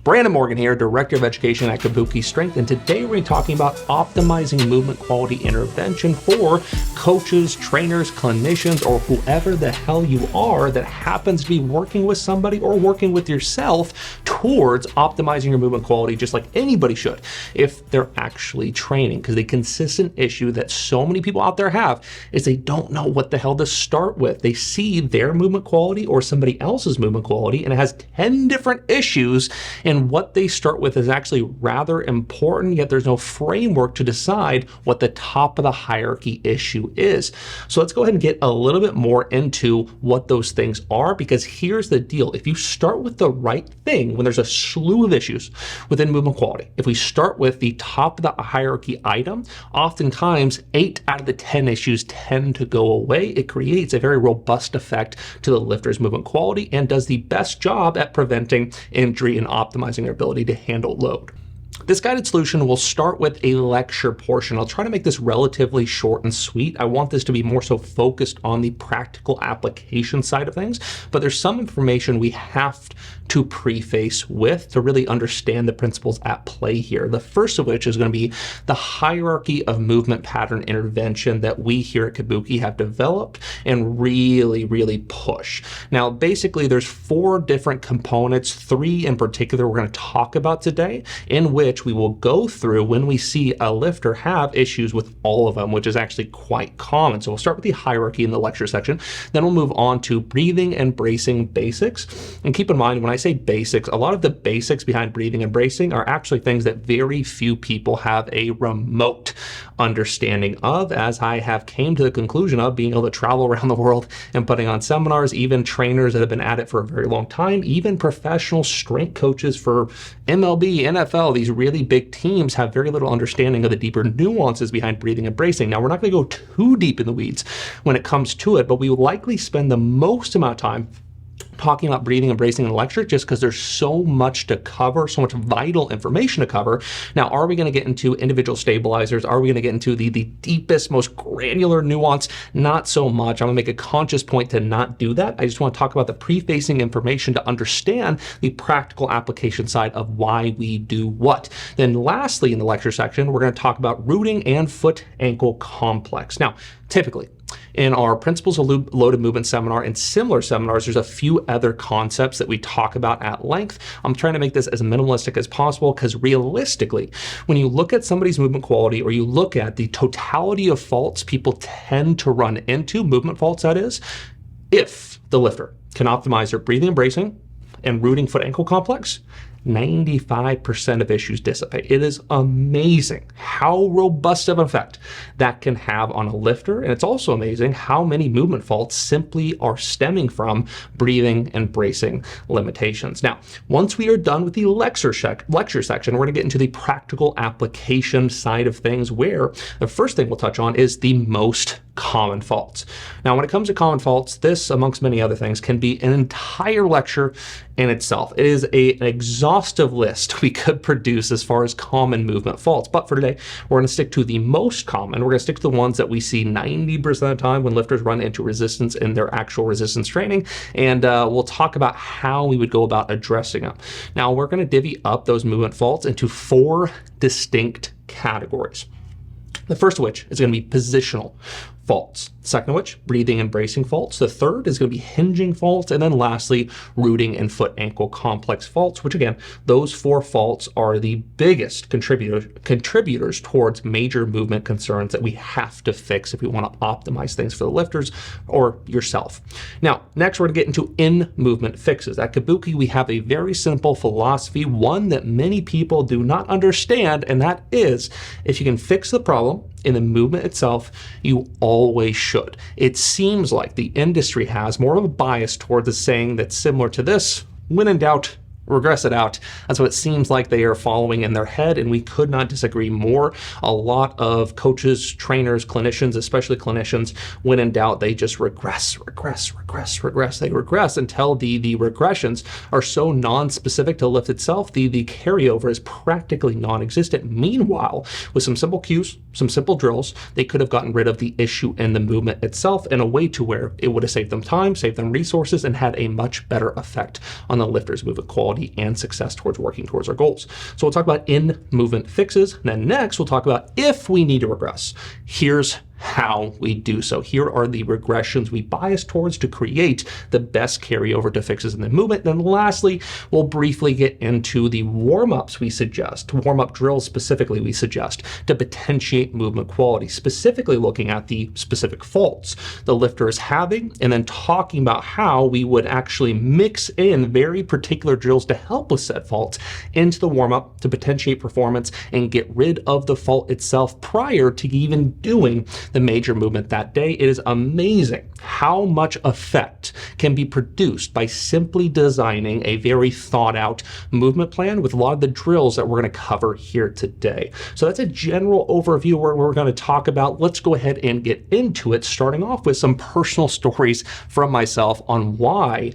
Brandon Morgan here, Director of Education at Kabuki Strength, and today we're going to be talking about optimizing movement quality intervention for coaches, trainers, clinicians, or whoever the hell you are that happens to be working with somebody or working with yourself towards optimizing your movement quality, just like anybody should if they're actually training. Because the consistent issue that so many people out there have is they don't know what the hell to start with. They see their movement quality or somebody else's movement quality, and it has 10 different issues, and what they start with is actually rather important, yet there's no framework to decide what the top of the hierarchy issue is. So let's go ahead and get a little bit more into what those things are, because here's the deal. If you start with the right thing, when there's a slew of issues within movement quality, if we start with the top of the hierarchy item, oftentimes 8 out of the 10 issues tend to go away. It creates a very robust effect to the lifter's movement quality and does the best job at preventing injury and optimizing their ability to handle load. This guided solution will start with a lecture portion. I'll try to make this relatively short and sweet. I want this to be more so focused on the practical application side of things, but there's some information we have to preface with to really understand the principles at play here. The first of which is going to be the hierarchy of movement pattern intervention that we here at Kabuki have developed and really push. Now, basically, there's 4 different components, 3 in particular we're going to talk about today, in which we will go through when we see a lifter have issues with all of them, which is actually quite common. So we'll start with the hierarchy in the lecture section, then we'll move on to breathing and bracing basics. And keep in mind, when I say basics, a lot of the basics behind breathing and bracing are actually things that very few people have a remote understanding of, as I have came to the conclusion of being able to travel around the world and putting on seminars, even trainers that have been at it for a very long time, even professional strength coaches for MLB, NFL, these really big teams have very little understanding of the deeper nuances behind breathing and bracing. Now, we're not going to go too deep in the weeds when it comes to it, but we will likely spend the most amount of time talking about breathing and bracing in the lecture just because there's so much to cover, so much vital information to cover. Now, are we going to get into individual stabilizers? Are we going to get into the deepest, most granular nuance? Not so much. I'm going to make a conscious point to not do that. I just want to talk about the prefacing information to understand the practical application side of why we do what. Then lastly, in the lecture section, we're going to talk about rooting and foot ankle complex. Now, typically, in our Principles of Loaded Movement seminar and similar seminars, there's a few other concepts that we talk about at length. I'm trying to make this as minimalistic as possible because realistically, when you look at somebody's movement quality or you look at the totality of faults people tend to run into, movement faults that is, if the lifter can optimize their breathing and bracing and rooting foot ankle complex, 95% of issues dissipate. It is amazing how robust of an effect that can have on a lifter. And it's also amazing how many movement faults simply are stemming from breathing and bracing limitations. Now, once we are done with the lecture section, we're going to get into the practical application side of things, where the first thing we'll touch on is the most common faults. Now, when it comes to common faults, this, amongst many other things, can be an entire lecture in itself. It is an exhaustive list we could produce as far as common movement faults. But for today, we're going to stick to the most common. We're going to stick to the ones that we see 90% of the time when lifters run into resistance in their actual resistance training. And we'll talk about how we would go about addressing them. Now, we're going to divvy up those movement faults into 4 distinct categories. The first of which is going to be positional faults. Second of which, breathing and bracing faults. The third is going to be hinging faults. And then lastly, rooting and foot ankle complex faults, which again, those 4 faults are the biggest contributors towards major movement concerns that we have to fix if we want to optimize things for the lifters or yourself. Now, next we're going to get into in-movement fixes. At Kabuki, we have a very simple philosophy, one that many people do not understand, and that is, if you can fix the problem in the movement itself, you always should. It seems like the industry has more of a bias towards a saying that's similar to this: when in doubt, regress it out. That's what it seems like they are following in their head, and we could not disagree more. A lot of coaches, trainers, clinicians, especially clinicians, when in doubt, they just regress. They regress until the regressions are so non-specific to the lift itself, the carryover is practically non-existent. Meanwhile, with some simple cues, some simple drills, they could have gotten rid of the issue in the movement itself in a way to where it would have saved them time, saved them resources, and had a much better effect on the lifter's movement quality quality and success towards working towards our goals. So we'll talk about in-movement fixes. And then next, we'll talk about if we need to regress. Here's how we do so. Here are the regressions we bias towards to create the best carryover to fixes in the movement. Then lastly, we'll briefly get into the warm-ups we suggest, warm-up drills specifically we suggest to potentiate movement quality, specifically looking at the specific faults the lifter is having, and then talking about how we would actually mix in very particular drills to help with said faults into the warm-up to potentiate performance and get rid of the fault itself prior to even doing the major movement that day. It is amazing how much effect can be produced by simply designing a very thought out movement plan with a lot of the drills that we're going to cover here today. So that's a general overview where we're going to talk about. Let's go ahead and get into it, starting off with some personal stories from myself on why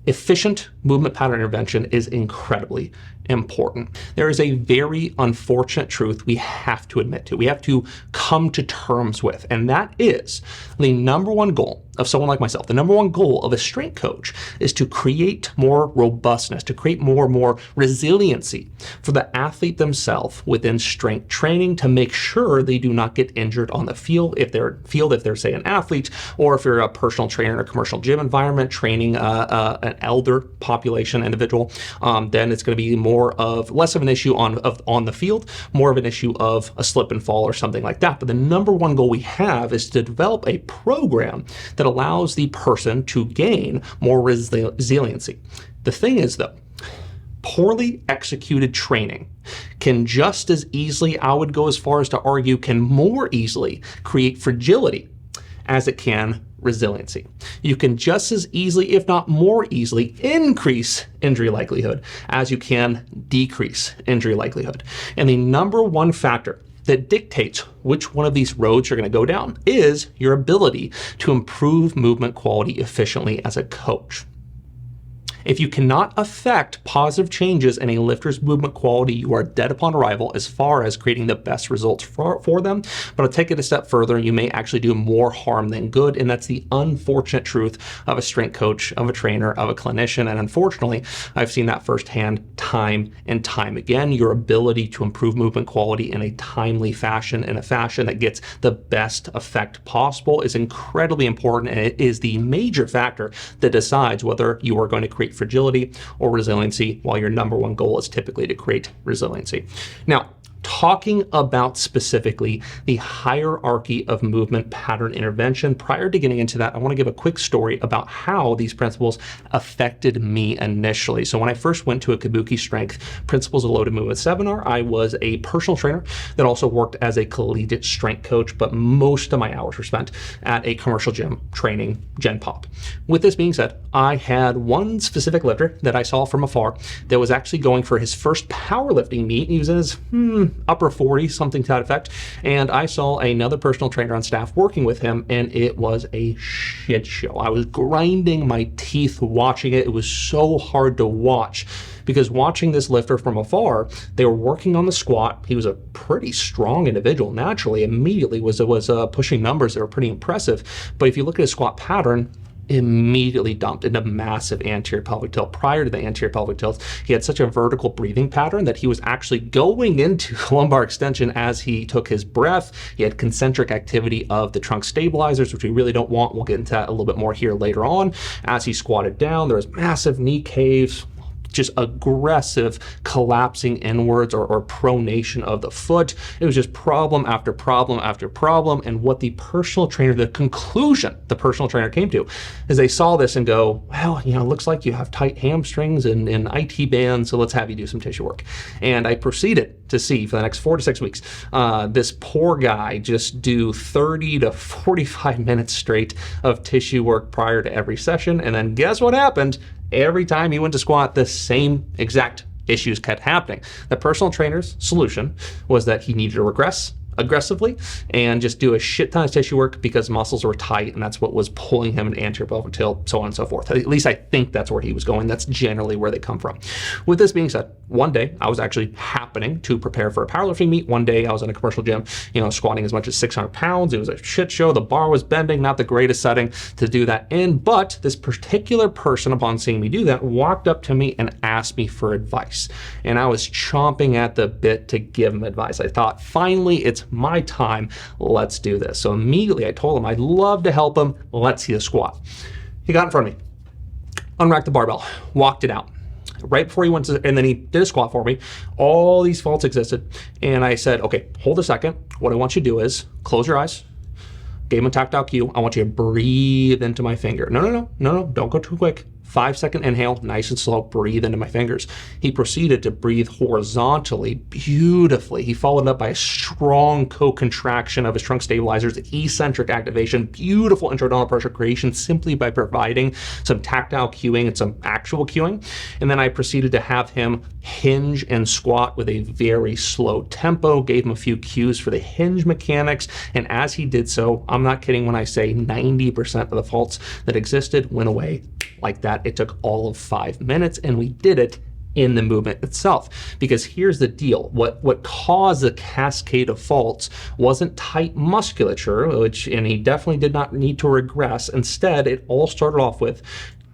efficient movement pattern intervention is incredibly important. There is a very unfortunate truth we have to admit to, we have to come to terms with, and that is the number one goal of someone like myself. The number one goal of a strength coach is to create more robustness, to create more resiliency for the athlete themselves within strength training, to make sure they do not get injured on the field if they're say an athlete, or if you're a personal trainer in a commercial gym environment training an elder population individual, then it's going to be less of an issue on the field, more of an issue of a slip and fall or something like that. But the number one goal we have is to develop a program that allows the person to gain more resiliency. The thing is, though, poorly executed training can just as easily, I would go as far as to argue, can more easily create fragility as it can resiliency. You can just as easily, if not more easily, increase injury likelihood as you can decrease injury likelihood. And the number one factor that dictates which one of these roads you're going to go down is your ability to improve movement quality efficiently as a coach. If you cannot affect positive changes in a lifter's movement quality, you are dead upon arrival as far as creating the best results for them. But I'll take it a step further. You may actually do more harm than good. And that's the unfortunate truth of a strength coach, of a trainer, of a clinician. And unfortunately, I've seen that firsthand time and time again. Your ability to improve movement quality in a timely fashion, in a fashion that gets the best effect possible, is incredibly important. And it is the major factor that decides whether you are going to create fragility or resiliency, while your number one goal is typically to create resiliency. Now, talking about specifically the hierarchy of movement pattern intervention, prior to getting into that, I want to give a quick story about how these principles affected me initially. So when I first went to a Kabuki Strength Principles of Loaded Movement seminar, I was a personal trainer that also worked as a collegiate strength coach, but most of my hours were spent at a commercial gym training Gen Pop. With this being said, I had one specific lifter that I saw from afar that was actually going for his first powerlifting meet. He was in his upper 40s, something to that effect. And I saw another personal trainer on staff working with him, and it was a shit show. I was grinding my teeth watching it. It was so hard to watch, because watching this lifter from afar, they were working on the squat. He was a pretty strong individual, naturally, immediately was pushing numbers that were pretty impressive. But if you look at his squat pattern, immediately dumped into massive anterior pelvic tilt. Prior to the anterior pelvic tilt, he had such a vertical breathing pattern that he was actually going into lumbar extension as he took his breath. He had concentric activity of the trunk stabilizers, which we really don't want. We'll get into that a little bit more here later on. As he squatted down, there was massive knee caves, just aggressive collapsing inwards or pronation of the foot. It was just problem after problem after problem. And what the personal trainer, the conclusion the personal trainer came to is they saw this and go, well, it looks like you have tight hamstrings and IT bands, so let's have you do some tissue work. And I proceeded to see for the next 4 to 6 weeks, this poor guy just do 30 to 45 minutes straight of tissue work prior to every session. And then guess what happened? Every time he went to squat, the same exact issues kept happening. The personal trainer's solution was that he needed to regress aggressively and just do a shit ton of tissue work because muscles were tight, and that's what was pulling him into anterior pelvic tilt, so on and so forth. At least I think that's where he was going. That's generally where they come from. With this being said, one day I was actually happening to prepare for a powerlifting meet. One day I was in a commercial gym, squatting as much as 600 pounds. It was a shit show. The bar was bending, not the greatest setting to do that in, but this particular person, upon seeing me do that, walked up to me and asked me for advice. And I was chomping at the bit to give him advice. I thought, finally, it's my time. Let's do this. So immediately I told him I'd love to help him. Let's see the squat. He got in front of me, unracked the barbell, walked it out. Right before he went to, and then he did a squat for me. All these faults existed. And I said, okay, hold a second. What I want you to do is close your eyes. Gave him a tactile cue. I want you to breathe into my finger. No, don't go too quick. 5-second inhale, nice and slow, breathe into my fingers. He proceeded to breathe horizontally, beautifully. He followed up by a strong co-contraction of his trunk stabilizers, eccentric activation, beautiful intra-abdominal pressure creation simply by providing some tactile cueing and some actual cueing. And then I proceeded to have him hinge and squat with a very slow tempo, gave him a few cues for the hinge mechanics. And as he did so, I'm not kidding when I say 90% of the faults that existed went away like that. It took all of 5 minutes, and we did it in the movement itself. Because here's the deal. What caused the cascade of faults wasn't tight musculature, and he definitely did not need to regress. Instead, it all started off with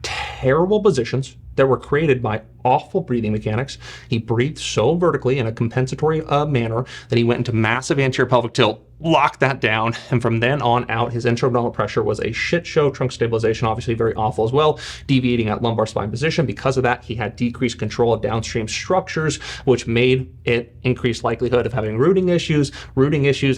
terrible positions that were created by awful breathing mechanics. He breathed so vertically in a compensatory manner that he went into massive anterior pelvic tilt, locked that down, and from then on out, his intra-abdominal pressure was a shit show. Trunk stabilization, obviously very awful as well, deviating at lumbar spine position. Because of that, he had decreased control of downstream structures, which made it increased likelihood of having rooting issues,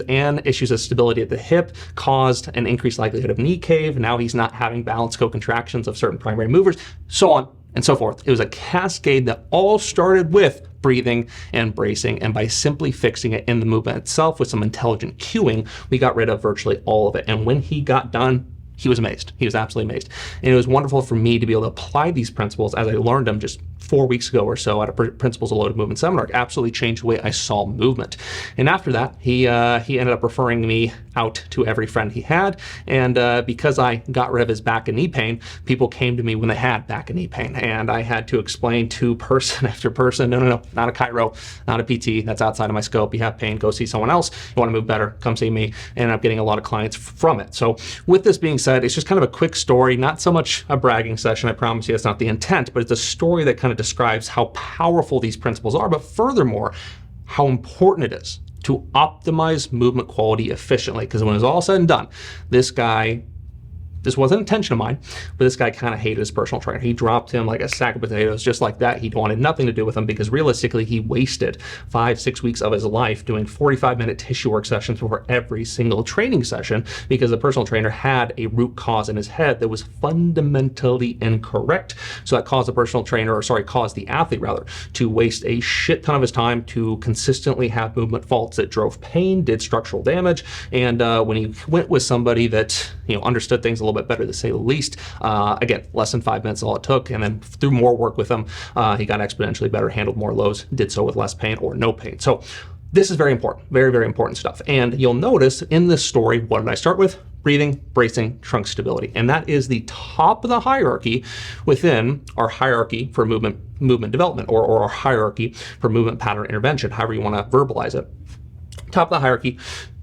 and issues of stability at the hip caused an increased likelihood of knee cave. Now he's not having balance co-contractions of certain primary movers, so on and so forth. It was a cascade that all started with breathing and bracing, and by simply fixing it in the movement itself with some intelligent cueing, we got rid of virtually all of it. And when he got done, he was amazed. He was absolutely amazed. And it was wonderful for me to be able to apply these principles as I learned them just 4 weeks ago or so at a Principles of Loaded Movement seminar. It absolutely changed the way I saw movement. And after that, he ended up referring me out to every friend he had. And because I got rid of his back and knee pain, people came to me when they had back and knee pain. And I had to explain to person after person, no, not a chiro, not a PT. That's outside of my scope. You have pain, go see someone else. You want to move better, come see me. And I'm getting a lot of clients from it. So with this being said, it's just kind of a quick story, not so much a bragging session. I promise you that's not the intent, but it's a story that kind of describes how powerful these principles are, but furthermore, how important it is to optimize movement quality efficiently. Because when it's all said and done, this wasn't intention of mine, but this guy kind of hated his personal trainer. He dropped him like a sack of potatoes, just like that. He wanted nothing to do with him because realistically, he wasted 5-6 weeks of his life doing 45-minute tissue work sessions before every single training session because the personal trainer had a root cause in his head that was fundamentally incorrect. So that caused the athlete rather, to waste a shit ton of his time to consistently have movement faults that drove pain, did structural damage. And when he went with somebody that understood things a little bit better, to say the least. Again, less than 5 minutes all it took, and then through more work with him, he got exponentially better, handled more loads, did so with less pain or no pain. So this is very important, very, very important stuff. And you'll notice in this story, what did I start with? Breathing, bracing, trunk stability. And that is the top of the hierarchy within our hierarchy for movement development, or our hierarchy for movement pattern intervention, however you want to verbalize it. Top of the hierarchy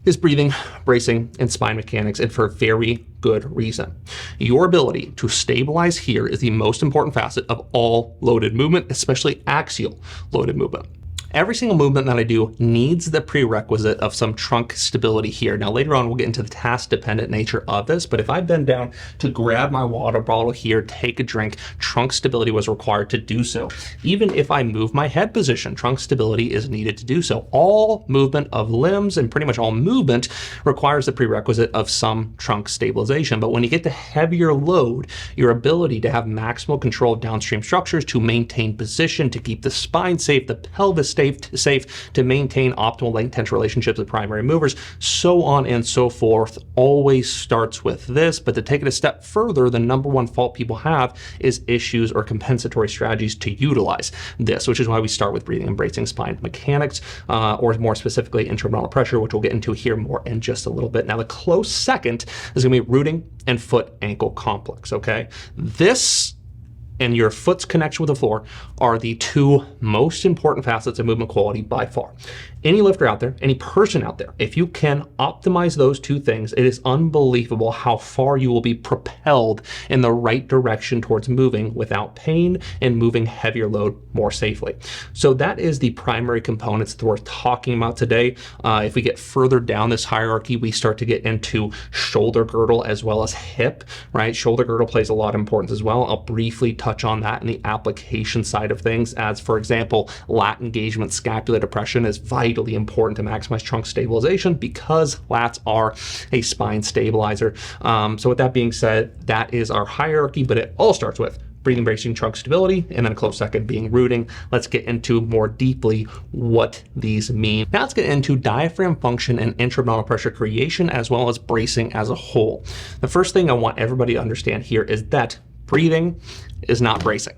is breathing, bracing, and spine mechanics, and for a very good reason. Your ability to stabilize here is the most important facet of all loaded movement, especially axial loaded movement. Every single movement that I do needs the prerequisite of some trunk stability here. Now later on we'll get into the task-dependent nature of this, but if I bend down to grab my water bottle here, take a drink, trunk stability was required to do so. Even if I move my head position, trunk stability is needed to do so. All movement of limbs and pretty much all movement requires the prerequisite of some trunk stabilization. But when you get to heavier load, your ability to have maximal control of downstream structures, to maintain position, to keep the spine safe, the pelvis safe to maintain optimal length-tension relationships with primary movers, so on and so forth. Always starts with this, but to take it a step further, the number one fault people have is issues or compensatory strategies to utilize this, which is why we start with breathing and bracing spine mechanics, or more specifically intra-abdominal pressure, which we'll get into here more in just a little bit. Now, the close second is going to be rooting and foot ankle complex, okay? This and your foot's connection with the floor are the two most important facets of movement quality by far. Any lifter out there, any person out there, if you can optimize those two things, it is unbelievable how far you will be propelled in the right direction towards moving without pain and moving heavier load more safely. So that is the primary components that we're talking about today. If we get further down this hierarchy, we start to get into shoulder girdle as well as hip, right? Shoulder girdle plays a lot of importance as well. I'll briefly touch on that in the application side of things, as for example, lat engagement scapular depression is vitally important to maximize trunk stabilization because lats are a spine stabilizer. So with that being said, that is our hierarchy, but it all starts with breathing, bracing, trunk stability, and then a close second being rooting. Let's get into more deeply what these mean. Now let's get into diaphragm function and intra-abdominal pressure creation, as well as bracing as a whole. The first thing I want everybody to understand here is that breathing is not bracing.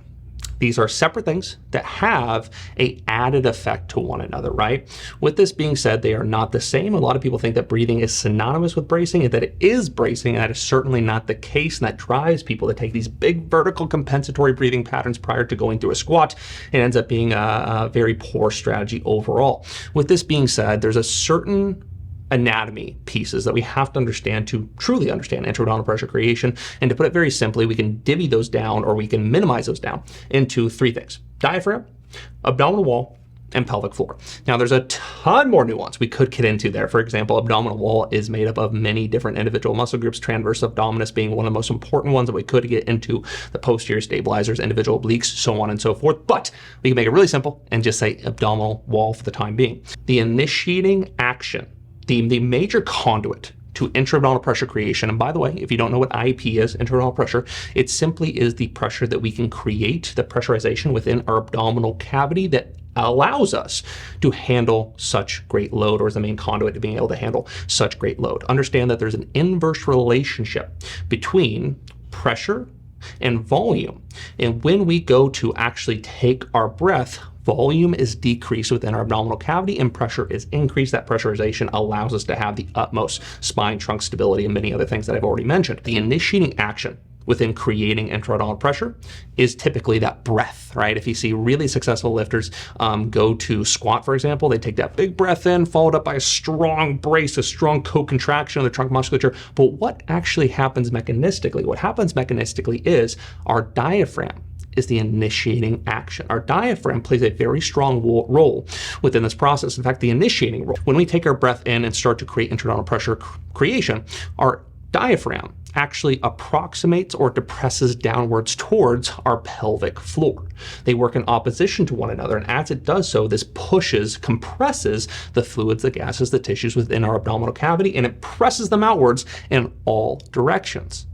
These are separate things that have an added effect to one another, right? With this being said, they are not the same. A lot of people think that breathing is synonymous with bracing and that it is bracing, and that is certainly not the case, and that drives people to take these big vertical compensatory breathing patterns prior to going through a squat. It ends up being a very poor strategy overall. With this being said, there's a certain anatomy pieces that we have to understand to truly understand intra-abdominal pressure creation. And to put it very simply, we can divvy those down, or we can minimize those down into three things: diaphragm, abdominal wall, and pelvic floor. Now, there's a ton more nuance we could get into there. For example, abdominal wall is made up of many different individual muscle groups, transverse abdominis being one of the most important ones that we could get into, the posterior stabilizers, individual obliques, so on and so forth. But we can make it really simple and just say abdominal wall for the time being. The initiating action, the major conduit to intra-abdominal pressure creation. And by the way, if you don't know what IAP is, intra-abdominal pressure, it simply is the pressure that we can create, the pressurization within our abdominal cavity that allows us to handle such great load, or is the main conduit to being able to handle such great load. Understand that there's an inverse relationship between pressure and volume. And when we go to actually take our breath, volume is decreased within our abdominal cavity and pressure is increased. That pressurization allows us to have the utmost spine trunk stability and many other things that I've already mentioned. The initiating action within creating intra-abdominal pressure is typically that breath, right? If you see really successful lifters go to squat, for example, they take that big breath in, followed up by a strong brace, a strong co-contraction of the trunk musculature. But what actually happens mechanistically? What happens mechanistically is our diaphragm is the initiating action. Our diaphragm plays a very strong role within this process. In fact, the initiating role. When we take our breath in and start to create intra-abdominal pressure creation, our diaphragm actually approximates or depresses downwards towards our pelvic floor. They work in opposition to one another, and as it does so, this compresses the fluids, the gases, the tissues within our abdominal cavity, and it presses them outwards in all directions.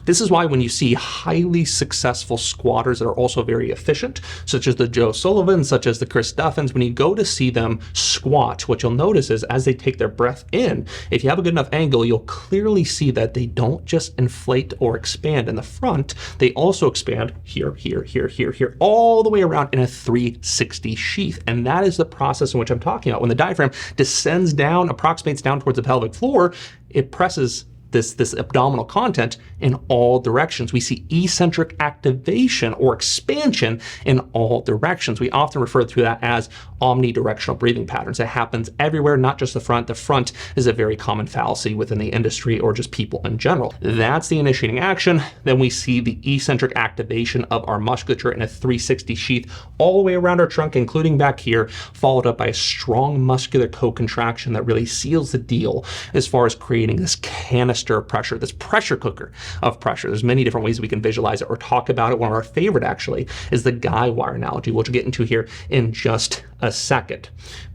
This is why when you see highly successful squatters that are also very efficient, such as the Joe Sullivans, such as the Chris Duffins, when you go to see them squat, what you'll notice is as they take their breath in, if you have a good enough angle, you'll clearly see that they don't just inflate or expand in the front, they also expand here, here, here, here, here, all the way around in a 360 sheath. And that is the process in which I'm talking about. When the diaphragm descends down, approximates down towards the pelvic floor, it presses this abdominal content in all directions. We see eccentric activation or expansion in all directions. We often refer to that as omnidirectional breathing patterns. It happens everywhere, not just the front. The front is a very common fallacy within the industry or just people in general. That's the initiating action. Then we see the eccentric activation of our musculature in a 360 sheath all the way around our trunk, including back here, followed up by a strong muscular co-contraction that really seals the deal as far as creating this canister of pressure, this pressure cooker of pressure. There's many different ways we can visualize it or talk about it. One of our favorite actually is the guy wire analogy, which we'll get into here in just a second.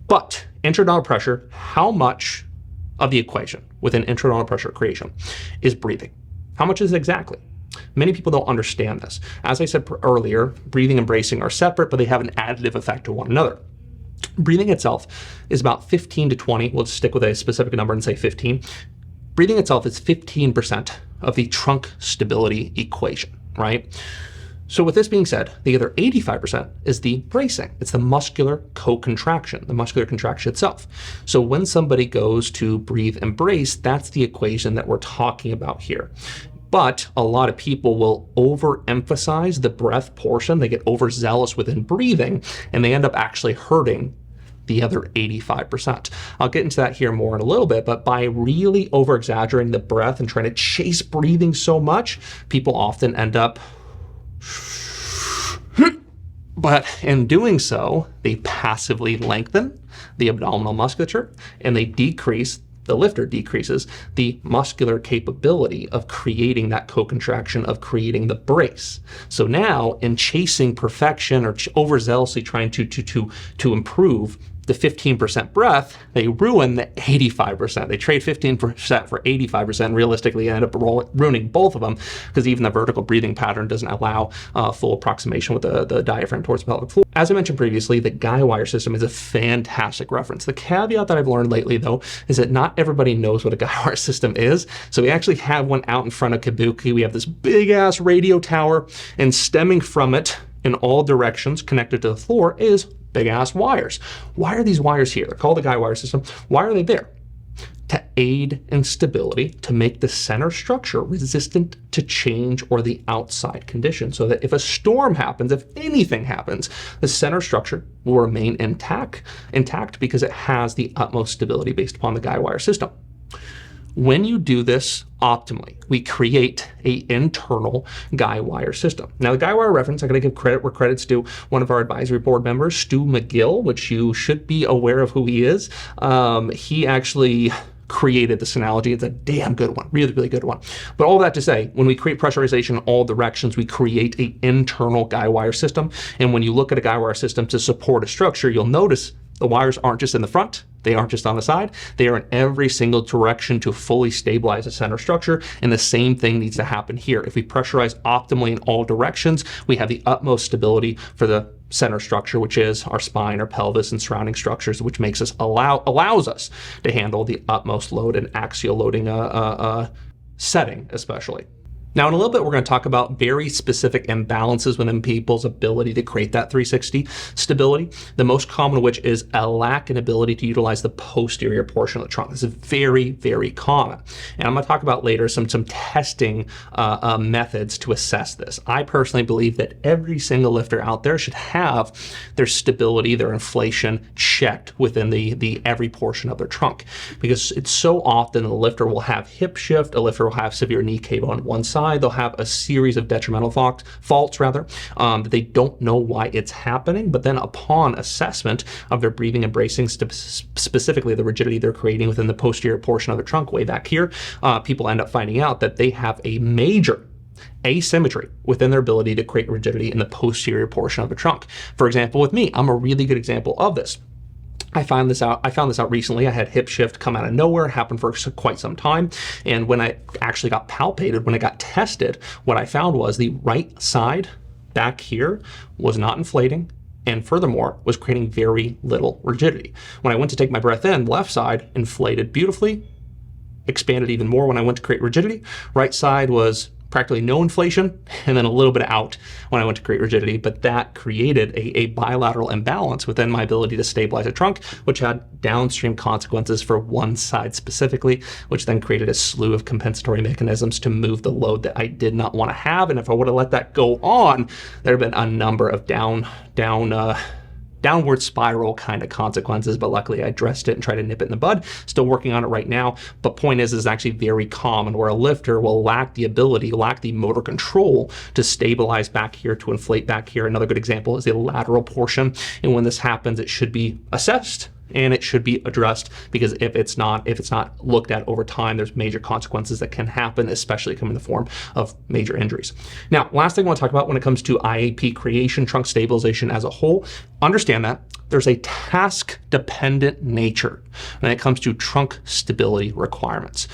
But intra-abdominal pressure, how much of the equation within intra-abdominal pressure creation is breathing? How much is it exactly? Many people don't understand this. As I said earlier, breathing and bracing are separate, but they have an additive effect to one another. Breathing itself is about 15 to 20. We'll just stick with a specific number and say 15. Breathing itself is 15% of the trunk stability equation, right? So with this being said, the other 85% is the bracing. It's the muscular co-contraction, the muscular contraction itself. So when somebody goes to breathe and brace, that's the equation that we're talking about here. But a lot of people will overemphasize the breath portion. They get overzealous within breathing, and they end up actually hurting the other 85%. I'll get into that here more in a little bit, but by really over-exaggerating the breath and trying to chase breathing so much, people often end up but in doing so, they passively lengthen the abdominal musculature and they decrease, the lifter decreases the muscular capability of creating that co-contraction, of creating the brace. So now in chasing perfection or overzealously trying to improve the 15% breath, they ruin the 85%. They trade 15% for 85%. Realistically, end up ruining both of them because even the vertical breathing pattern doesn't allow full approximation with the diaphragm towards the pelvic floor. As I mentioned previously, the guy wire system is a fantastic reference. The caveat that I've learned lately, though, is that not everybody knows what a guy wire system is. So we actually have one out in front of Kabuki. We have this big ass radio tower, and stemming from it in all directions connected to the floor is big ass wires. Why are these wires here? They're called the guy wire system. Why are they there? To aid in stability, to make the center structure resistant to change or the outside condition, so that if a storm happens, if anything happens, the center structure will remain intact because it has the utmost stability based upon the guy wire system. When you do this optimally, we create an internal guy wire system. Now, the guy wire reference, I gotta give credit where credit's due. One of our advisory board members, Stu McGill, which you should be aware of who he is, he actually created this analogy. It's a damn good one, really, really good one. But all that to say, when we create pressurization in all directions, we create an internal guy wire system. And when you look at a guy wire system to support a structure, you'll notice the wires aren't just in the front, they aren't just on the side, they are in every single direction to fully stabilize the center structure, and the same thing needs to happen here. If we pressurize optimally in all directions, we have the utmost stability for the center structure, which is our spine, our pelvis, and surrounding structures, which makes us allows us to handle the utmost load and axial loading setting, especially. Now, in a little bit, we're going to talk about very specific imbalances within people's ability to create that 360 stability, the most common of which is a lack in ability to utilize the posterior portion of the trunk. This is very, very common. And I'm going to talk about later some testing methods to assess this. I personally believe that every single lifter out there should have their stability, their inflation checked within the every portion of their trunk, because it's so often the lifter will have hip shift, a lifter will have severe knee cave on one side, they'll have a series of detrimental faults that they don't know why it's happening, but then upon assessment of their breathing and bracing, specifically the rigidity they're creating within the posterior portion of the trunk way back here, people end up finding out that they have a major asymmetry within their ability to create rigidity in the posterior portion of the trunk. For example, with me, I'm a really good example of this. I found this out recently. I had hip shift come out of nowhere, happened for quite some time. And when I actually got palpated, when I got tested, what I found was the right side back here was not inflating, and furthermore was creating very little rigidity. When I went to take my breath in, left side inflated beautifully, expanded even more when I went to create rigidity. Right side was practically no inflation, and then a little bit out when I went to create rigidity, but that created a bilateral imbalance within my ability to stabilize a trunk, which had downstream consequences for one side specifically, which then created a slew of compensatory mechanisms to move the load that I did not want to have. And if I would have let that go on, there would have been a number of downward spiral kind of consequences, but luckily I addressed it and tried to nip it in the bud. Still working on it right now, but point is actually very common where a lifter will lack the ability, lack the motor control to stabilize back here, to inflate back here. Another good example is the lateral portion, and when this happens, it should be assessed and it should be addressed, because if it's not looked at over time, there's major consequences that can happen, especially come in the form of major injuries. Now, last thing I want to talk about when it comes to IAP creation, trunk stabilization as a whole, understand that there's a task-dependent nature when it comes to trunk stability requirements.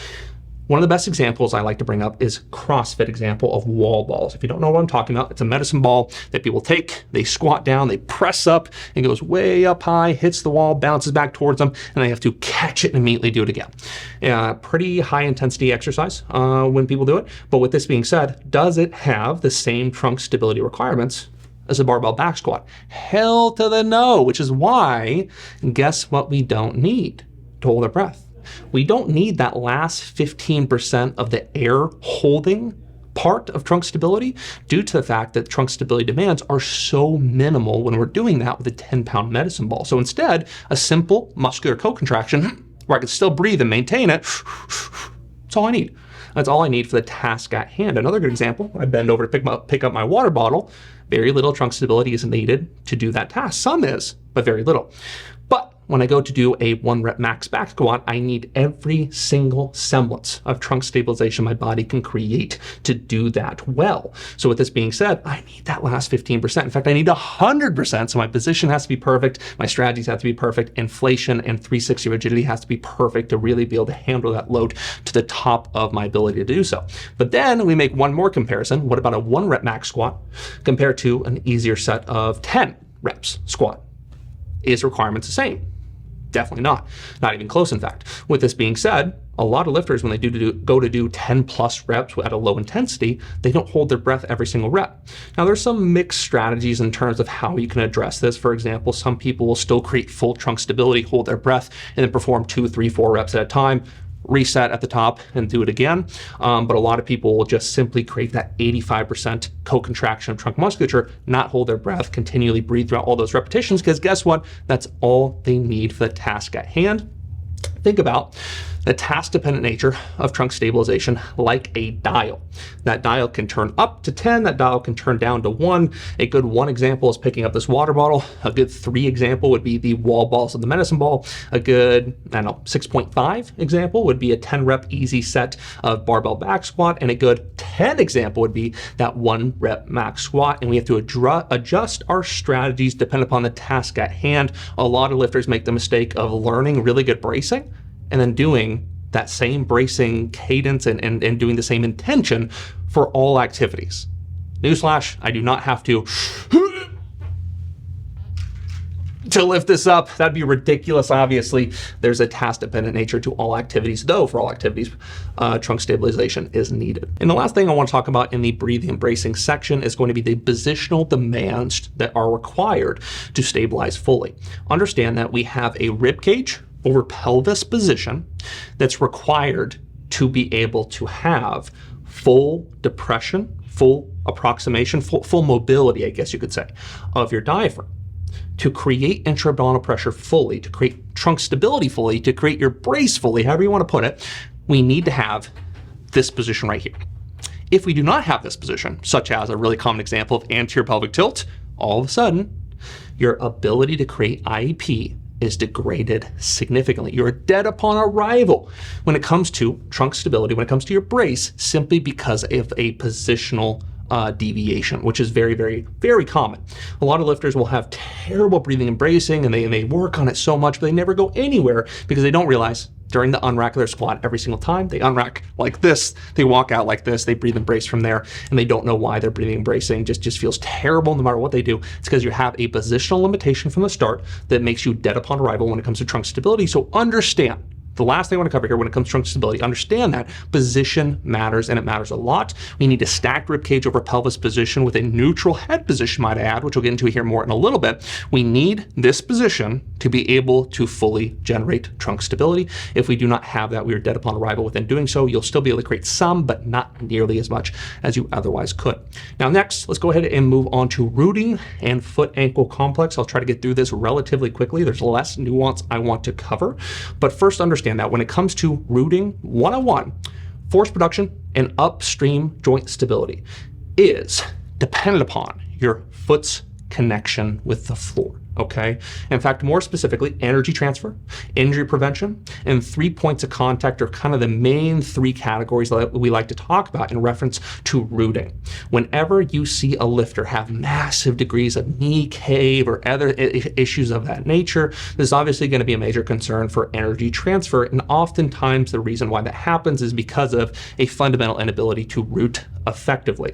One of the best examples I like to bring up is CrossFit example of wall balls. If you don't know what I'm talking about, it's a medicine ball that people take, they squat down, they press up, and it goes way up high, hits the wall, bounces back towards them, and they have to catch it and immediately do it again. Pretty high intensity exercise when people do it. But with this being said, does it have the same trunk stability requirements as a barbell back squat? Hell to the no, which is why, guess what we don't need to hold our breath? We don't need that last 15% of the air holding part of trunk stability due to the fact that trunk stability demands are so minimal when we're doing that with a 10-pound medicine ball. So instead, a simple muscular co-contraction where I can still breathe and maintain it, that's all I need. That's all I need for the task at hand. Another good example, I bend over to pick up my water bottle. Very little trunk stability is needed to do that task. Some is, but very little. But when I go to do a 1-rep max back squat, I need every single semblance of trunk stabilization my body can create to do that well. So with this being said, I need that last 15%. In fact, I need 100%. So my position has to be perfect. My strategies have to be perfect. Inflation and 360 rigidity has to be perfect to really be able to handle that load to the top of my ability to do so. But then we make one more comparison. What about a 1-rep max squat compared to an easier set of 10 reps squat? Is requirements the same? Definitely not. Not even close, in fact. With this being said, a lot of lifters, when they go to do 10 plus reps at a low intensity, they don't hold their breath every single rep. Now, there's some mixed strategies in terms of how you can address this. For example, some people will still create full trunk stability, hold their breath, and then perform 2, 3, 4 reps at a time, reset at the top and do it again. But a lot of people will just simply create that 85% co-contraction of trunk musculature, not hold their breath, continually breathe throughout all those repetitions, because guess what? That's all they need for the task at hand. Think about the task-dependent nature of trunk stabilization like a dial. That dial can turn up to 10, that dial can turn down to 1. A good 1 example is picking up this water bottle. A good 3 example would be the wall balls of the medicine ball. A good, 6.5 example would be a 10-rep easy set of barbell back squat. And a good 10 example would be that 1-rep max squat. And we have to adjust our strategies depending upon the task at hand. A lot of lifters make the mistake of learning really good bracing and then doing that same bracing cadence and doing the same intention for all activities. Newsflash, I do not have to lift this up. That'd be ridiculous. Obviously, there's a task-dependent nature to all activities, though for all activities, trunk stabilization is needed. And the last thing I want to talk about in the breathing and bracing section is going to be the positional demands that are required to stabilize fully. Understand that we have a rib cage over pelvis position that's required to be able to have full depression, full approximation, full mobility, I guess you could say, of your diaphragm. To create intra-abdominal pressure fully, to create trunk stability fully, to create your brace fully, however you want to put it, we need to have this position right here. If we do not have this position, such as a really common example of anterior pelvic tilt, all of a sudden, your ability to create IEP is degraded significantly. You're dead upon arrival when it comes to trunk stability, when it comes to your brace, simply because of a positional deviation, which is very, very, very common. A lot of lifters will have terrible breathing and bracing, and they work on it so much, but they never go anywhere because they don't realize during the unrack of their squat every single time, they unrack like this, they walk out like this, they breathe and brace from there, and they don't know why they're breathing and bracing. Just feels terrible no matter what they do. It's because you have a positional limitation from the start that makes you dead upon arrival when it comes to trunk stability. So understand, the last thing I want to cover here when it comes to trunk stability, understand that position matters, and it matters a lot. We need a stacked rib cage over pelvis position with a neutral head position, might I add, which we'll get into here more in a little bit. We need this position to be able to fully generate trunk stability. If we do not have that, we are dead upon arrival. Within doing so, you'll still be able to create some, but not nearly as much as you otherwise could. Now next, let's go ahead and move on to rooting and foot ankle complex. I'll try to get through this relatively quickly. There's less nuance I want to cover, but first understand that when it comes to rooting 101, force production and upstream joint stability is dependent upon your foot's connection with the floor. Okay. In fact, more specifically, energy transfer, injury prevention, and 3 points of contact are kind of the main 3 categories that we like to talk about in reference to rooting. Whenever you see a lifter have massive degrees of knee cave or other issues of that nature, this is obviously going to be a major concern for energy transfer. And oftentimes the reason why that happens is because of a fundamental inability to root effectively.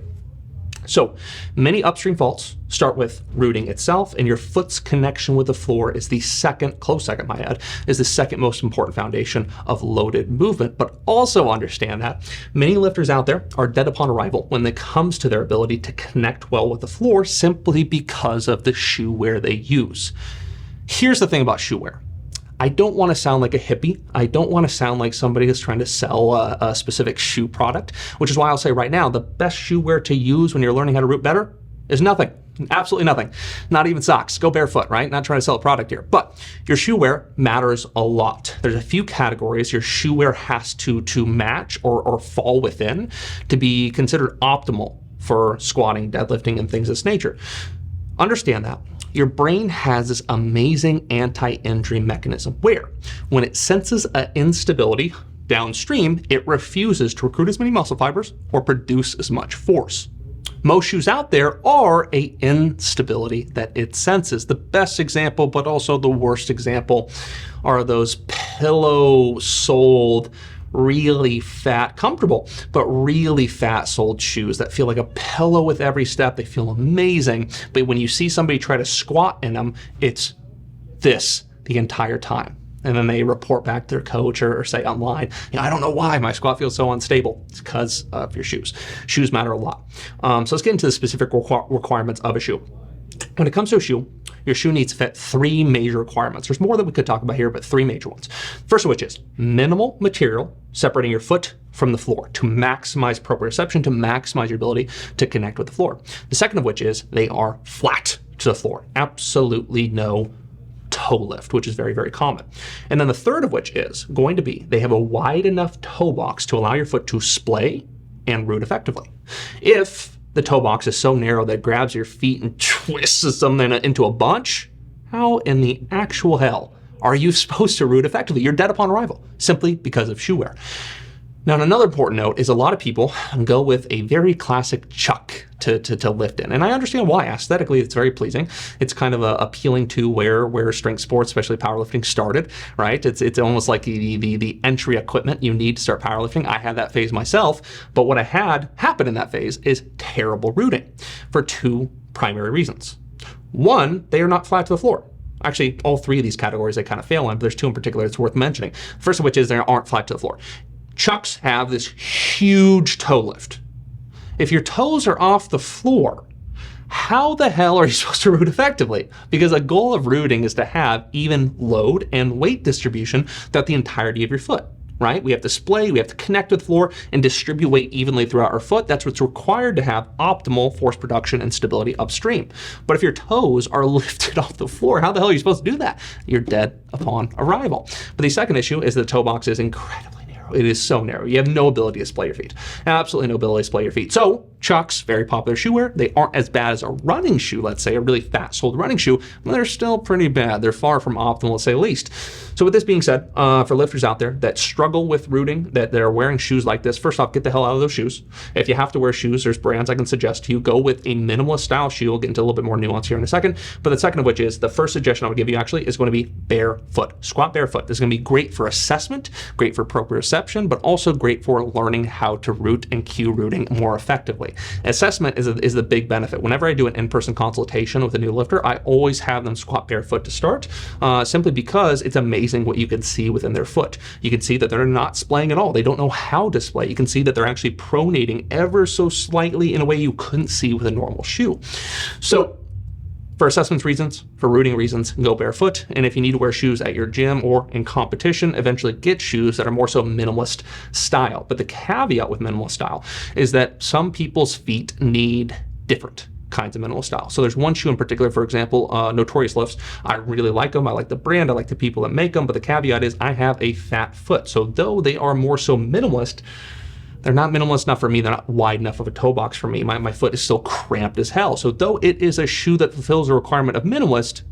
So many upstream faults start with rooting itself, and your foot's connection with the floor is the second, close second, might add, is the second most important foundation of loaded movement. But also understand that many lifters out there are dead upon arrival when it comes to their ability to connect well with the floor simply because of the shoe wear they use. Here's the thing about shoe wear. I don't want to sound like a hippie. I don't want to sound like somebody who's trying to sell a specific shoe product, which is why I'll say right now, the best shoe wear to use when you're learning how to root better is nothing. Absolutely nothing. Not even socks. Go barefoot, right? Not trying to sell a product here. But your shoe wear matters a lot. There's a few categories your shoe wear has to match or fall within to be considered optimal for squatting, deadlifting, and things of this nature. Understand that. Your brain has this amazing anti-injury mechanism where when it senses an instability downstream, it refuses to recruit as many muscle fibers or produce as much force. Most shoes out there are an instability that it senses. The best example, but also the worst example, are those pillow-soled, really fat, comfortable, but really fat soled shoes that feel like a pillow with every step. They feel amazing. But when you see somebody try to squat in them, it's this the entire time. And then they report back to their coach or say online, I don't know why my squat feels so unstable. It's because of your shoes. Shoes matter a lot. So let's get into the specific requirements of a shoe. When it comes to a shoe, your shoe needs to fit 3 major requirements. There's more that we could talk about here, but 3 major ones. First of which is minimal material separating your foot from the floor to maximize proprioception, to maximize your ability to connect with the floor. The second of which is they are flat to the floor. Absolutely no toe lift, which is very, very common. And then the third of which is going to be they have a wide enough toe box to allow your foot to splay and root effectively. If the toe box is so narrow that it grabs your feet and twists them into a bunch, how in the actual hell are you supposed to root effectively? You're dead upon arrival simply because of shoe wear. Now, another important note is a lot of people go with a very classic chuck to lift in. And I understand why. Aesthetically, it's very pleasing. It's kind of appealing to where strength sports, especially powerlifting, started, right? It's almost like the entry equipment you need to start powerlifting. I had that phase myself, but what I had happen in that phase is terrible rooting for 2 primary reasons. One, they are not flat to the floor. Actually, all 3 of these categories they kind of fail on, but there's 2 in particular it's worth mentioning. First of which is they aren't flat to the floor. Chucks have this huge toe lift. If your toes are off the floor, how the hell are you supposed to root effectively? Because a goal of rooting is to have even load and weight distribution throughout the entirety of your foot, right? We have to splay, we have to connect with the floor and distribute weight evenly throughout our foot. That's what's required to have optimal force production and stability upstream. But if your toes are lifted off the floor, how the hell are you supposed to do that? You're dead upon arrival. But the second issue is the toe box is incredibly narrow. It is so narrow. You have no ability to splay your feet. Absolutely no ability to splay your feet. So chucks, very popular shoe wear. They aren't as bad as a running shoe, let's say, a really fat-soled running shoe, but they're still pretty bad. They're far from optimal, to say the least. So with this being said, for lifters out there that struggle with rooting, that are wearing shoes like this, first off, get the hell out of those shoes. If you have to wear shoes, there's brands I can suggest to you. Go with a minimalist style shoe. We'll get into a little bit more nuance here in a second. But the second of which is, the first suggestion I would give you actually is going to be barefoot. Squat barefoot. This is going to be great for assessment, great for proprioception, but also great for learning how to root and cue rooting more effectively. Assessment is the big benefit. Whenever I do an in-person consultation with a new lifter, I always have them squat barefoot to start, simply because it's amazing what you can see within their foot. You can see that they're not splaying at all. They don't know how to splay. You can see that they're actually pronating ever so slightly in a way you couldn't see with a normal shoe. So for assessment reasons, for rooting reasons, go barefoot. And if you need to wear shoes at your gym or in competition, eventually get shoes that are more so minimalist style. But the caveat with minimalist style is that some people's feet need different kinds of minimal style. So there's one shoe in particular, for example, Notorious Lifts. I really like them. I like the brand. I like the people that make them. But the caveat is I have a fat foot. So though they are more so minimalist, they're not minimalist enough for me. They're not wide enough of a toe box for me. My foot is still cramped as hell. So though it is a shoe that fulfills the requirement of minimalist,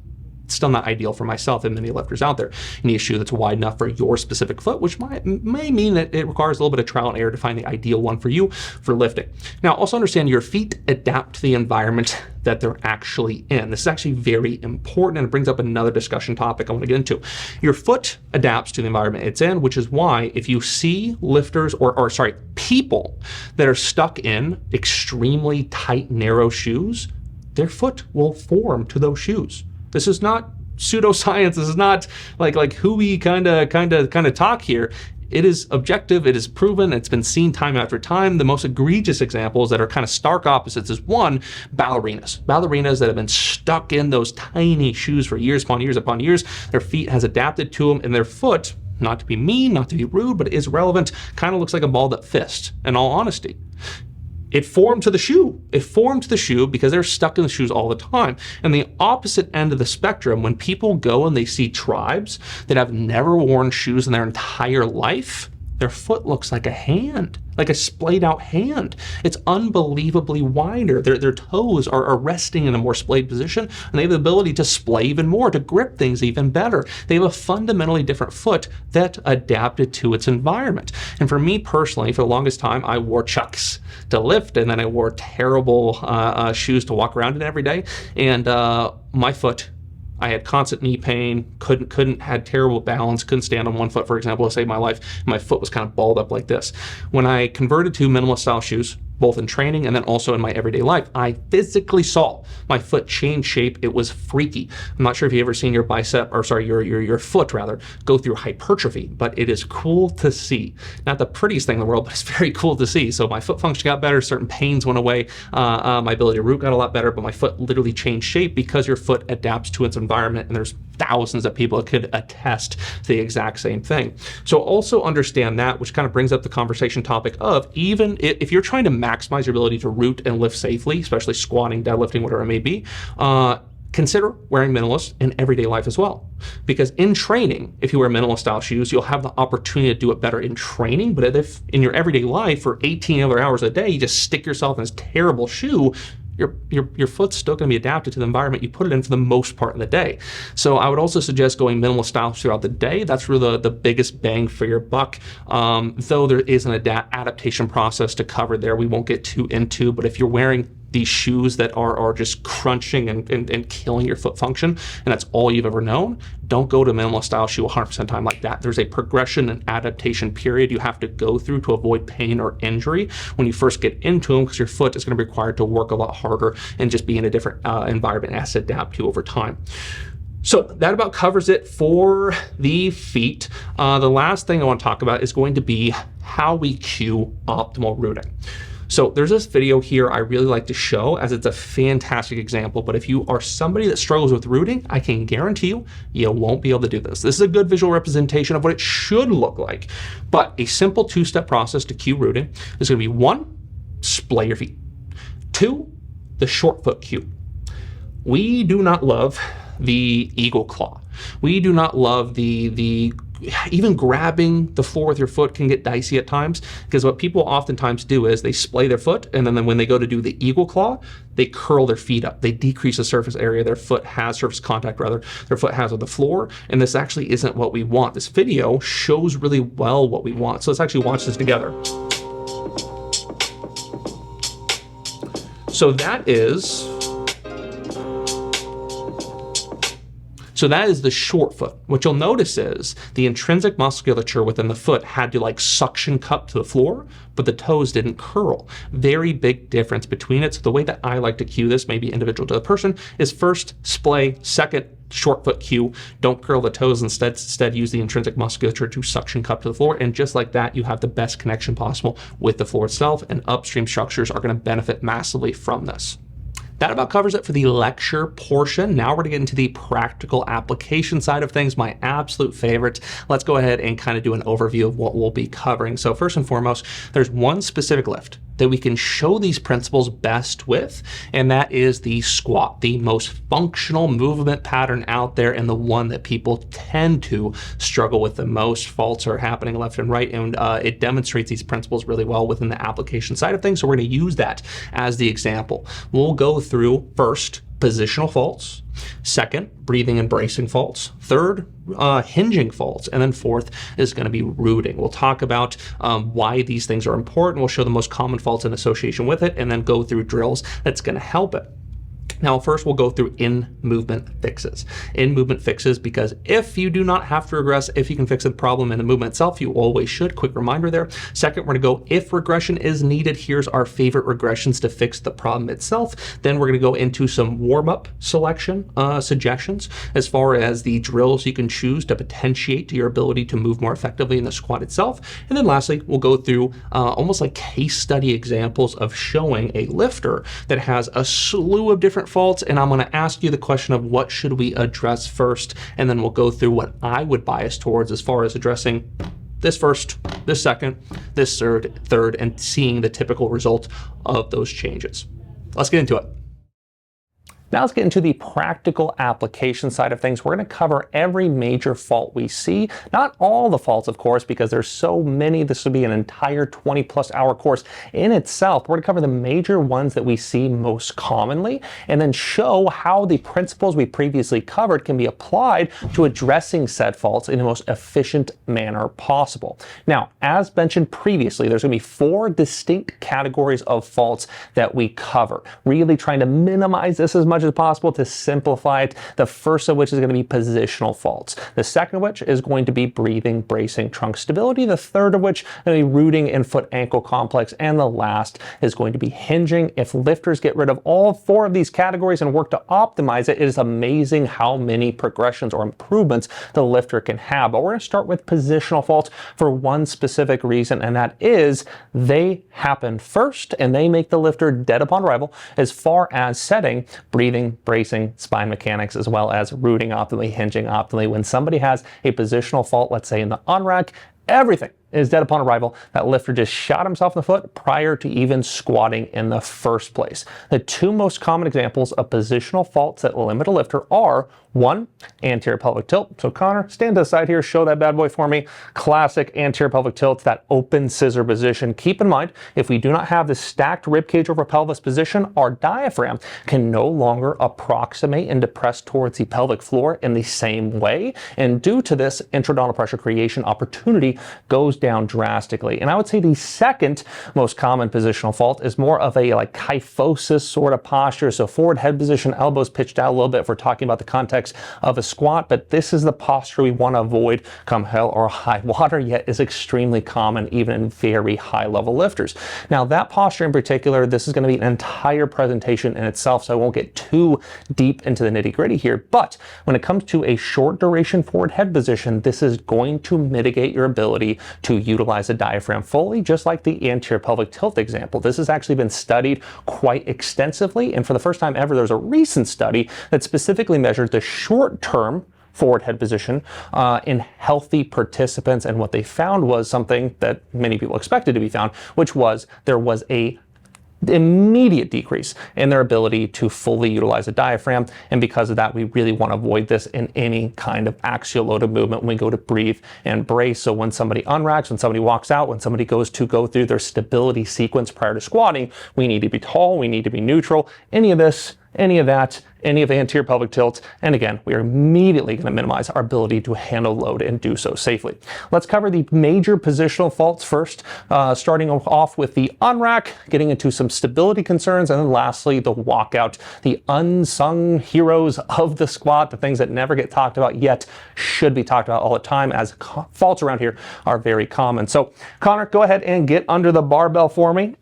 still not ideal for myself and many lifters out there. You need a shoe that's wide enough for your specific foot, which may mean that it requires a little bit of trial and error to find the ideal one for you for lifting. Now, also understand your feet adapt to the environment that they're actually in. This is actually very important, and it brings up another discussion topic I want to get into. Your foot adapts to the environment it's in, which is why if you see lifters or people that are stuck in extremely tight, narrow shoes, their foot will form to those shoes. This is not pseudoscience. This is not like hooey kind of talk here. It is objective, it is proven, it's been seen time after time. The most egregious examples that are kind of stark opposites is one, ballerinas. Ballerinas that have been stuck in those tiny shoes for years upon years upon years. Their feet has adapted to them, and their foot, not to be mean, not to be rude, but it is relevant, kind of looks like a balled up fist, in all honesty. It formed to the shoe. It formed to the shoe because they're stuck in the shoes all the time. And the opposite end of the spectrum, when people go and they see tribes that have never worn shoes in their entire life, their foot looks like a hand, like a splayed out hand. It's unbelievably wider. Their toes are resting in a more splayed position, and they have the ability to splay even more, to grip things even better. They have a fundamentally different foot that adapted to its environment. And for me personally, for the longest time, I wore Chucks to lift, and then I wore terrible shoes to walk around in every day. And my foot, I had constant knee pain, had terrible balance, couldn't stand on one foot, for example, to save my life. My foot was kind of balled up like this. When I converted to minimalist style shoes, both in training and then also in my everyday life, I physically saw my foot change shape. It was freaky. I'm not sure if you've ever seen your your foot rather, go through hypertrophy, but it is cool to see. Not the prettiest thing in the world, but it's very cool to see. So my foot function got better, certain pains went away, my ability to root got a lot better, but my foot literally changed shape because your foot adapts to its environment, and there's thousands of people that could attest to the exact same thing. So also understand that, which kind of brings up the conversation topic of, even if you're trying to maximize your ability to root and lift safely, especially squatting, deadlifting, whatever it may be, consider wearing minimalist in everyday life as well. Because in training, if you wear minimalist style shoes, you'll have the opportunity to do it better in training. But if in your everyday life for 18 other hours a day, you just stick yourself in this terrible shoe, your foot's still going to be adapted to the environment you put it in for the most part of the day. So I would also suggest going minimalist style throughout the day. That's really the biggest bang for your buck. Though there is an adaptation process to cover there, we won't get too into. But if you're wearing these shoes that are just crunching and killing your foot function, and that's all you've ever known, don't go to minimalist style shoe 100% time like that. There's a progression and adaptation period you have to go through to avoid pain or injury when you first get into them, because your foot is going to be required to work a lot harder and just be in a different environment as to adapt to over time. So that about covers it for the feet. The last thing I want to talk about is going to be how we cue optimal rooting. So there's this video here I really like to show, as it's a fantastic example, but if you are somebody that struggles with rooting, I can guarantee you won't be able to do this. This is a good visual representation of what it should look like. But a simple two-step process to cue rooting is going to be 1, splay your feet. 2, the short foot cue. We do not love the eagle claw. We do not love the even grabbing the floor with your foot can get dicey at times, because what people oftentimes do is they splay their foot, and then when they go to do the eagle claw, they curl their feet up. They decrease the surface area surface contact their foot has with the floor, and this actually isn't what we want. This video shows really well what we want. So let's actually watch this together. So that is the short foot. What you'll notice is the intrinsic musculature within the foot had to like suction cup to the floor, but the toes didn't curl. Very big difference between it. So the way that I like to cue this, maybe individual to the person, is first splay, second short foot cue. Don't curl the toes, instead use the intrinsic musculature to suction cup to the floor. And just like that, you have the best connection possible with the floor itself, and upstream structures are going to benefit massively from this. That about covers it for the lecture portion. Now we're going to get into the practical application side of things, my absolute favorite. Let's go ahead and kind of do an overview of what we'll be covering. So first and foremost, there's one specific lift that we can show these principles best with, and that is the squat, the most functional movement pattern out there, and the one that people tend to struggle with the most. Faults are happening left and right, and it demonstrates these principles really well within the application side of things. So we're going to use that as the example. We'll go through first positional faults. Second, breathing and bracing faults. Third, hinging faults. And then fourth is going to be rooting. We'll talk about why these things are important. We'll show the most common faults in association with it, and then go through drills that's going to help it. Now, first we'll go through in-movement fixes. In-movement fixes, because if you do not have to regress, if you can fix the problem in the movement itself, you always should. Quick reminder there. Second, we're going to go if regression is needed. Here's our favorite regressions to fix the problem itself. Then we're going to go into some warm-up selection suggestions as far as the drills you can choose to potentiate your ability to move more effectively in the squat itself. And then lastly, we'll go through almost like case study examples of showing a lifter that has a slew of different faults, and I'm going to ask you the question of what should we address first, and then we'll go through what I would bias towards as far as addressing this first, this second, this third, and seeing the typical result of those changes. Let's get into it. Now let's get into the practical application side of things. We're going to cover every major fault we see. Not all the faults, of course, because there's so many. This would be an entire 20+ hour course in itself. We're going to cover the major ones that we see most commonly, and then show how the principles we previously covered can be applied to addressing said faults in the most efficient manner possible. Now, as mentioned previously, there's going to be 4 distinct categories of faults that we cover. Really trying to minimize this as much as possible to simplify it. The first of which is going to be positional faults. The second of which is going to be breathing, bracing, trunk stability. The third of which is going to be rooting and foot ankle complex. And the last is going to be hinging. If lifters get rid of all 4 of these categories and work to optimize it, it is amazing how many progressions or improvements the lifter can have. But we're going to start with positional faults for one specific reason, and that is they happen first and they make the lifter dead upon arrival as far as setting breathing, bracing, spine mechanics, as well as rooting optimally, hinging optimally. When somebody has a positional fault, let's say in the unrack, everything is dead upon arrival. That lifter just shot himself in the foot prior to even squatting in the first place. The 2 most common examples of positional faults that limit a lifter are 1, anterior pelvic tilt. So Connor, stand to the side here, show that bad boy for me. Classic anterior pelvic tilt, that open scissor position. Keep in mind, if we do not have the stacked rib cage over pelvis position, our diaphragm can no longer approximate and depress towards the pelvic floor in the same way. And due to this, intra-abdominal pressure creation opportunity goes down drastically. And I would say the second most common positional fault is more of a like kyphosis sort of posture. So forward head position, elbows pitched out a little bit if we're talking about the context of a squat, but this is the posture we want to avoid come hell or high water, yet is extremely common even in very high level lifters. Now that posture in particular, this is going to be an entire presentation in itself, so I won't get too deep into the nitty gritty here, but when it comes to a short duration forward head position, this is going to mitigate your ability to utilize the diaphragm fully, just like the anterior pelvic tilt example. This has actually been studied quite extensively, and for the first time ever, there's a recent study that specifically measured the short-term forward head position in healthy participants, and what they found was something that many people expected to be found, which was there was a immediate decrease in their ability to fully utilize the diaphragm. And because of that, we really want to avoid this in any kind of axial loaded movement when we go to breathe and brace. So when somebody unracks, when somebody walks out, when somebody goes to go through their stability sequence prior to squatting, we need to be tall, we need to be neutral. Any of this, any of that, any of the anterior pelvic tilts, and again, we are immediately going to minimize our ability to handle load and do so safely. Let's cover the major positional faults first, starting off with the unrack, getting into some stability concerns, and then lastly, the walkout, the unsung heroes of the squat, the things that never get talked about yet should be talked about all the time, as faults around here are very common. So Connor, go ahead and get under the barbell for me.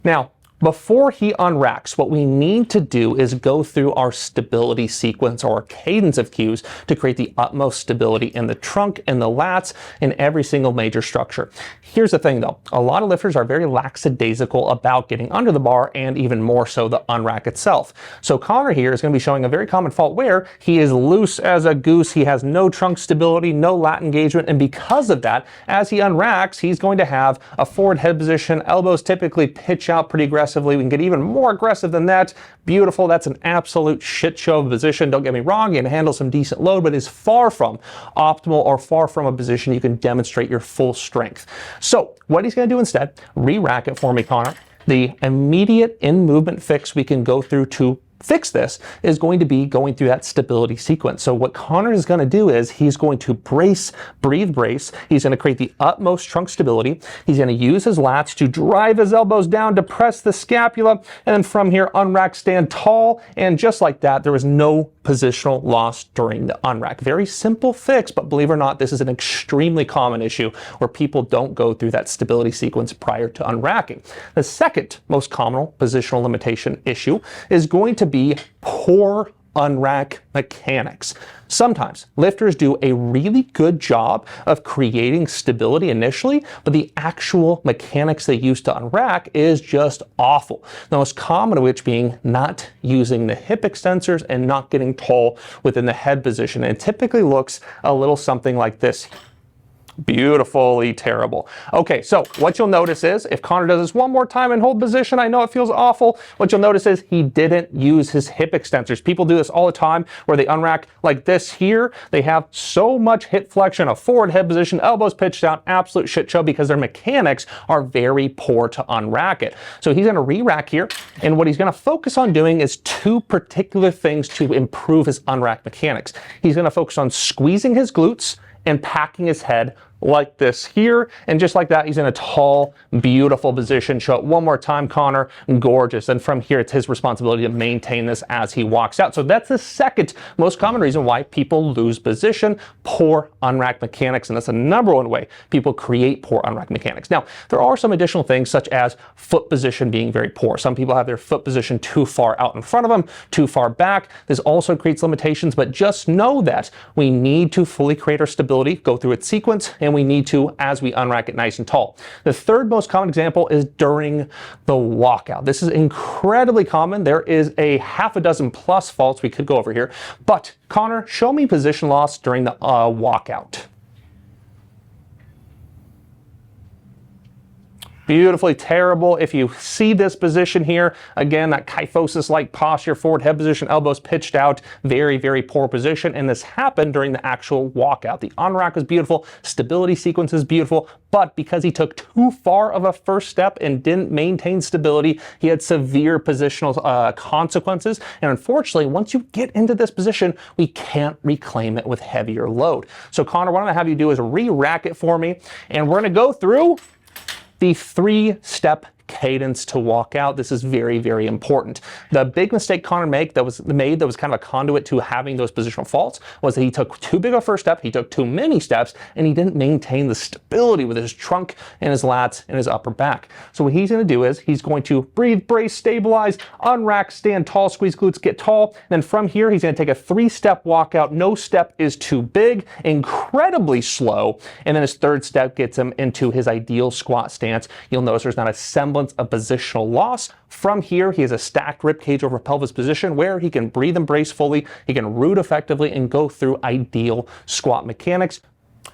Now, before he unracks, what we need to do is go through our stability sequence or cadence of cues to create the utmost stability in the trunk and the lats in every single major structure. Here's the thing though, a lot of lifters are very lackadaisical about getting under the bar, and even more so the unrack itself. So Connor here is going to be showing a very common fault where he is loose as a goose, he has no trunk stability, no lat engagement, and because of that, as he unracks, he's going to have a forward head position, elbows typically pitch out pretty aggressively. We can get even more aggressive than that. Beautiful. That's an absolute shit show of a position. Don't get me wrong, you can handle some decent load, but is far from optimal or far from a position you can demonstrate your full strength. So what he's going to do instead, re-rack it for me, Connor. The immediate in-movement fix we can go through to fix this is going to be going through that stability sequence. So what Connor is going to do is he's going to brace, breathe brace. He's going to create the utmost trunk stability. He's going to use his lats to drive his elbows down to press the scapula. And then from here, unrack, stand tall. And just like that, there was no positional loss during the unrack. Very simple fix, but believe it or not, this is an extremely common issue where people don't go through that stability sequence prior to unracking. The second most common positional limitation issue is going to be poor unrack mechanics. Sometimes lifters do a really good job of creating stability initially, but the actual mechanics they use to unrack is just awful. The most common of which being not using the hip extensors and not getting tall within the head position. And it typically looks a little something like this. Beautifully terrible. Okay, so what you'll notice is, if Connor does this one more time in hold position, I know it feels awful, what you'll notice is he didn't use his hip extensors. People do this all the time where they unrack like this here. They have so much hip flexion, a forward head position, elbows pitched down, absolute shit show because their mechanics are very poor to unrack it. So he's gonna re-rack here, and what he's gonna focus on doing is two particular things to improve his unrack mechanics. He's gonna focus on squeezing his glutes and packing his head like this here, and just like that, he's in a tall, beautiful position. Show it one more time, Connor. Gorgeous. And from here, it's his responsibility to maintain this as he walks out. So that's the second most common reason why people lose position, poor unrack mechanics, and that's the number one way people create poor unrack mechanics. Now, there are some additional things such as foot position being very poor. Some people have their foot position too far out in front of them, too far back. This also creates limitations, but just know that we need to fully create our stability, go through its sequence, and we need to as we unrack it nice and tall. The third most common example is during the walkout. This is incredibly common. There is a half a dozen plus faults we could go over here, but Connor, show me position loss during the walkout. Beautifully terrible. If you see this position here, again, that kyphosis-like posture, forward head position, elbows pitched out, very, very poor position. And this happened during the actual walkout. The unrack was beautiful, stability sequence is beautiful, but because he took too far of a first step and didn't maintain stability, he had severe positional consequences. And unfortunately, once you get into this position, we can't reclaim it with heavier load. So Connor, what I'm gonna have you do is re-rack it for me, and we're gonna go through the 3-step cadence to walk out. This is very, very important. The big mistake Connor made that was kind of a conduit to having those positional faults was that he took too big a first step, he took too many steps, and he didn't maintain the stability with his trunk and his lats and his upper back. So what he's going to do is he's going to breathe, brace, stabilize, unrack, stand tall, squeeze glutes, get tall. Then from here, he's going to take a 3-step walkout. No step is too big, incredibly slow. And then his 3rd step gets him into his ideal squat stance. You'll notice there's not a semblance of positional loss. From here, he has a stacked rib cage over pelvis position where he can breathe and brace fully, he can root effectively, and go through ideal squat mechanics.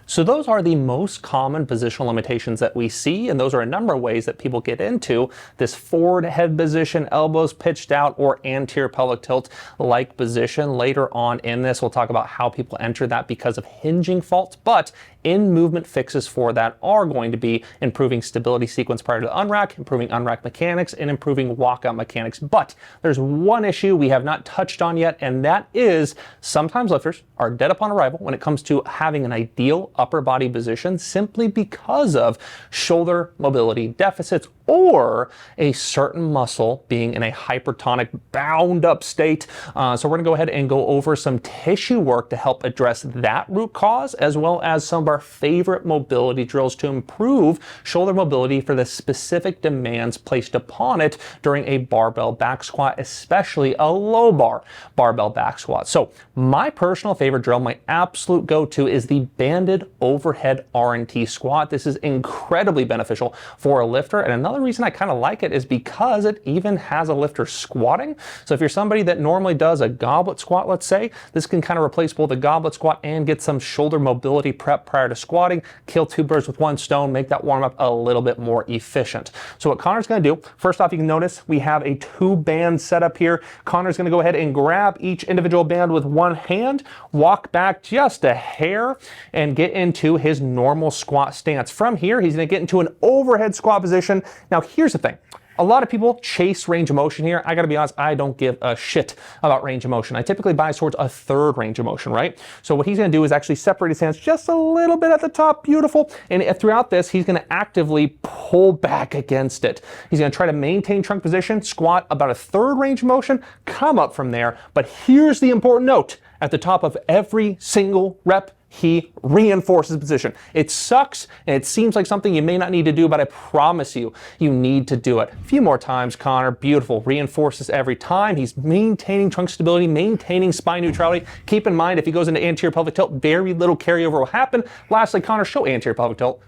So those are the most common positional limitations that we see, and those are a number of ways that people get into this forward head position, elbows pitched out, or anterior pelvic tilt like position. Later on in this, we'll talk about how people enter that because of hinging faults, but in-movement fixes for that are going to be improving stability sequence prior to the unrack, improving unrack mechanics, and improving walkout mechanics. But there's one issue we have not touched on yet, and that is sometimes lifters are dead upon arrival when it comes to having an ideal upper body position simply because of shoulder mobility deficits or a certain muscle being in a hypertonic, bound up state. So we're gonna go ahead and go over some tissue work to help address that root cause, as well as some of our favorite mobility drills to improve shoulder mobility for the specific demands placed upon it during a barbell back squat, especially a low bar barbell back squat. So my personal favorite drill, my absolute go-to, is the banded overhead R&T squat. This is incredibly beneficial for a lifter, and another reason I kind of like it is because it even has a lifter squatting. So if you're somebody that normally does a goblet squat, let's say, this can kind of replace both the goblet squat and get some shoulder mobility prep prior to squatting, kill 2 birds with 1 stone, make that warm up a little bit more efficient. So what Connor's going to do, first off, you can notice we have a 2-band setup here. Connor's going to go ahead and grab each individual band with one hand, walk back just a hair, and get into his normal squat stance. From here, he's going to get into an overhead squat position. Now, here's the thing. A lot of people chase range of motion here. I gotta be honest, I don't give a shit about range of motion. I typically bias towards a third range of motion, right? So what he's gonna do is actually separate his hands just a little bit at the top, beautiful. And throughout this, he's gonna actively pull back against it. He's gonna try to maintain trunk position, squat about a third range of motion, come up from there. But here's the important note. At the top of every single rep, he reinforces position. It sucks, and it seems like something you may not need to do, but I promise you, you need to do it. A few more times, Connor. Beautiful. Reinforces every time. He's maintaining trunk stability, maintaining spine neutrality. Keep in mind, if he goes into anterior pelvic tilt, very little carryover will happen. Lastly, Connor, show anterior pelvic tilt.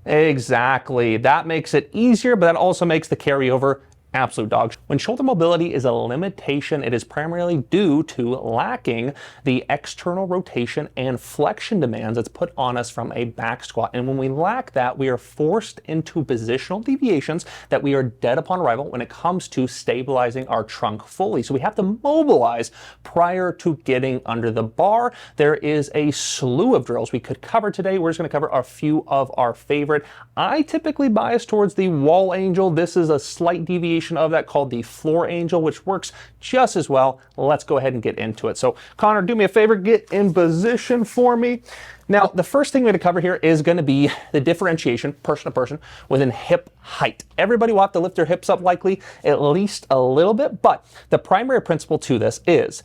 Exactly. That makes it easier, but that also makes the carryover absolute dog. When shoulder mobility is a limitation, it is primarily due to lacking the external rotation and flexion demands that's put on us from a back squat. And when we lack that, we are forced into positional deviations that we are dead upon arrival when it comes to stabilizing our trunk fully. So we have to mobilize prior to getting under the bar. There is a slew of drills we could cover today. We're just going to cover a few of our favorite. I typically bias towards the wall angel. This is a slight deviation of that called the floor angel, which works just as well. Let's go ahead and get into it. So Connor, do me a favor, get in position for me. Now, the first thing we're going to cover here is going to be the differentiation, person to person, within hip height. Everybody will have to lift their hips up likely at least a little bit, but the primary principle to this is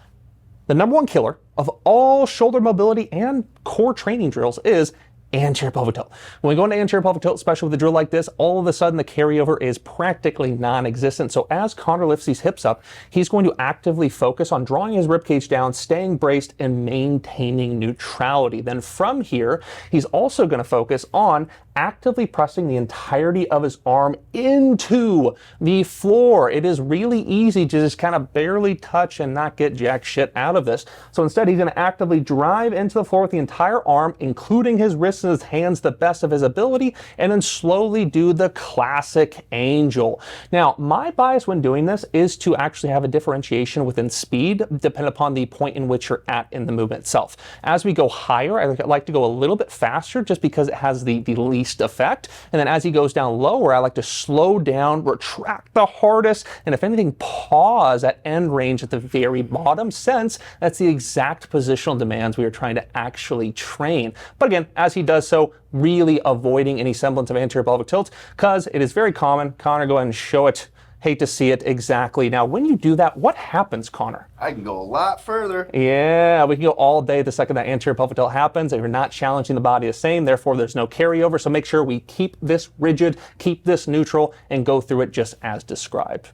the number one killer of all shoulder mobility and core training drills is anterior pelvic tilt. When we go into anterior pelvic tilt, especially with a drill like this, all of a sudden the carryover is practically non-existent. So as Connor lifts these hips up, he's going to actively focus on drawing his ribcage down, staying braced, and maintaining neutrality. Then from here, he's also going to focus on actively pressing the entirety of his arm into the floor. It is really easy to just kind of barely touch and not get jack shit out of this. So instead, he's going to actively drive into the floor with the entire arm, including his wrists and his hands the best of his ability, and then slowly do the classic angel. Now, my bias when doing this is to actually have a differentiation within speed, depending upon the point in which you're at in the movement itself. As we go higher, I like to go a little bit faster just because it has the least effect. And then as he goes down lower, I like to slow down, retract the hardest, and if anything, pause at end range at the very bottom, since that's the exact positional demands we are trying to actually train. But again, as he does so, really avoiding any semblance of anterior pelvic tilt, because it is very common. Connor, go ahead and show it. Hate to see it. Exactly. Now, when you do that, what happens, Connor? I can go a lot further. Yeah, we can go all day the second that anterior pelvic tilt happens, and you're not challenging the body the same. Therefore, there's no carryover. So make sure we keep this rigid, keep this neutral, and go through it just as described.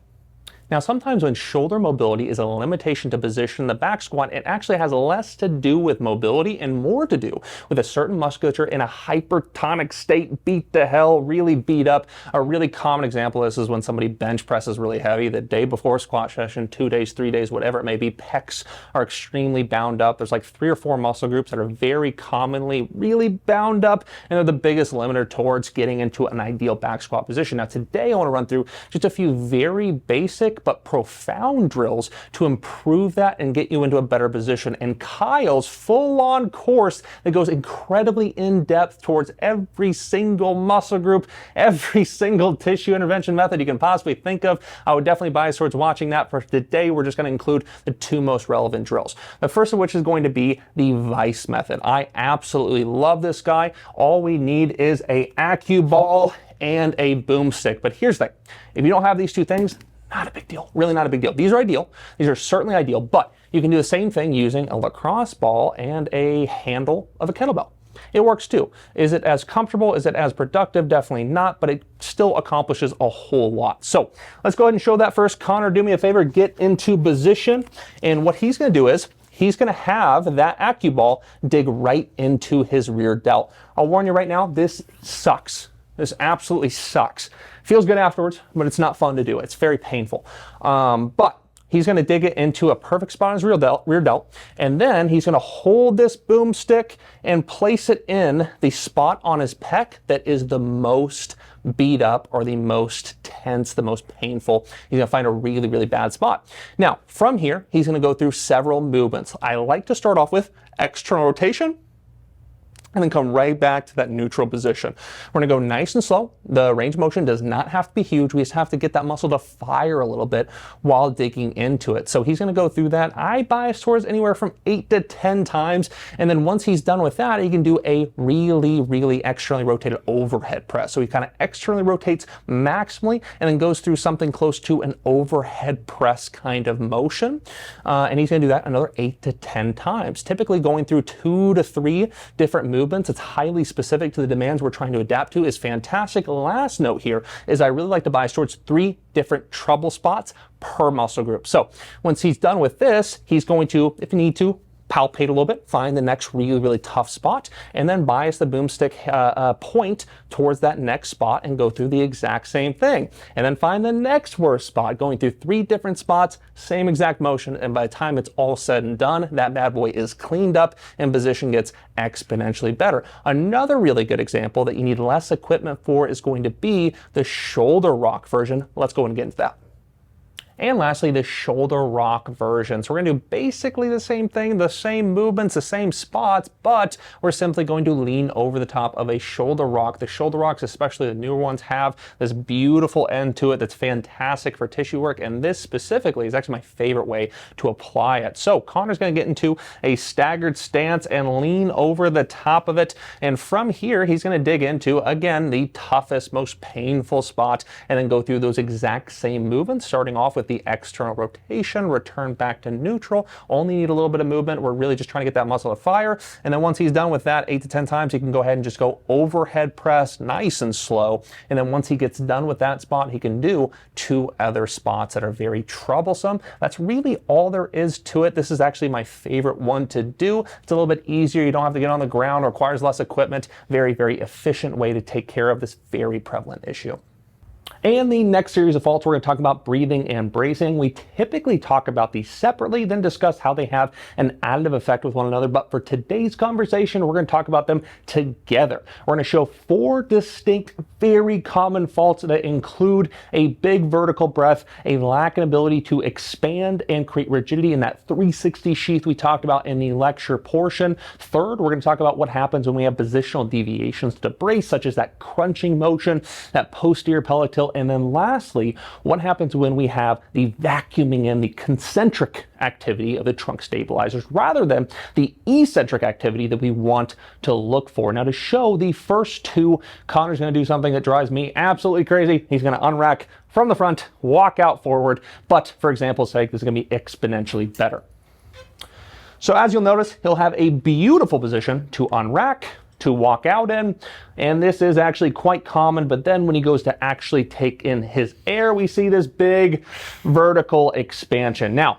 Now, sometimes when shoulder mobility is a limitation to position in the back squat, it actually has less to do with mobility and more to do with a certain musculature in a hypertonic state, beat to hell, really beat up. A really common example of this is when somebody bench presses really heavy the day before squat session, 2 days, 3 days, whatever it may be. Pecs are extremely bound up. There's like 3 or 4 muscle groups that are very commonly really bound up, and they're the biggest limiter towards getting into an ideal back squat position. Now, today I want to run through just a few very basic but profound drills to improve that and get you into a better position. And Kyle's full-on course that goes incredibly in-depth towards every single muscle group, every single tissue intervention method you can possibly think of. I would definitely bias towards watching that. For today, we're just going to include the 2 most relevant drills. The first of which is going to be the Vice method. I absolutely love this guy. All we need is a Acu ball and a boomstick. But here's the thing. If you don't have these 2 things, not a big deal. Really not a big deal. These are ideal. These are certainly ideal, but you can do the same thing using a lacrosse ball and a handle of a kettlebell. It works too. Is it as comfortable? Is it as productive? Definitely not, but it still accomplishes a whole lot. So let's go ahead and show that first. Connor, do me a favor, get into position. And what he's going to do is he's going to have that Acu ball dig right into his rear delt. I'll warn you right now, this sucks. This absolutely sucks. Feels good afterwards, but it's not fun to do. It's very painful. But he's going to dig it into a perfect spot on his rear delt, and then he's going to hold this boomstick and place it in the spot on his pec that is the most beat up or the most tense, the most painful. He's going to find a really, really bad spot. Now, from here, he's going to go through several movements. I like to start off with external rotation and then come right back to that neutral position. We're gonna go nice and slow. The range of motion does not have to be huge. We just have to get that muscle to fire a little bit while digging into it. So he's gonna go through that. I bias towards anywhere from 8 to 10 times. And then once he's done with that, he can do a really externally rotated overhead press. So he kind of externally rotates maximally and then goes through something close to an overhead press kind of motion. And he's gonna do that another 8 to 10 times, typically going through 2 to 3 different movements. It's highly specific to the demands we're trying to adapt to. Is fantastic. Last note here is I really like to bias towards 3 different trouble spots per muscle group. So once he's done with this, he's going to, if you need to, palpate a little bit, find the next really tough spot, and then bias the boomstick point towards that next spot and go through the exact same thing. And then find the next worst spot, going through 3 different spots, same exact motion, and by the time it's all said and done, that bad boy is cleaned up and position gets exponentially better. Another really good example that you need less equipment for is going to be the shoulder rock version. Let's go and get into that. And lastly, the shoulder rock version. So we're going to do basically the same thing, the same movements, the same spots, but we're simply going to lean over the top of a shoulder rock. The shoulder rocks, especially the newer ones, have this beautiful end to it that's fantastic for tissue work. And this specifically is actually my favorite way to apply it. So Connor's going to get into a staggered stance and lean over the top of it. And from here, he's going to dig into, again, the toughest, most painful spot, and then go through those exact same movements, starting off with the external rotation, return back to neutral. Only need a little bit of movement. We're really just trying to get that muscle to fire. And then once he's done with that 8 to 10 times, he can go ahead and just go overhead press nice and slow. And then once he gets done with that spot, he can do 2 other spots that are very troublesome. That's really all there is to it. This is actually my favorite one to do. It's a little bit easier. You don't have to get on the ground, requires less equipment. Very efficient way to take care of this very prevalent issue. And the next series of faults, we're going to talk about breathing and bracing. We typically talk about these separately, then discuss how they have an additive effect with one another. But for today's conversation, we're going to talk about them together. We're going to show 4 distinct, very common faults that include a big vertical breath, a lack in ability to expand and create rigidity in that 360 sheath we talked about in the lecture portion. Third, we're going to talk about what happens when we have positional deviations to brace, such as that crunching motion, that posterior pelvic tilt. And then lastly, what happens when we have the vacuuming in, the concentric activity of the trunk stabilizers rather than the eccentric activity that we want to look for. Now, to show the first 2, Connor's going to do something that drives me absolutely crazy. He's going to unrack from the front, walk out forward. But for example's sake, this is going to be exponentially better. So as you'll notice, he'll have a beautiful position to unrack, to walk out in, and this is actually quite common, but then when he goes to actually take in his air, we see this big vertical expansion. Now,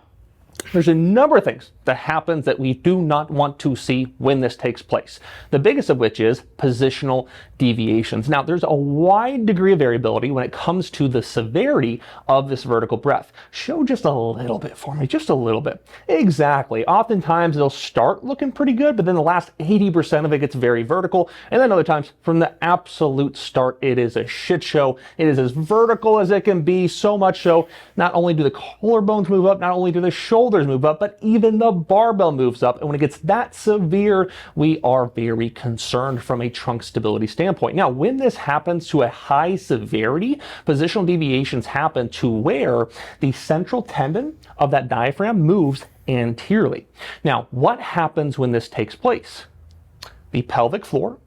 there's a number of things that happens that we do not want to see when this takes place. The biggest of which is positional deviations. Now, there's a wide degree of variability when it comes to the severity of this vertical breath. Show just a little bit for me, just a little bit. Exactly. Oftentimes, it'll start looking pretty good, but then the last 80% of it gets very vertical. And then other times, from the absolute start, it is a shit show. It is as vertical as it can be, so much so, not only do the collarbones move up, not only do the shoulders move up, but even the barbell moves up. And when it gets that severe, we are very concerned from a trunk stability standpoint. Now, when this happens to a high severity, positional deviations happen to where the central tendon of that diaphragm moves anteriorly. Now, what happens when this takes place? The pelvic floor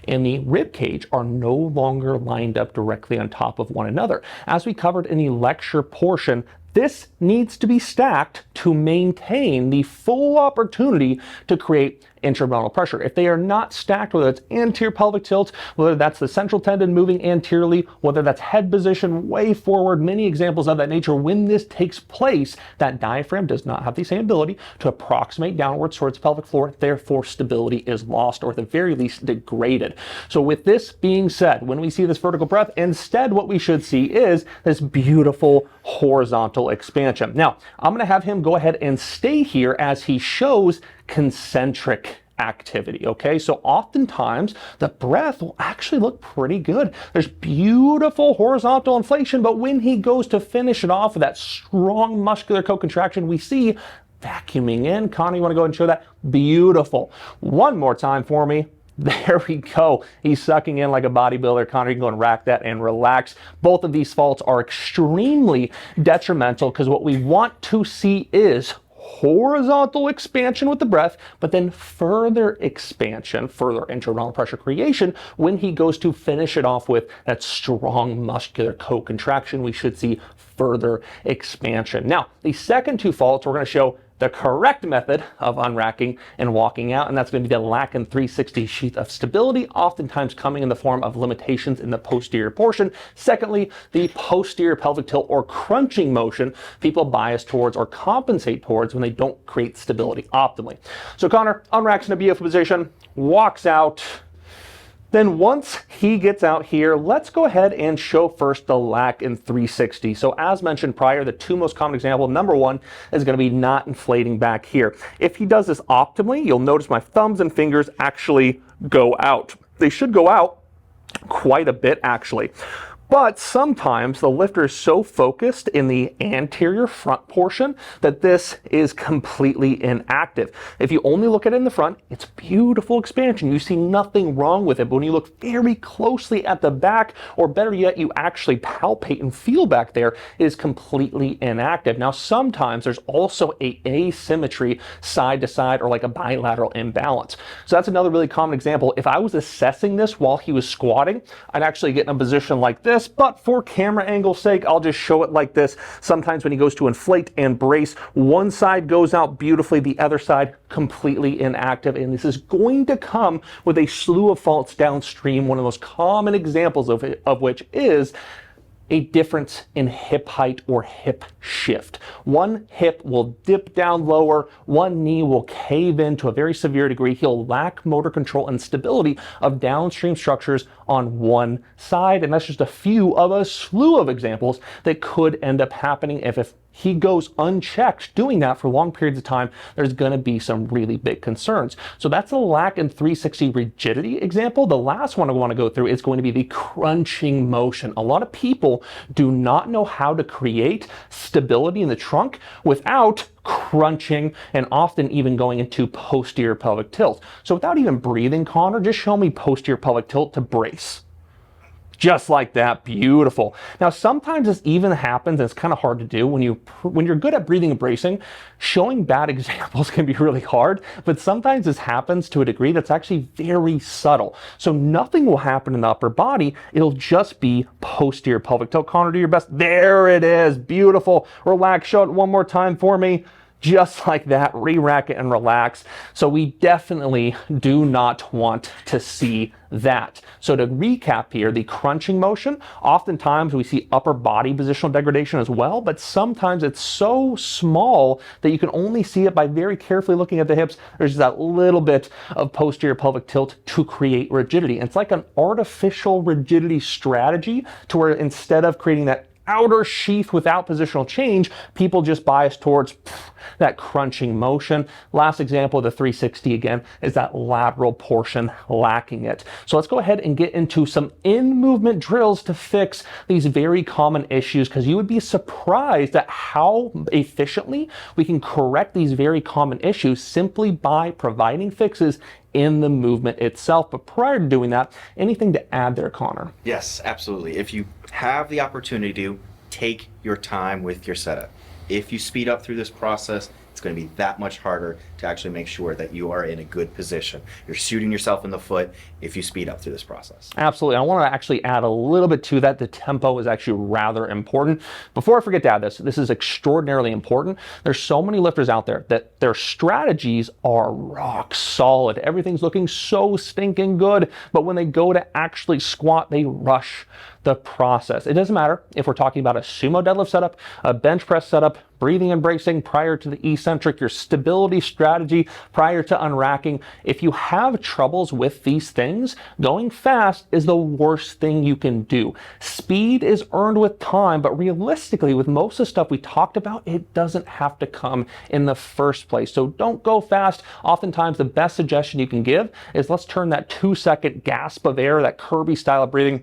and the rib cage are no longer lined up directly on top of one another. As we covered in the lecture portion, this needs to be stacked to maintain the full opportunity to create intra-abdominal pressure. If they are not stacked, whether it's anterior pelvic tilt, whether that's the central tendon moving anteriorly, whether that's head position way forward, many examples of that nature, when this takes place, that diaphragm does not have the same ability to approximate downwards towards the pelvic floor, therefore stability is lost or at the very least degraded. So with this being said, when we see this vertical breath, instead what we should see is this beautiful horizontal expansion. Now, I'm going to have him go ahead and stay here as he shows concentric activity, okay? So oftentimes the breath will actually look pretty good. There's beautiful horizontal inflation, but when he goes to finish it off with that strong muscular co-contraction, we see vacuuming in. Connie, you want to go ahead and show that? Beautiful. One more time for me. There we go. He's sucking in like a bodybuilder. Connor, you can go and rack that and relax. Both of these faults are extremely detrimental because what we want to see is horizontal expansion with the breath, but then further expansion, further intra-abdominal pressure creation when he goes to finish it off with that strong muscular co-contraction. We should see further expansion. Now, the second two faults we're going to show the correct method of unracking and walking out, and that's going to be the lack in 360 sheath of stability, oftentimes coming in the form of limitations in the posterior portion. Secondly, the posterior pelvic tilt or crunching motion people bias towards or compensate towards when they don't create stability optimally. So Connor unracks in a beautiful position, walks out. Then once he gets out here, let's go ahead and show first the lack in 360. So as mentioned prior, the two most common examples, number one is going to be not inflating back here. If he does this optimally, you'll notice my thumbs and fingers actually go out. They should go out quite a bit actually. But sometimes the lifter is so focused in the anterior front portion that this is completely inactive. If you only look at it in the front, it's beautiful expansion. You see nothing wrong with it. But when you look very closely at the back, or better yet, you actually palpate and feel back there, it is completely inactive. Now, sometimes there's also a asymmetry side to side or like a bilateral imbalance. So that's another really common example. If I was assessing this while he was squatting, I'd actually get in a position like this. But for camera angle's sake, I'll just show it like this. Sometimes when he goes to inflate and brace, one side goes out beautifully, the other side completely inactive. And this is going to come with a slew of faults downstream. One of the most common examples of which is a difference in hip height or hip shift. One hip will dip down lower, one knee will cave in to a very severe degree. He'll lack motor control and stability of downstream structures on one side. And that's just a few of a slew of examples that could end up happening if he goes unchecked doing that for long periods of time. There's going to be some really big concerns. So that's a lack in 360 rigidity example. The last one I want to go through is going to be the crunching motion. A lot of people do not know how to create stability in the trunk without crunching and often even going into posterior pelvic tilt. So without even breathing, Connor, just show me posterior pelvic tilt to brace. Just like that, beautiful. Now, sometimes this even happens, and it's kind of hard to do when you're good at breathing and bracing. Showing bad examples can be really hard, but sometimes this happens to a degree that's actually very subtle. So nothing will happen in the upper body. It'll just be posterior pelvic tilt. Connor, do your best. There it is, beautiful. Relax, show it one more time for me. Just like that, re-rack it and relax. So we definitely do not want to see that. So to recap here, the crunching motion, oftentimes we see upper body positional degradation as well, but sometimes it's so small that you can only see it by very carefully looking at the hips. There's that little bit of posterior pelvic tilt to create rigidity. And it's like an artificial rigidity strategy to where instead of creating that outer sheath without positional change, people just bias towards that crunching motion. Last example of the 360 again is that lateral portion lacking it. So let's go ahead and get into some in-movement drills to fix these very common issues, because you would be surprised at how efficiently we can correct these very common issues simply by providing fixes in the movement itself. But prior to doing that, anything to add there, Connor? Yes, absolutely. If you have the opportunity to, take your time with your setup. If you speed up through this process, it's going to be that much harder to actually make sure that you are in a good position. You're shooting yourself in the foot if you speed up through this process. Absolutely. I want to actually add a little bit to that. The tempo is actually rather important. Before I forget to add this is extraordinarily important. There's so many lifters out there that their strategies are rock solid. Everything's looking so stinking good, but when they go to actually squat, they rush the process. It doesn't matter if we're talking about a sumo deadlift setup, a bench press setup, breathing and bracing prior to the eccentric, your stability strategy prior to unracking. If you have troubles with these things, going fast is the worst thing you can do. Speed is earned with time, but realistically, with most of the stuff we talked about, it doesn't have to come in the first place. So don't go fast. Oftentimes, the best suggestion you can give is let's turn that 2-second gasp of air, that Kirby style of breathing,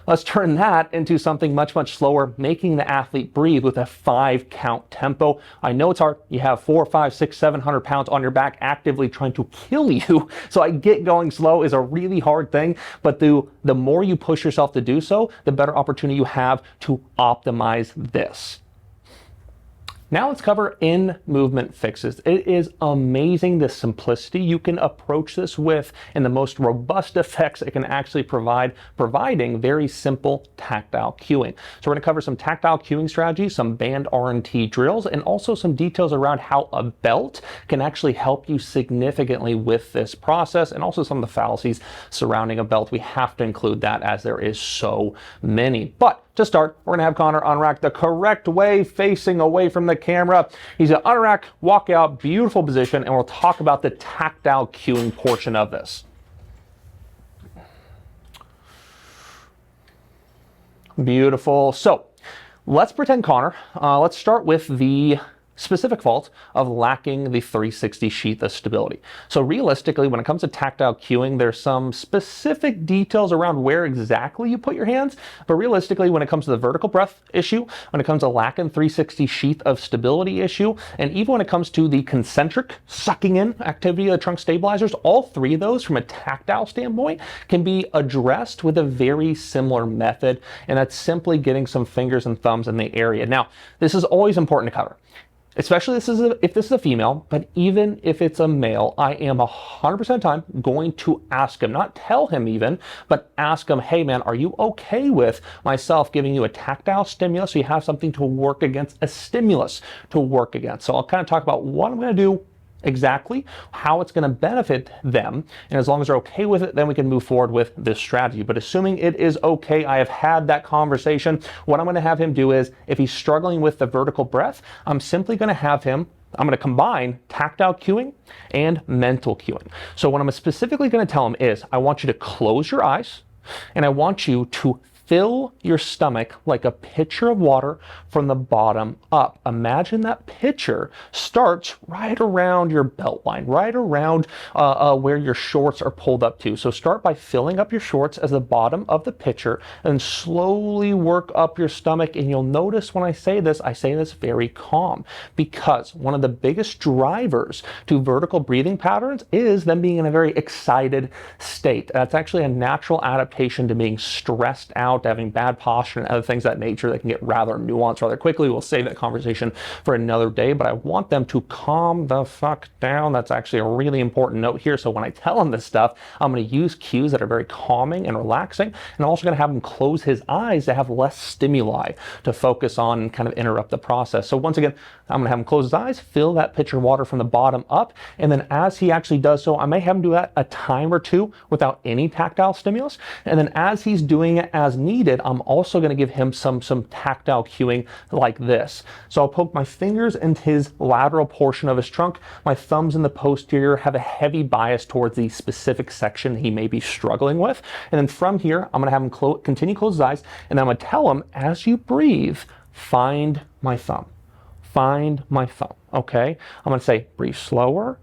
Let's turn that into something much, much slower, making the athlete breathe with a 5-count tempo. I know it's hard. You have 4, 5, 6, 700 pounds on your back actively trying to kill you. So I get going slow is a really hard thing, but the more you push yourself to do so, the better opportunity you have to optimize this. Now let's cover in-movement fixes. It is amazing the simplicity you can approach this with and the most robust effects it can actually provide, providing very simple tactile cueing. So we're going to cover some tactile cueing strategies, some band R&T drills, and also some details around how a belt can actually help you significantly with this process, and also some of the fallacies surrounding a belt. We have to include that as there is so many. But to start, we're gonna have Connor unrack the correct way, facing away from the camera. He's gonna unrack, walk out, beautiful position, and we'll talk about the tactile cueing portion of this. Beautiful. So let's pretend Connor, let's start with the specific fault of lacking the 360 sheath of stability. So realistically, when it comes to tactile cueing, there's some specific details around where exactly you put your hands, but realistically, when it comes to the vertical breath issue, when it comes to lacking 360 sheath of stability issue, and even when it comes to the concentric sucking in activity of the trunk stabilizers, all three of those from a tactile standpoint can be addressed with a very similar method, and that's simply getting some fingers and thumbs in the area. Now, this is always important to cover. Especially if this is a female, but even if it's a male, I am 100% of the time going to ask him, not tell him even, but ask him, hey man, are you okay with myself giving you a tactile stimulus so you have something to work against, a stimulus to work against? So I'll kind of talk about what I'm going to do exactly, how it's going to benefit them, and as long as they're okay with it, then we can move forward with this strategy. But assuming it is okay, I have had that conversation, what I'm going to have him do is, if he's struggling with the vertical breath, I'm simply going to have him, I'm going to combine tactile cueing and mental cueing. So what I'm specifically going to tell him is, I want you to close your eyes, and I want you to fill your stomach like a pitcher of water from the bottom up. Imagine that pitcher starts right around your belt line, right around where your shorts are pulled up to. So start by filling up your shorts as the bottom of the pitcher and slowly work up your stomach. And you'll notice when I say this very calm, because one of the biggest drivers to vertical breathing patterns is them being in a very excited state. That's actually a natural adaptation to being stressed out, having bad posture and other things of that nature that can get rather nuanced rather quickly. We'll save that conversation for another day, but I want them to calm the fuck down. That's actually a really important note here. So when I tell them this stuff, I'm going to use cues that are very calming and relaxing, and I'm also going to have him close his eyes to have less stimuli to focus on and kind of interrupt the process. So once again, I'm going to have him close his eyes, fill that pitcher of water from the bottom up, and then as he actually does so, I may have him do that a time or two without any tactile stimulus, and then as he's doing it as needed, I'm also going to give him some tactile cueing like this. So I'll poke my fingers into his lateral portion of his trunk. My thumbs in the posterior have a heavy bias towards the specific section he may be struggling with. And then from here, I'm going to have him continue to close his eyes, and I'm going to tell him, as you breathe, find my thumb. Find my thumb. Okay, I'm going to say, breathe slower,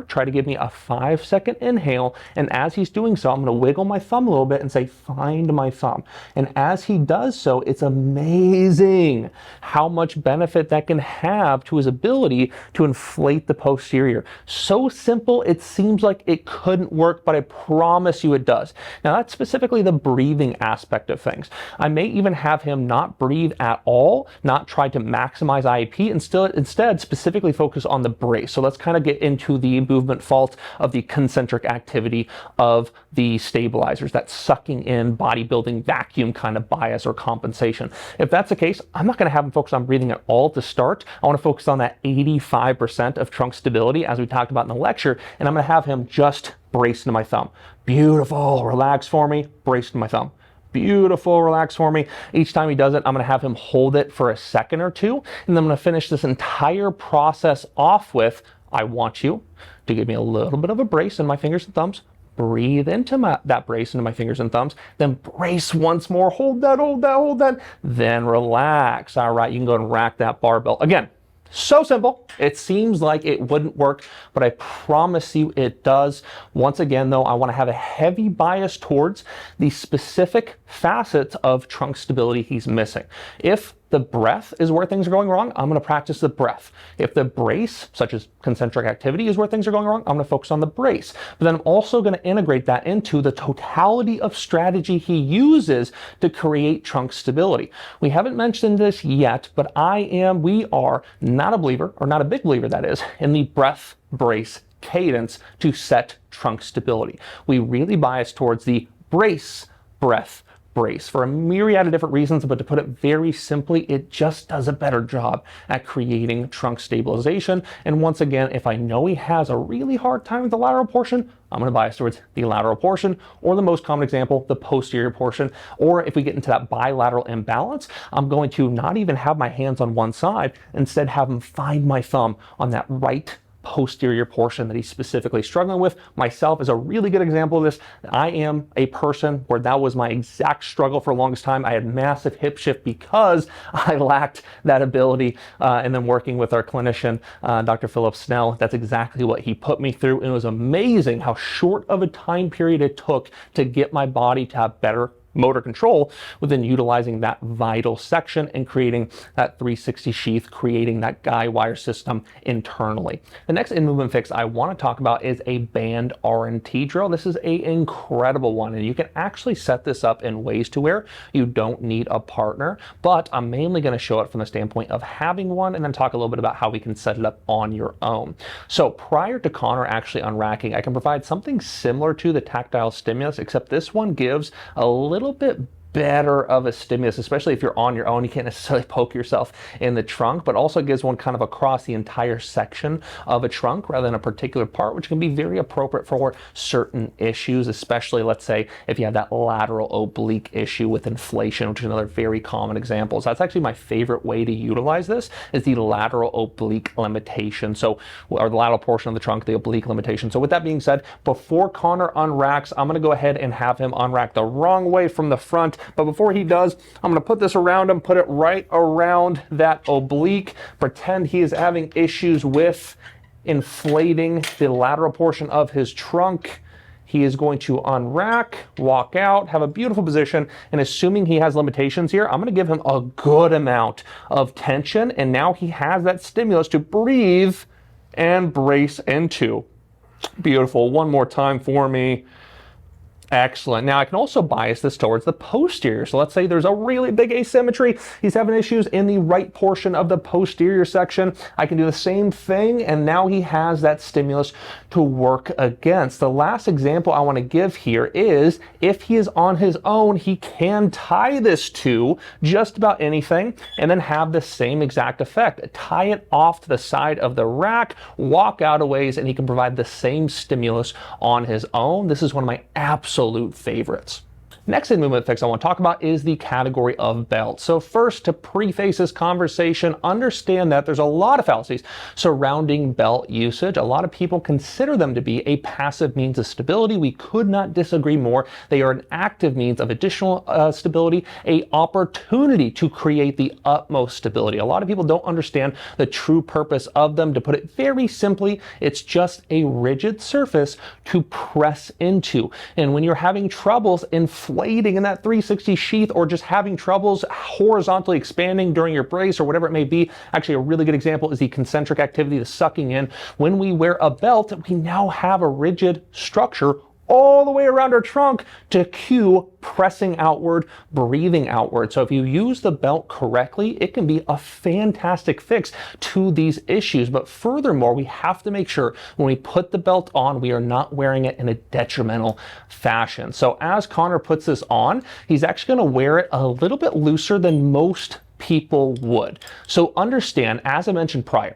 try to give me a 5-second inhale, and as he's doing so, I'm going to wiggle my thumb a little bit and say, find my thumb. And as he does so, it's amazing how much benefit that can have to his ability to inflate the posterior. So simple, it seems like it couldn't work, but I promise you it does. Now that's specifically the breathing aspect of things. I may even have him not breathe at all, not try to maximize IEP, and instead specifically focus on the brace. So let's kind of get into the movement fault of the concentric activity of the stabilizers, that sucking in bodybuilding vacuum kind of bias or compensation. If that's the case, I'm not going to have him focus on breathing at all to start. I want to focus on that 85% of trunk stability as we talked about in the lecture, and I'm going to have him just brace into my thumb. Beautiful, relax for me, brace into my thumb. Beautiful, relax for me. Each time he does it, I'm going to have him hold it for a second or two, and then I'm going to finish this entire process off with, I want you to give me a little bit of a brace in my fingers and thumbs, breathe into that brace into my fingers and thumbs, then brace once more, hold that, then relax. All right, you can go and rack that barbell. Again, So simple. It seems like it wouldn't work, but I promise you it does. Once again, though, I want to have a heavy bias towards the specific facets of trunk stability he's missing. If the breath is where things are going wrong, I'm going to practice the breath. If the brace, such as concentric activity, is where things are going wrong, I'm going to focus on the brace. But then I'm also going to integrate that into the totality of strategy he uses to create trunk stability. We haven't mentioned this yet, but we are not a believer, or not a big believer that is, in the breath, brace, cadence to set trunk stability. We really bias towards the brace, breath, brace for a myriad of different reasons, but to put it very simply, it just does a better job at creating trunk stabilization. And once again, if I know he has a really hard time with the lateral portion, I'm going to bias towards the lateral portion, or the most common example, the posterior portion. Or if we get into that bilateral imbalance, I'm going to not even have my hands on one side, instead have him find my thumb on that right posterior portion that he's specifically struggling with. Myself is a really good example of this. I am a person where that was my exact struggle for the longest time. I had massive hip shift because I lacked that ability. And then working with our clinician, Dr. Philip Snell, that's exactly what he put me through. And it was amazing how short of a time period it took to get my body to have better motor control within utilizing that vital section and creating that 360 sheath, creating that guy wire system internally. The next in-movement fix I want to talk about is a band R&T drill. This is an incredible one, and you can actually set this up in ways to where you don't need a partner, but I'm mainly going to show it from the standpoint of having one and then talk a little bit about how we can set it up on your own. So prior to Connor actually unracking, I can provide something similar to the tactile stimulus, except this one gives a little bit better of a stimulus, especially if you're on your own. You can't necessarily poke yourself in the trunk, but also gives one kind of across the entire section of a trunk rather than a particular part, which can be very appropriate for certain issues, especially let's say if you have that lateral oblique issue with inflation, which is another very common example. So that's actually my favorite way to utilize this, is the lateral oblique limitation. So, or the lateral portion of the trunk, the oblique limitation. So with that being said, before Connor unracks, I'm going to go ahead and have him unrack the wrong way from the front. But before he does, I'm going to put this around him, put it right around that oblique, pretend he is having issues with inflating the lateral portion of his trunk. He is going to unrack, walk out, have a beautiful position, and assuming he has limitations here, I'm going to give him a good amount of tension, and now he has that stimulus to breathe and brace into. Beautiful. One more time for me. Excellent. Now I can also bias this towards the posterior. So let's say there's a really big asymmetry. He's having issues in the right portion of the posterior section. I can do the same thing, and now he has that stimulus to work against. The last example I want to give here is if he is on his own, he can tie this to just about anything and then have the same exact effect. Tie it off to the side of the rack, walk out a ways, and he can provide the same stimulus on his own. This is one of my absolute favorites. Next in movement fix I want to talk about is the category of belt. So first, to preface this conversation, understand that there's a lot of fallacies surrounding belt usage. A lot of people consider them to be a passive means of stability. We could not disagree more. They are an active means of additional stability, a opportunity to create the utmost stability. A lot of people don't understand the true purpose of them. To put it very simply, it's just a rigid surface to press into. And when you're having troubles inflating in that 360 sheath, or just having troubles horizontally expanding during your brace or whatever it may be. Actually, a really good example is the concentric activity, the sucking in. When we wear a belt, we now have a rigid structure all the way around our trunk to cue pressing outward, breathing outward. So if you use the belt correctly, it can be a fantastic fix to these issues. But furthermore, we have to make sure when we put the belt on, we are not wearing it in a detrimental fashion. So as Connor puts this on, he's actually going to wear it a little bit looser than most people would. So understand, as I mentioned prior,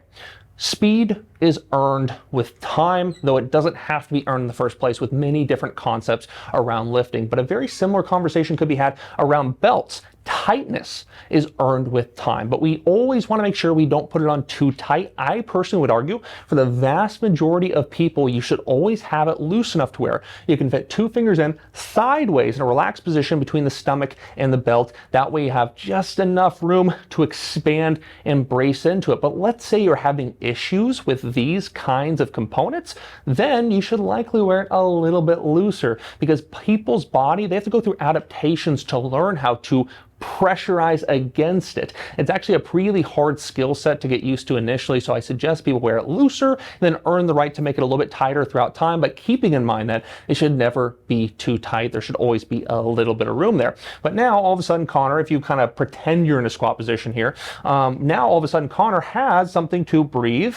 speed is earned with time, though it doesn't have to be earned in the first place with many different concepts around lifting. But a very similar conversation could be had around belts. Tightness is earned with time, but we always want to make sure we don't put it on too tight. I personally would argue for the vast majority of people, you should always have it loose enough to where you can fit 2 fingers in sideways in a relaxed position between the stomach and the belt. That way you have just enough room to expand and brace into it. But let's say you're having issues with these kinds of components, then you should likely wear it a little bit looser, because people's body, they have to go through adaptations to learn how to pressurize against it. It's actually a really hard skill set to get used to initially, so I suggest people wear it looser, then earn the right to make it a little bit tighter throughout time, but keeping in mind that it should never be too tight. There should always be a little bit of room there. But now all of a sudden, Connor, if you kind of pretend you're in a squat position here, now all of a sudden Connor has something to breathe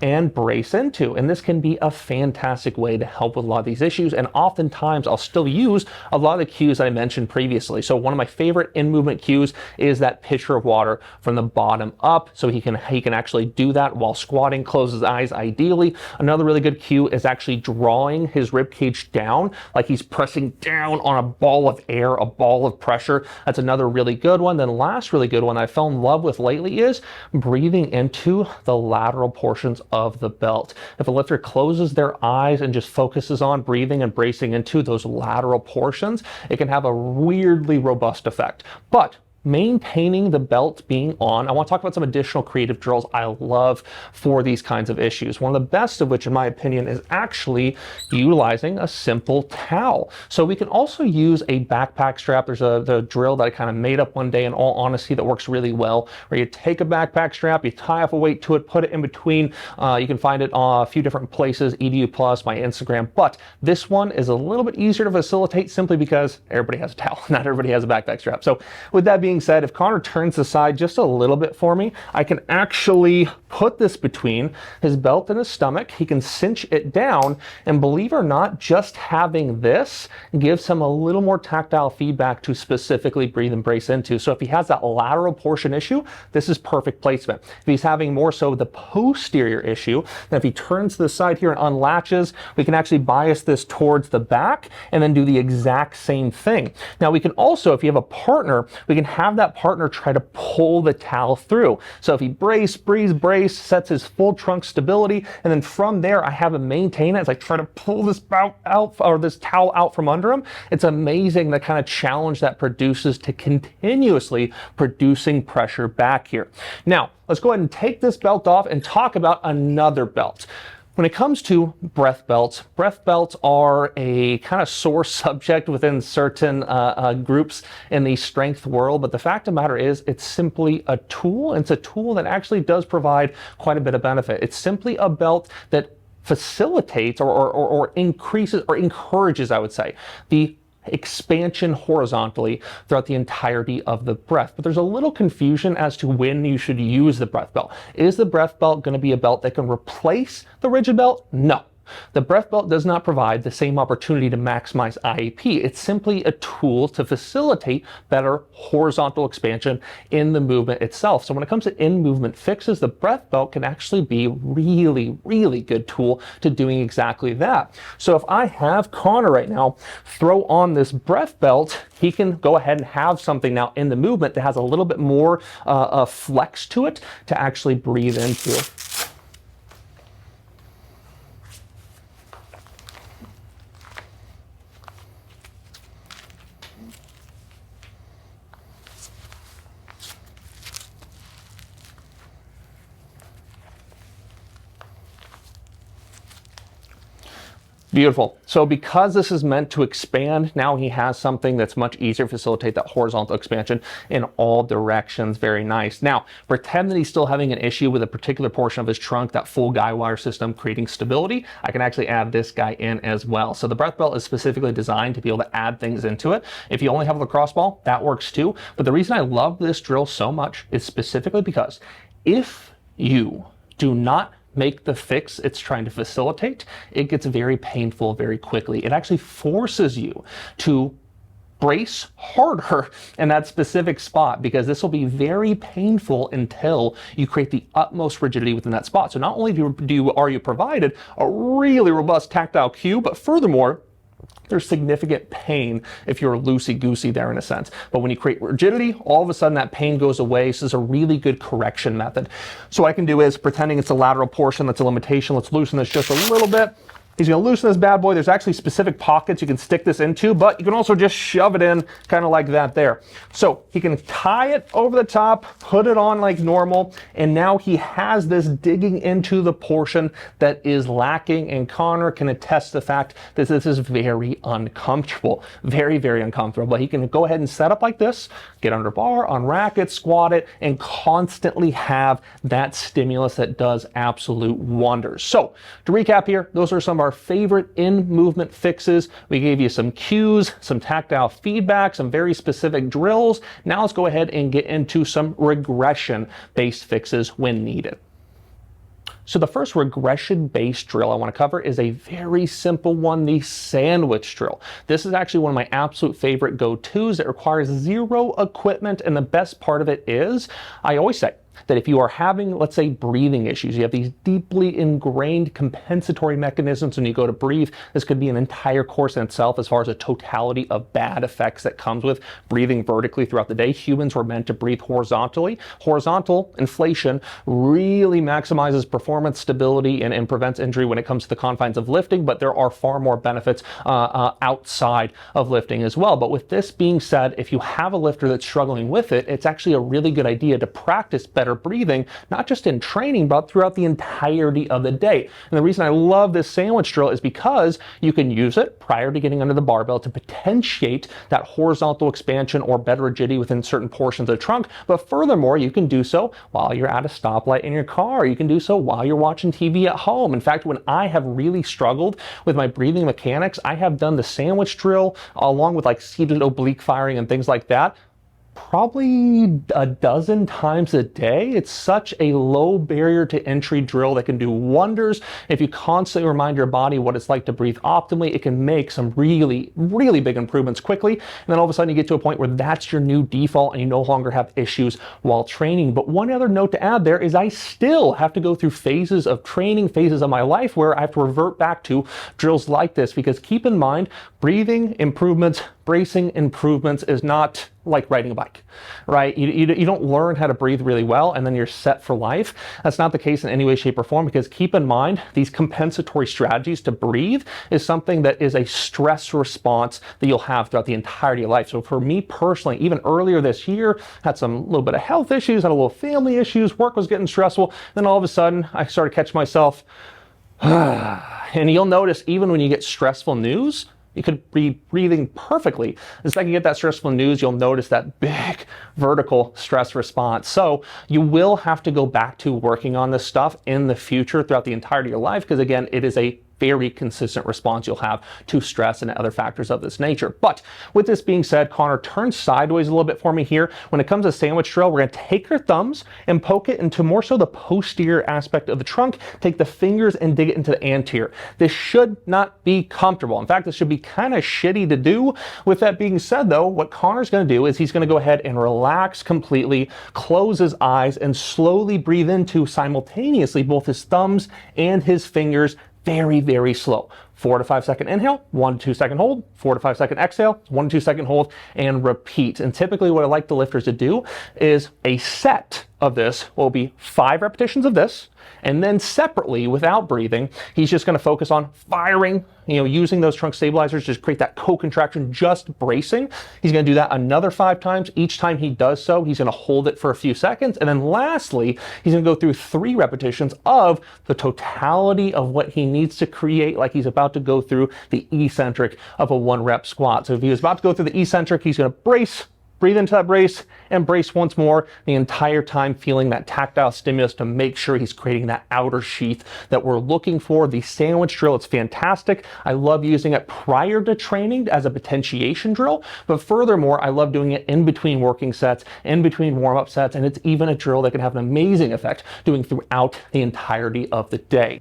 and brace into. And this can be a fantastic way to help with a lot of these issues. And oftentimes I'll still use a lot of the cues that I mentioned previously. So one of my favorite in movement cues is that pitcher of water from the bottom up. So he can actually do that while squatting, close his eyes ideally. Another really good cue is actually drawing his rib cage down, like he's pressing down on a ball of air, a ball of pressure. That's another really good one. Then last really good one I fell in love with lately is breathing into the lateral portions of the belt. If a lifter closes their eyes and just focuses on breathing and bracing into those lateral portions, it can have a weirdly robust effect. But maintaining the belt being on, I want to talk about some additional creative drills I love for these kinds of issues. One of the best of which, in my opinion, is actually utilizing a simple towel. So we can also use a backpack strap. There's the drill that I kind of made up one day, in all honesty, that works really well, where you take a backpack strap, you tie off a weight to it, put it in between. You can find it on a few different places, EDU Plus, my Instagram, but this one is a little bit easier to facilitate simply because everybody has a towel. Not everybody has a backpack strap. So with that being said, if Connor turns aside just a little bit for me, I can actually put this between his belt and his stomach. He can cinch it down, and believe it or not, just having this gives him a little more tactile feedback to specifically breathe and brace into. So if he has that lateral portion issue, this is perfect placement. If he's having more so the posterior issue, then if he turns to the side here and unlatches, we can actually bias this towards the back and then do the exact same thing. Now we can also, if you have a partner, we can have that partner try to pull the towel through. So if he brace, sets his full trunk stability, and then from there I have him maintain it as I try to pull this bout out, or this towel out from under him. It's amazing the kind of challenge that produces to continuously producing pressure back here. Now, let's go ahead and take this belt off and talk about another belt. When it comes to breath belts are a kind of sore subject within certain groups in the strength world, but the fact of the matter is it's simply a tool. It's a tool that actually does provide quite a bit of benefit. It's simply a belt that facilitates or increases or encourages, I would say, the expansion horizontally throughout the entirety of the breath. But there's a little confusion as to when you should use the breath belt. Is the breath belt going to be a belt that can replace the rigid belt? No. The breath belt does not provide the same opportunity to maximize IAP. It's simply a tool to facilitate better horizontal expansion in the movement itself. So when it comes to in-movement fixes, the breath belt can actually be really, really good tool to doing exactly that. So if I have Connor right now throw on this breath belt, he can go ahead and have something now in the movement that has a little bit more flex to it to actually breathe into. Beautiful. So because this is meant to expand, now he has something that's much easier to facilitate that horizontal expansion in all directions. Very nice. Now, pretend that he's still having an issue with a particular portion of his trunk, that full guy wire system creating stability. I can actually add this guy in as well. So the breath belt is specifically designed to be able to add things into it. If you only have a lacrosse ball, that works too. But the reason I love this drill so much is specifically because if you do not make the fix it's trying to facilitate, it gets very painful very quickly. It actually forces you to brace harder in that specific spot, because this will be very painful until you create the utmost rigidity within that spot. So not only are you provided a really robust tactile cue, but furthermore, there's significant pain if you're loosey-goosey there in a sense. But when you create rigidity, all of a sudden that pain goes away. So this is a really good correction method. So what I can do is, pretending it's a lateral portion, that's a limitation, let's loosen this just a little bit. He's going to loosen this bad boy. There's actually specific pockets you can stick this into, but you can also just shove it in kind of like that there. So he can tie it over the top, put it on like normal, and now he has this digging into the portion that is lacking, and Connor can attest to the fact that this is very uncomfortable. Very, very uncomfortable. But he can go ahead and set up like this, get under bar, unrack it, squat it, and constantly have that stimulus that does absolute wonders. So to recap here, those are some of our favorite in-movement fixes. We gave you some cues, some tactile feedback, some very specific drills. Now let's go ahead and get into some regression-based fixes when needed. So the first regression-based drill I want to cover is a very simple one, the sandwich drill. This is actually one of my absolute favorite go-tos. It requires zero equipment, and the best part of it is, I always say, that if you are having, let's say, breathing issues, you have these deeply ingrained compensatory mechanisms when you go to breathe. This could be an entire course in itself as far as a totality of bad effects that comes with breathing vertically throughout the day. Humans were meant to breathe horizontally. Horizontal inflation really maximizes performance stability and prevents injury when it comes to the confines of lifting, but there are far more benefits outside of lifting as well. But with this being said, if you have a lifter that's struggling with it, it's actually a really good idea to practice better breathing, not just in training, but throughout the entirety of the day. And the reason I love this sandwich drill is because you can use it prior to getting under the barbell to potentiate that horizontal expansion or better rigidity within certain portions of the trunk. But furthermore, you can do so while you're at a stoplight in your car. You can do so while you're watching TV at home. In fact, when I have really struggled with my breathing mechanics, I have done the sandwich drill along with like seated oblique firing and things like that, probably a dozen times a day. It's such a low barrier to entry drill that can do wonders. If you constantly remind your body what it's like to breathe optimally, it can make some really, really big improvements quickly. And then all of a sudden you get to a point where that's your new default and you no longer have issues while training. But one other note to add there is I still have to go through phases of training, phases of my life where I have to revert back to drills like this, because keep in mind, breathing improvements, bracing improvements is not like riding a bike, right? You don't learn how to breathe really well and then you're set for life. That's not the case in any way, shape, or form, because keep in mind, these compensatory strategies to breathe is something that is a stress response that you'll have throughout the entirety of life. So for me personally, even earlier this year, had some little bit of health issues, had a little family issues, work was getting stressful. Then all of a sudden I started catching myself, and you'll notice even when you get stressful news, you could be breathing perfectly. The second you get that stressful news, you'll notice that big vertical stress response. So you will have to go back to working on this stuff in the future throughout the entirety of your life, because again, it is a very consistent response you'll have to stress and other factors of this nature. But with this being said, Connor, turn sideways a little bit for me here. When it comes to sandwich drill, we're going to take your thumbs and poke it into more so the posterior aspect of the trunk, take the fingers and dig it into the anterior. This should not be comfortable. In fact, this should be kind of shitty to do. With that being said though, what Connor's going to do is he's going to go ahead and relax completely, close his eyes, and slowly breathe into simultaneously both his thumbs and his fingers. Very, very slow. 4 to 5 second inhale, 1 to 2 second hold, 4 to 5 second exhale, 1 to 2 second hold, and repeat. And typically what I like the lifters to do is a set of this will be 5 repetitions of this, and then separately, without breathing, he's just going to focus on firing, using those trunk stabilizers to create that co-contraction, just bracing. He's going to do that another 5 times. Each time he does so, he's going to hold it for a few seconds. And then lastly, he's going to go through 3 repetitions of the totality of what he needs to create, like he's about to go through the eccentric of a 1-rep squat. So if he was about to go through the eccentric, he's going to brace, breathe into that brace, and brace once more, the entire time feeling that tactile stimulus to make sure he's creating that outer sheath that we're looking for. The sandwich drill, it's fantastic. I love using it prior to training as a potentiation drill, but furthermore, I love doing it in between working sets, in between warm-up sets, and it's even a drill that can have an amazing effect doing throughout the entirety of the day.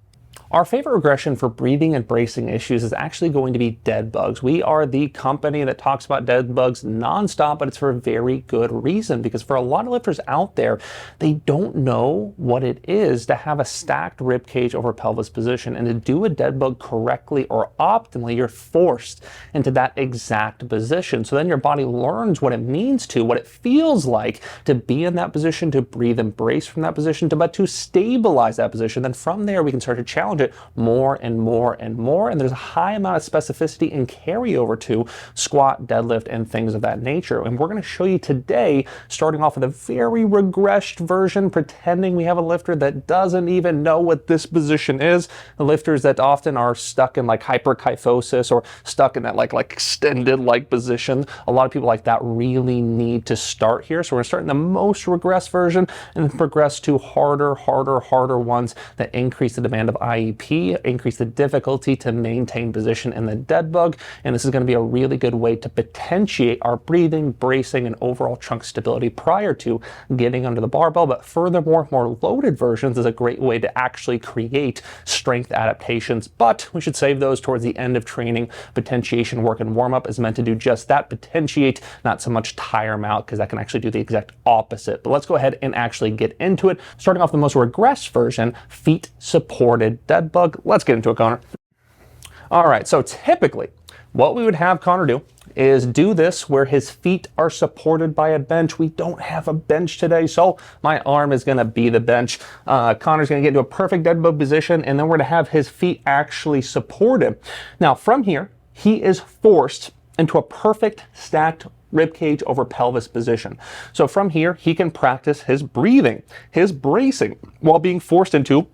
Our favorite regression for breathing and bracing issues is actually going to be dead bugs. We are the company that talks about dead bugs nonstop, but it's for a very good reason, because for a lot of lifters out there, they don't know what it is to have a stacked rib cage over pelvis position, and to do a dead bug correctly or optimally, you're forced into that exact position. So then your body learns what it means to, what it feels like to be in that position, to breathe and brace from that position, but to stabilize that position. Then from there, we can start to challenge it more and more and more. And there's a high amount of specificity and carryover to squat, deadlift, and things of that nature. And we're going to show you today, starting off with a very regressed version, pretending we have a lifter that doesn't even know what this position is. The lifters that often are stuck in like hyperkyphosis or stuck in that like extended like position. A lot of people like that really need to start here. So we're going to start in the most regressed version and then progress to harder ones that increase the demand of IEP, increase the difficulty to maintain position in the dead bug. And this is going to be a really good way to potentiate our breathing, bracing, and overall trunk stability prior to getting under the barbell. But furthermore, more loaded versions is a great way to actually create strength adaptations, but we should save those towards the end of training. Potentiation work and warm up is meant to do just that, potentiate, not so much tire them out, because that can actually do the exact opposite. But let's go ahead and actually get into it. Starting off the most regressed version, feet supported dead bug. Let's get into it, Connor. All right, so typically what we would have Connor do is do this where his feet are supported by a bench. We don't have a bench today, so my arm is gonna be the bench. Connor's gonna get into a perfect dead bug position, and then we're gonna have his feet actually support him. Now from here, he is forced into a perfect stacked rib cage over pelvis position. So from here, he can practice his breathing, his bracing, while being forced into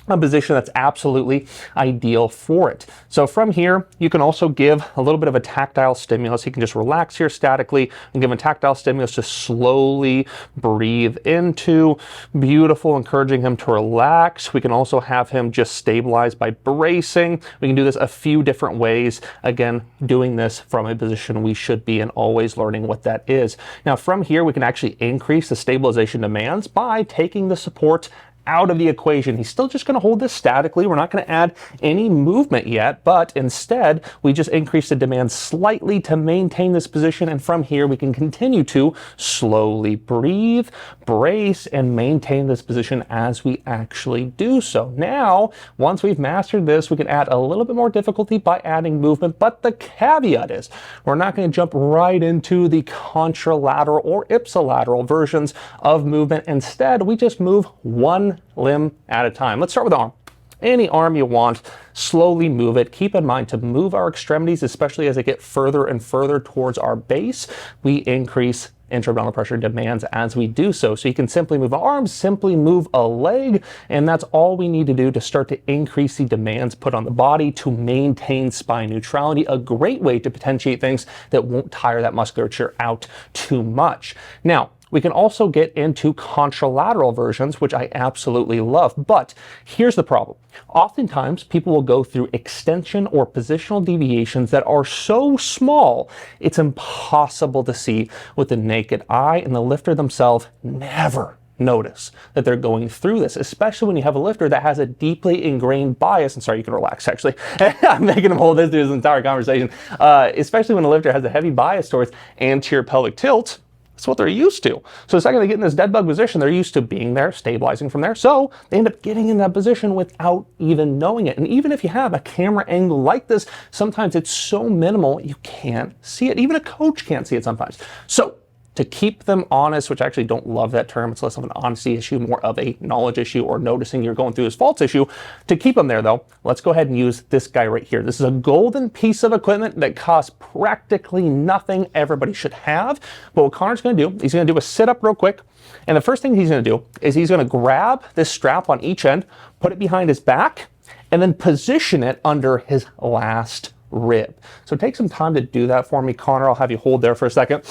a position that's absolutely ideal for it. So from here, you can also give a little bit of a tactile stimulus. He can just relax here statically and give him a tactile stimulus to slowly breathe into. Beautiful, encouraging him to relax. We can also have him just stabilize by bracing. We can do this a few different ways. Again, doing this from a position we should be in, always learning what that is. Now from here, we can actually increase the stabilization demands by taking the support out of the equation. He's still just going to hold this statically. We're not going to add any movement yet, but instead we just increase the demand slightly to maintain this position. And from here, we can continue to slowly breathe, brace, and maintain this position as we actually do so. Now, once we've mastered this, we can add a little bit more difficulty by adding movement, but the caveat is we're not going to jump right into the contralateral or ipsilateral versions of movement. Instead, we just move one limb at a time. Let's start with the arm. Any arm you want, slowly move it. Keep in mind to move our extremities, especially as they get further and further towards our base, we increase intra-abdominal pressure demands as we do so. So you can simply move arms, simply move a leg, and that's all we need to do to start to increase the demands put on the body to maintain spine neutrality, a great way to potentiate things that won't tire that musculature out too much. Now, we can also get into contralateral versions, which I absolutely love. But here's the problem. Oftentimes, people will go through extension or positional deviations that are so small, it's impossible to see with the naked eye, and the lifter themselves never notice that they're going through this, especially when you have a lifter that has a deeply ingrained bias. And sorry, you can relax actually. I'm making him hold this through this entire conversation. Especially when a lifter has a heavy bias towards anterior pelvic tilt. That's what they're used to. So the second they get in this dead bug position, they're used to being there, stabilizing from there. So they end up getting in that position without even knowing it. And even if you have a camera angle like this, sometimes it's so minimal, you can't see it. Even a coach can't see it sometimes. So to keep them honest, which I actually don't love that term, it's less of an honesty issue, more of a knowledge issue or noticing you're going through this faults issue. To keep them there though, let's go ahead and use this guy right here. This is a golden piece of equipment that costs practically nothing. Everybody should have. But what Connor's gonna do, he's gonna do a sit-up real quick. And the first thing he's gonna do is he's gonna grab this strap on each end, put it behind his back, and then position it under his last rib. So take some time to do that for me, Connor. I'll have you hold there for a second.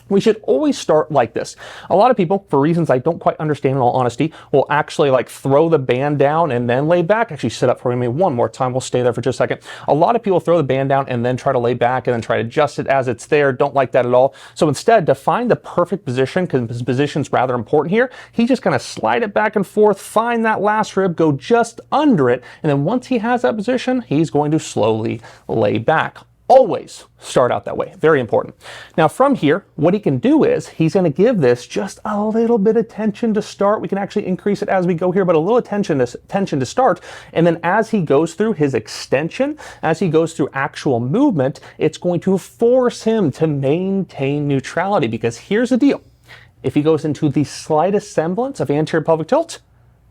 We should always start like this. A lot of people, for reasons I don't quite understand in all honesty, will actually like throw the band down and then lay back. Actually, sit up for me one more time. We'll stay there for just a second. A lot of people throw the band down and then try to lay back and then try to adjust it as it's there. Don't like that at all. So instead, to find the perfect position, because his position's rather important here, he's just going to slide it back and forth, find that last rib, go just under it, and then once he has that position, he's going to slowly lay back. Always start out that way. Very important. Now from here, what he can do is he's going to give this just a little bit of tension to start. We can actually increase it as we go here, but a little tension to start. And then as he goes through his extension, as he goes through actual movement, it's going to force him to maintain neutrality, because here's the deal. If he goes into the slightest semblance of anterior pelvic tilt,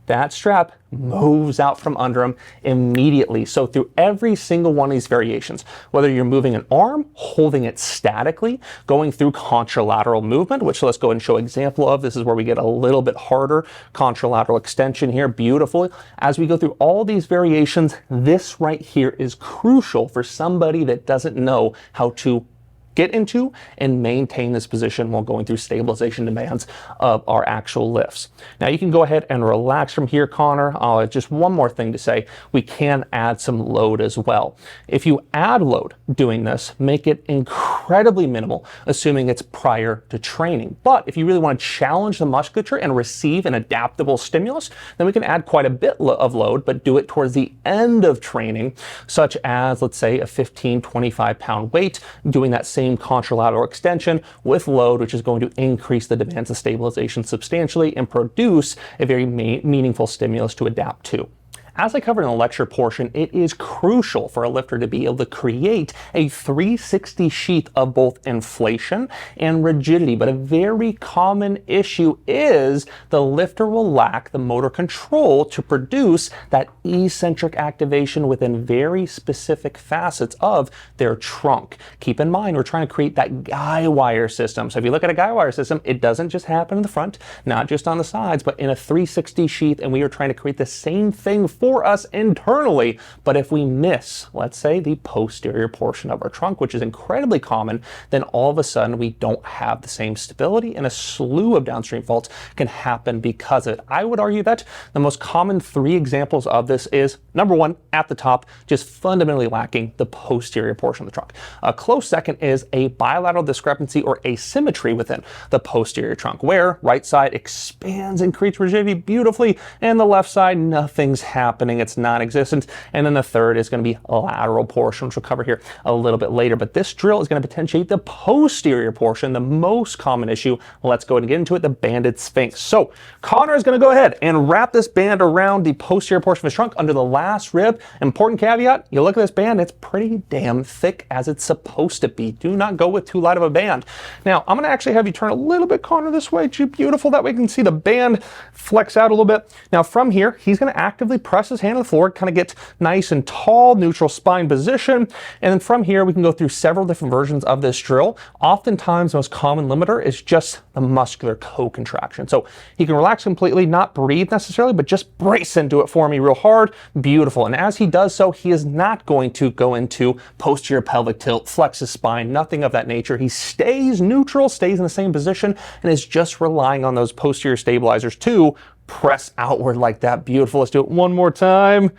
that strap moves out from under him immediately. So through every single one of these variations, whether you're moving an arm, holding it statically, going through contralateral movement, which let's go and show an example of. This is where we get a little bit harder contralateral extension here, beautiful. As we go through all these variations, this right here is crucial for somebody that doesn't know how to get into and maintain this position while going through stabilization demands of our actual lifts. Now you can go ahead and relax from here, Connor. Just one more thing to say, we can add some load as well. If you add load doing this, make it incredibly minimal, assuming it's prior to training. But if you really want to challenge the musculature and receive an adaptable stimulus, then we can add quite a bit of load, but do it towards the end of training, such as, let's say, a 15, 25 pound weight, doing that same contralateral extension with load, which is going to increase the demands of stabilization substantially and produce a very meaningful stimulus to adapt to. As I covered in the lecture portion, it is crucial for a lifter to be able to create a 360 sheath of both inflation and rigidity. But a very common issue is the lifter will lack the motor control to produce that eccentric activation within very specific facets of their trunk. Keep in mind, we're trying to create that guy wire system. So if you look at a guy wire system, it doesn't just happen in the front, not just on the sides, but in a 360 sheath, and we are trying to create the same thing for us internally. But if we miss, let's say, the posterior portion of our trunk, which is incredibly common, then all of a sudden we don't have the same stability, and a slew of downstream faults can happen because of it. I would argue that the most common 3 examples of this is, number 1, at the top, just fundamentally lacking the posterior portion of the trunk. A close second is a bilateral discrepancy or asymmetry within the posterior trunk, where right side expands and creates rigidity beautifully, and the left side, nothing's happening, it's non-existent. And then the third is going to be a lateral portion, which we'll cover here a little bit later. But this drill is going to potentiate the posterior portion, the most common issue. Let's go ahead and get into it, the banded sphinx. So Connor is going to go ahead and wrap this band around the posterior portion of his trunk under the last rib. Important caveat, you look at this band, it's pretty damn thick, as it's supposed to be. Do not go with too light of a band. Now, I'm going to actually have you turn a little bit, Connor, this way. Beautiful. That way you can see the band flex out a little bit. Now from here, he's going to actively press his hand on the floor, kind of get nice and tall, neutral spine position. And then from here, we can go through several different versions of this drill. Oftentimes, the most common limiter is just the muscular co-contraction. So he can relax completely, not breathe necessarily, but just brace into it for me real hard. Beautiful. And as he does so, he is not going to go into posterior pelvic tilt, flex his spine, nothing of that nature. He stays neutral, stays in the same position, and is just relying on those posterior stabilizers to press outward like that. Beautiful. Let's do it one more time.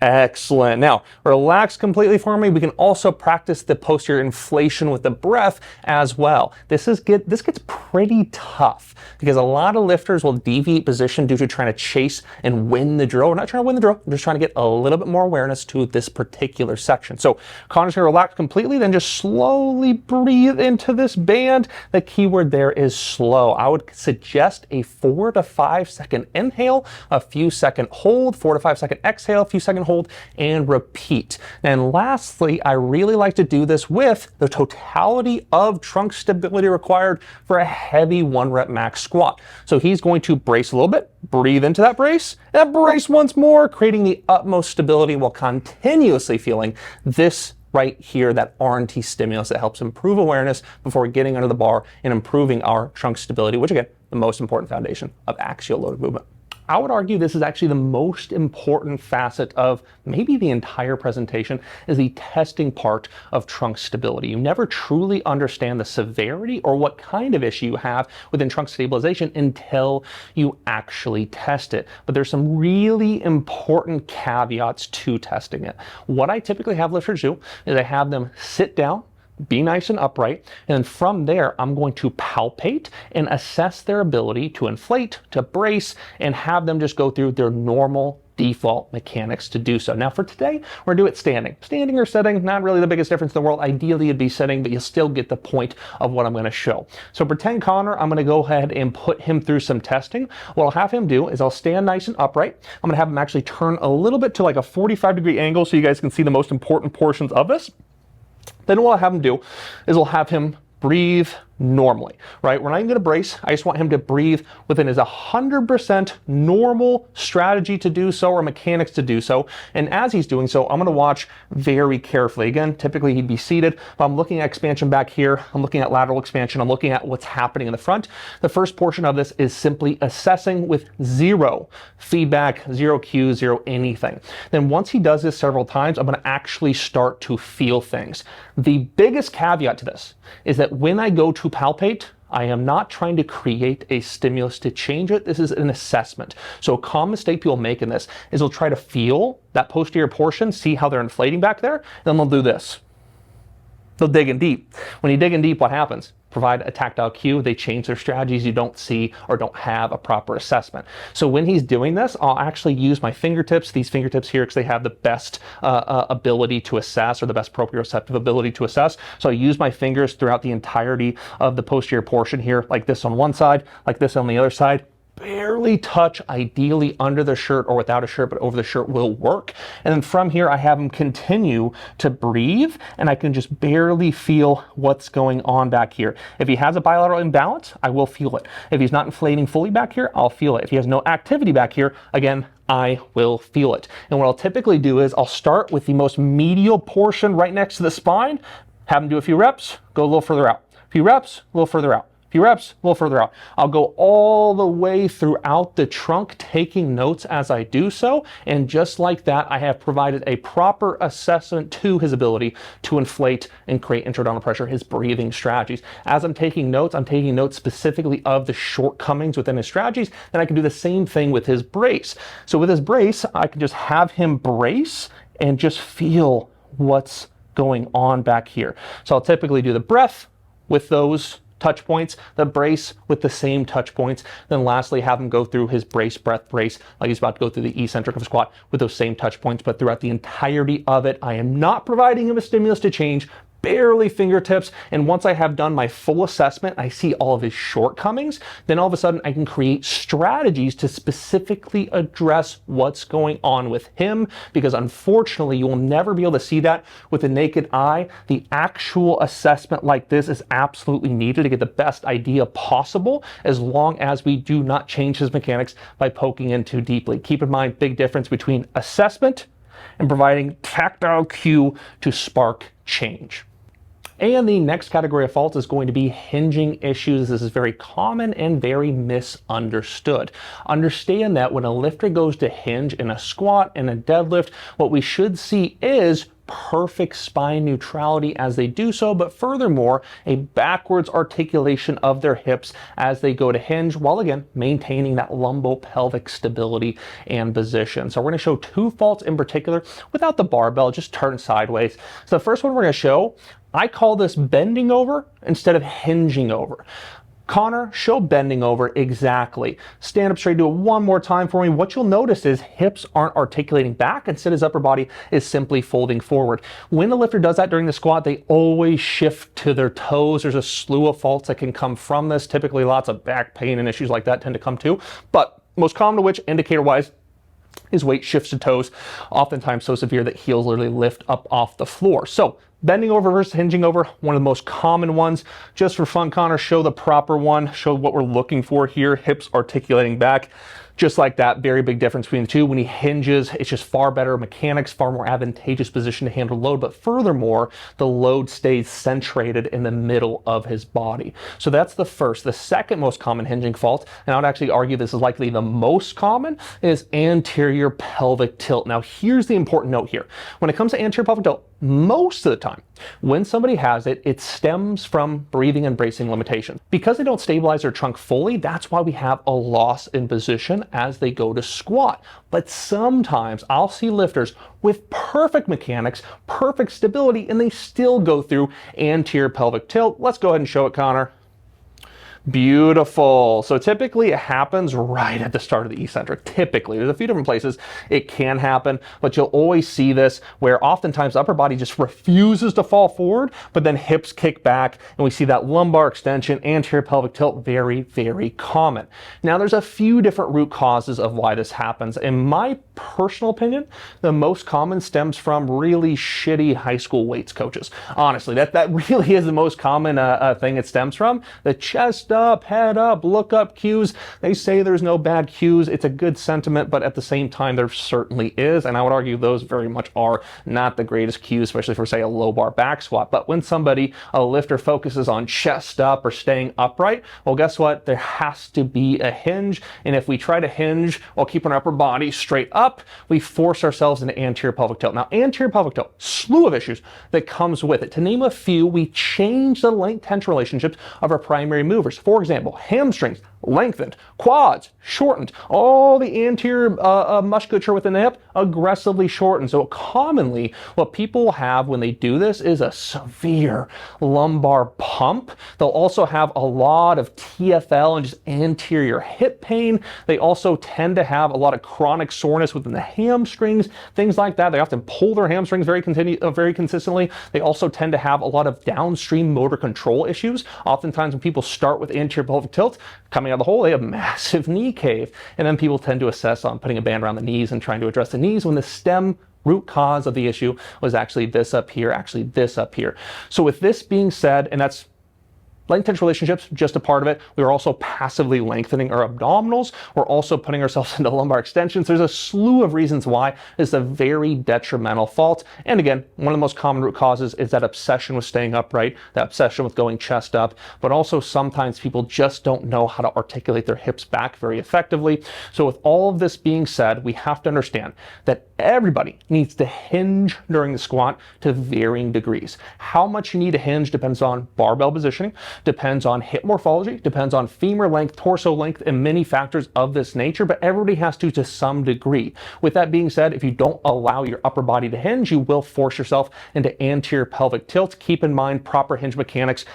Excellent. Now, relax completely for me. We can also practice the posterior inflation with the breath as well. This gets pretty tough because a lot of lifters will deviate position due to trying to chase and win the drill. We're not trying to win the drill. We're just trying to get a little bit more awareness to this particular section. So Connor's going to relax completely, then just slowly breathe into this band. The key word there is slow. I would suggest a 4 to 5 second inhale, a few second hold, 4 to 5 second exhale, a few second hold, and repeat. And lastly, I really like to do this with the totality of trunk stability required for a heavy 1 rep max squat. So he's going to brace a little bit, breathe into that brace, and brace once more, creating the utmost stability while continuously feeling this right here, that R&T stimulus that helps improve awareness before getting under the bar and improving our trunk stability, which again, the most important foundation of axial loaded movement. I would argue this is actually the most important facet of maybe the entire presentation, is the testing part of trunk stability. You never truly understand the severity or what kind of issue you have within trunk stabilization until you actually test it. But there's some really important caveats to testing it. What I typically have lifters do is I have them sit down, be nice and upright, and then from there I'm going to palpate and assess their ability to inflate, to brace, and have them just go through their normal default mechanics to do so. Now for today, we're gonna do it standing. Standing or sitting, not really the biggest difference in the world. Ideally it'd be sitting, but you'll still get the point of what I'm gonna show. So pretend Connor, I'm gonna go ahead and put him through some testing. What I'll have him do is I'll stand nice and upright. I'm gonna have him actually turn a little bit to like a 45-degree angle so you guys can see the most important portions of this. Then what I'll have him do is I'll have him breathe normally, right? We're not even gonna brace. I just want him to breathe within his 100% normal strategy to do so, or mechanics to do so. And as he's doing so, I'm gonna watch very carefully. Again, typically he'd be seated, but I'm looking at expansion back here. I'm looking at lateral expansion. I'm looking at what's happening in the front. The first portion of this is simply assessing with zero feedback, zero cues, zero anything. Then once he does this several times, I'm gonna actually start to feel things. The biggest caveat to this is that when I go to palpate, I am not trying to create a stimulus to change it. This is an assessment. So a common mistake people make in this is they'll try to feel that posterior portion, see how they're inflating back there, then they'll do this. They'll dig in deep. When you dig in deep, what happens? Provide a tactile cue, they change their strategies, you don't see or don't have a proper assessment. So when he's doing this, I'll actually use my fingertips, these fingertips here, because they have the best ability to assess, or the best proprioceptive ability to assess. So I use my fingers throughout the entirety of the posterior portion here, like this on one side, like this on the other side. Barely touch, ideally under the shirt or without a shirt, but over the shirt will work. And then from here, I have him continue to breathe, and I can just barely feel what's going on back here. If he has a bilateral imbalance, I will feel it. If he's not inflating fully back here, I'll feel it. If he has no activity back here, again, I will feel it. And what I'll typically do is I'll start with the most medial portion right next to the spine, have him do a few reps, go a little further out. A few reps, a little further out. Few reps, a little further out. I'll go all the way throughout the trunk, taking notes as I do so. And just like that, I have provided a proper assessment to his ability to inflate and create intra-abdominal pressure, his breathing strategies. As I'm taking notes specifically of the shortcomings within his strategies. Then I can do the same thing with his brace. So with his brace, I can just have him brace and just feel what's going on back here. So I'll typically do the breath with those touch points, the brace with the same touch points, then lastly have him go through his brace, breath, brace, like he's about to go through the eccentric of a squat with those same touch points. But throughout the entirety of it, I am not providing him a stimulus to change, barely fingertips. And once I have done my full assessment, I see all of his shortcomings, then all of a sudden I can create strategies to specifically address what's going on with him, because unfortunately you will never be able to see that with the naked eye. The actual assessment like this is absolutely needed to get the best idea possible, as long as we do not change his mechanics by poking in too deeply. Keep in mind, big difference between assessment and providing tactile cue to spark change. And the next category of fault is going to be hinging issues. This is very common and very misunderstood. Understand that when a lifter goes to hinge in a squat and a deadlift, what we should see is perfect spine neutrality as they do so, but furthermore, a backwards articulation of their hips as they go to hinge, while again, maintaining that lumbopelvic stability and position. So we're gonna show two faults in particular without the barbell, just turn sideways. So the first one we're gonna show, I call this bending over instead of hinging over. Connor, show bending over exactly. Stand up straight, do it one more time for me. What you'll notice is hips aren't articulating back, instead his upper body is simply folding forward. When a lifter does that during the squat, they always shift to their toes. There's a slew of faults that can come from this. Typically lots of back pain and issues like that tend to come too. But most common of which, indicator-wise, his weight shifts to toes, oftentimes so severe that heels literally lift up off the floor. So bending over versus hinging over, one of the most common ones. Just for fun, Connor, show the proper one. Show what we're looking for here. Hips articulating back. Just like that, very big difference between the two. When he hinges, it's just far better mechanics, far more advantageous position to handle load. But furthermore, the load stays centrated in the middle of his body. So that's the first. The second most common hinging fault, and I would actually argue this is likely the most common, is anterior pelvic tilt. Now, here's the important note here. When it comes to anterior pelvic tilt, most of the time, when somebody has it, it stems from breathing and bracing limitations. Because they don't stabilize their trunk fully, that's why we have a loss in position as they go to squat. But sometimes I'll see lifters with perfect mechanics, perfect stability, and they still go through anterior pelvic tilt. Let's go ahead and show it, Connor. Beautiful. So typically it happens right at the start of the eccentric. Typically, there's a few different places it can happen, but you'll always see this where oftentimes the upper body just refuses to fall forward, but then hips kick back and we see that lumbar extension, anterior pelvic tilt, very, very common. Now there's a few different root causes of why this happens. In my personal opinion, the most common stems from really shitty high school weights coaches. Honestly, that really is the most common thing it stems from. The chest up, head up, look up cues. They say there's no bad cues. It's a good sentiment, but at the same time, there certainly is. And I would argue those very much are not the greatest cues, especially for, say, a low bar back squat. But when a lifter focuses on chest up or staying upright, well, guess what? There has to be a hinge. And if we try to hinge while keeping our upper body straight up, we force ourselves into anterior pelvic tilt. Now, anterior pelvic tilt, slew of issues that comes with it. To name a few, we change the length-tension relationships of our primary movers. For example, hamstrings lengthened, quads shortened, all the anterior musculature within the hip aggressively shortened. So commonly what people have when they do this is a severe lumbar pump. They'll also have a lot of TFL and just anterior hip pain. They also tend to have a lot of chronic soreness within the hamstrings, things like that. They often pull their hamstrings very consistently. They also tend to have a lot of downstream motor control issues. Oftentimes when people start with anterior pelvic tilt, coming out of the hole, they have massive knee cave. And then people tend to assess on putting a band around the knees and trying to address the knees when the stem root cause of the issue was actually this up here, actually this up here. So with this being said, and that's length-tension relationships, just a part of it. We are also passively lengthening our abdominals. We're also putting ourselves into lumbar extensions. There's a slew of reasons why it's a very detrimental fault. And again, one of the most common root causes is that obsession with staying upright, that obsession with going chest up, but also sometimes people just don't know how to articulate their hips back very effectively. So with all of this being said, we have to understand that everybody needs to hinge during the squat to varying degrees. How much you need to hinge depends on barbell positioning, depends on hip morphology, depends on femur length, torso length, and many factors of this nature, but everybody has to some degree. With that being said, if you don't allow your upper body to hinge, you will force yourself into anterior pelvic tilt. Keep in mind, proper hinge mechanics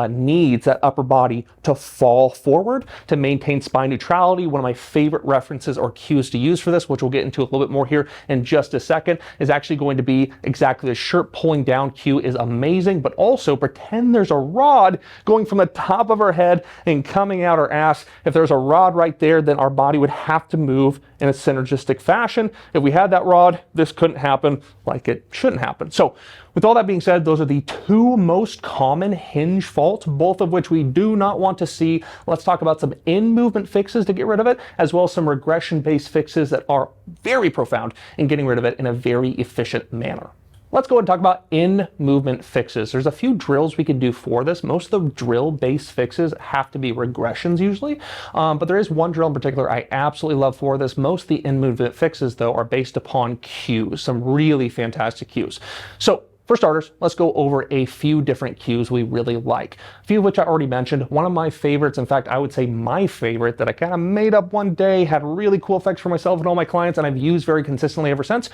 needs that upper body to fall forward to maintain spine neutrality. One of my favorite references or cues to use for this, which we'll get into a little bit more here in just a second, is actually going to be exactly the shirt pulling down cue is amazing, but also pretend there's a rod going from the top of our head and coming out our ass. If there's a rod right there, then our body would have to move in a synergistic fashion. If we had that rod, this couldn't happen like it shouldn't happen. So with all that being said, those are the two most common hinge faults, both of which we do not want to see. Let's talk about some in-movement fixes to get rid of it, as well as some regression-based fixes that are very profound in getting rid of it in a very efficient manner. Let's go ahead and talk about in-movement fixes. There's a few drills we can do for this. Most of the drill-based fixes have to be regressions usually, but there is one drill in particular I absolutely love for this. Most of the in-movement fixes, though, are based upon cues, some really fantastic cues. So for starters, let's go over a few different cues we really like. A few of which I already mentioned. One of my favorites, in fact, I would say my favorite that I kind of made up one day, had really cool effects for myself and all my clients, and I've used very consistently ever since.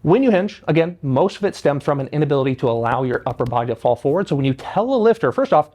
When you hinge, again, most of it stems from an inability to allow your upper body to fall forward. So when you tell a lifter, first off,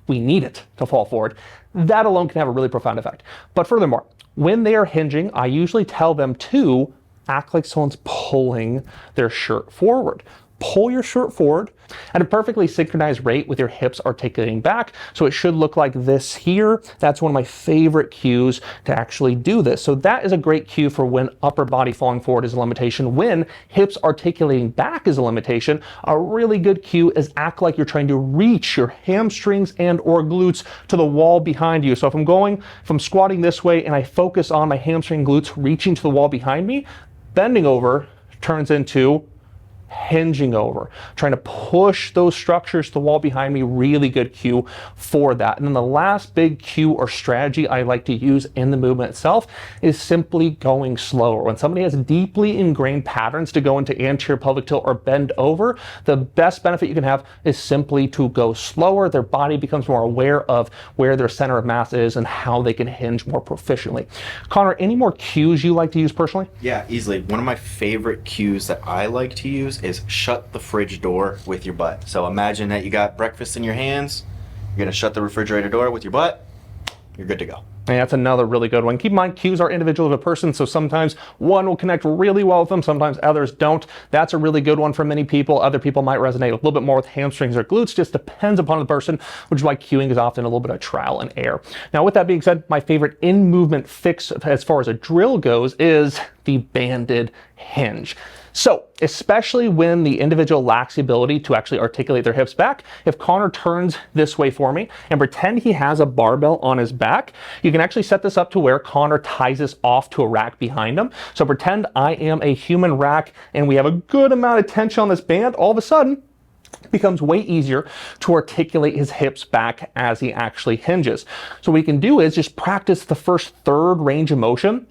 we need it to fall forward, that alone can have a really profound effect. But furthermore, when they are hinging, I usually tell them to act like someone's pulling their shirt forward. Pull your shirt forward. at a perfectly synchronized rate with your hips articulating back. So it should look like this here. That's one of my favorite cues to actually do this. So that is a great cue for when upper body falling forward is a limitation. When hips articulating back is a limitation, a really good cue is act like you're trying to reach your hamstrings and or glutes to the wall behind you. So if I'm squatting this way and I focus on my hamstring glutes reaching to the wall behind me, bending over turns into hinging over, trying to push those structures to the wall behind me. Really good cue for that. And then the last big cue or strategy I like to use in the movement itself is simply going slower. When somebody has deeply ingrained patterns to go into anterior pelvic tilt or bend over, the best benefit you can have is simply to go slower. Their body becomes more aware of where their center of mass is and how they can hinge more proficiently. Connor, any more cues you like to use personally? Yeah, easily. One of my favorite cues that I like to use is shut the fridge door with your butt. So imagine that you got breakfast in your hands, you're gonna shut the refrigerator door with your butt, you're good to go. And that's another really good one. Keep in mind, cues are individual to a person, so sometimes one will connect really well with them, sometimes others don't. That's a really good one for many people. Other people might resonate a little bit more with hamstrings or glutes, just depends upon the person, which is why cueing is often a little bit of trial and error. Now, with that being said, my favorite in-movement fix as far as a drill goes is the banded hinge. So, especially when the individual lacks the ability to actually articulate their hips back, if Connor turns this way for me and pretend he has a barbell on his back, you can actually set this up to where Connor ties this off to a rack behind him. So pretend I am a human rack and we have a good amount of tension on this band. All of a sudden, it becomes way easier to articulate his hips back as he actually hinges. So what we can do is just practice the first third range of motion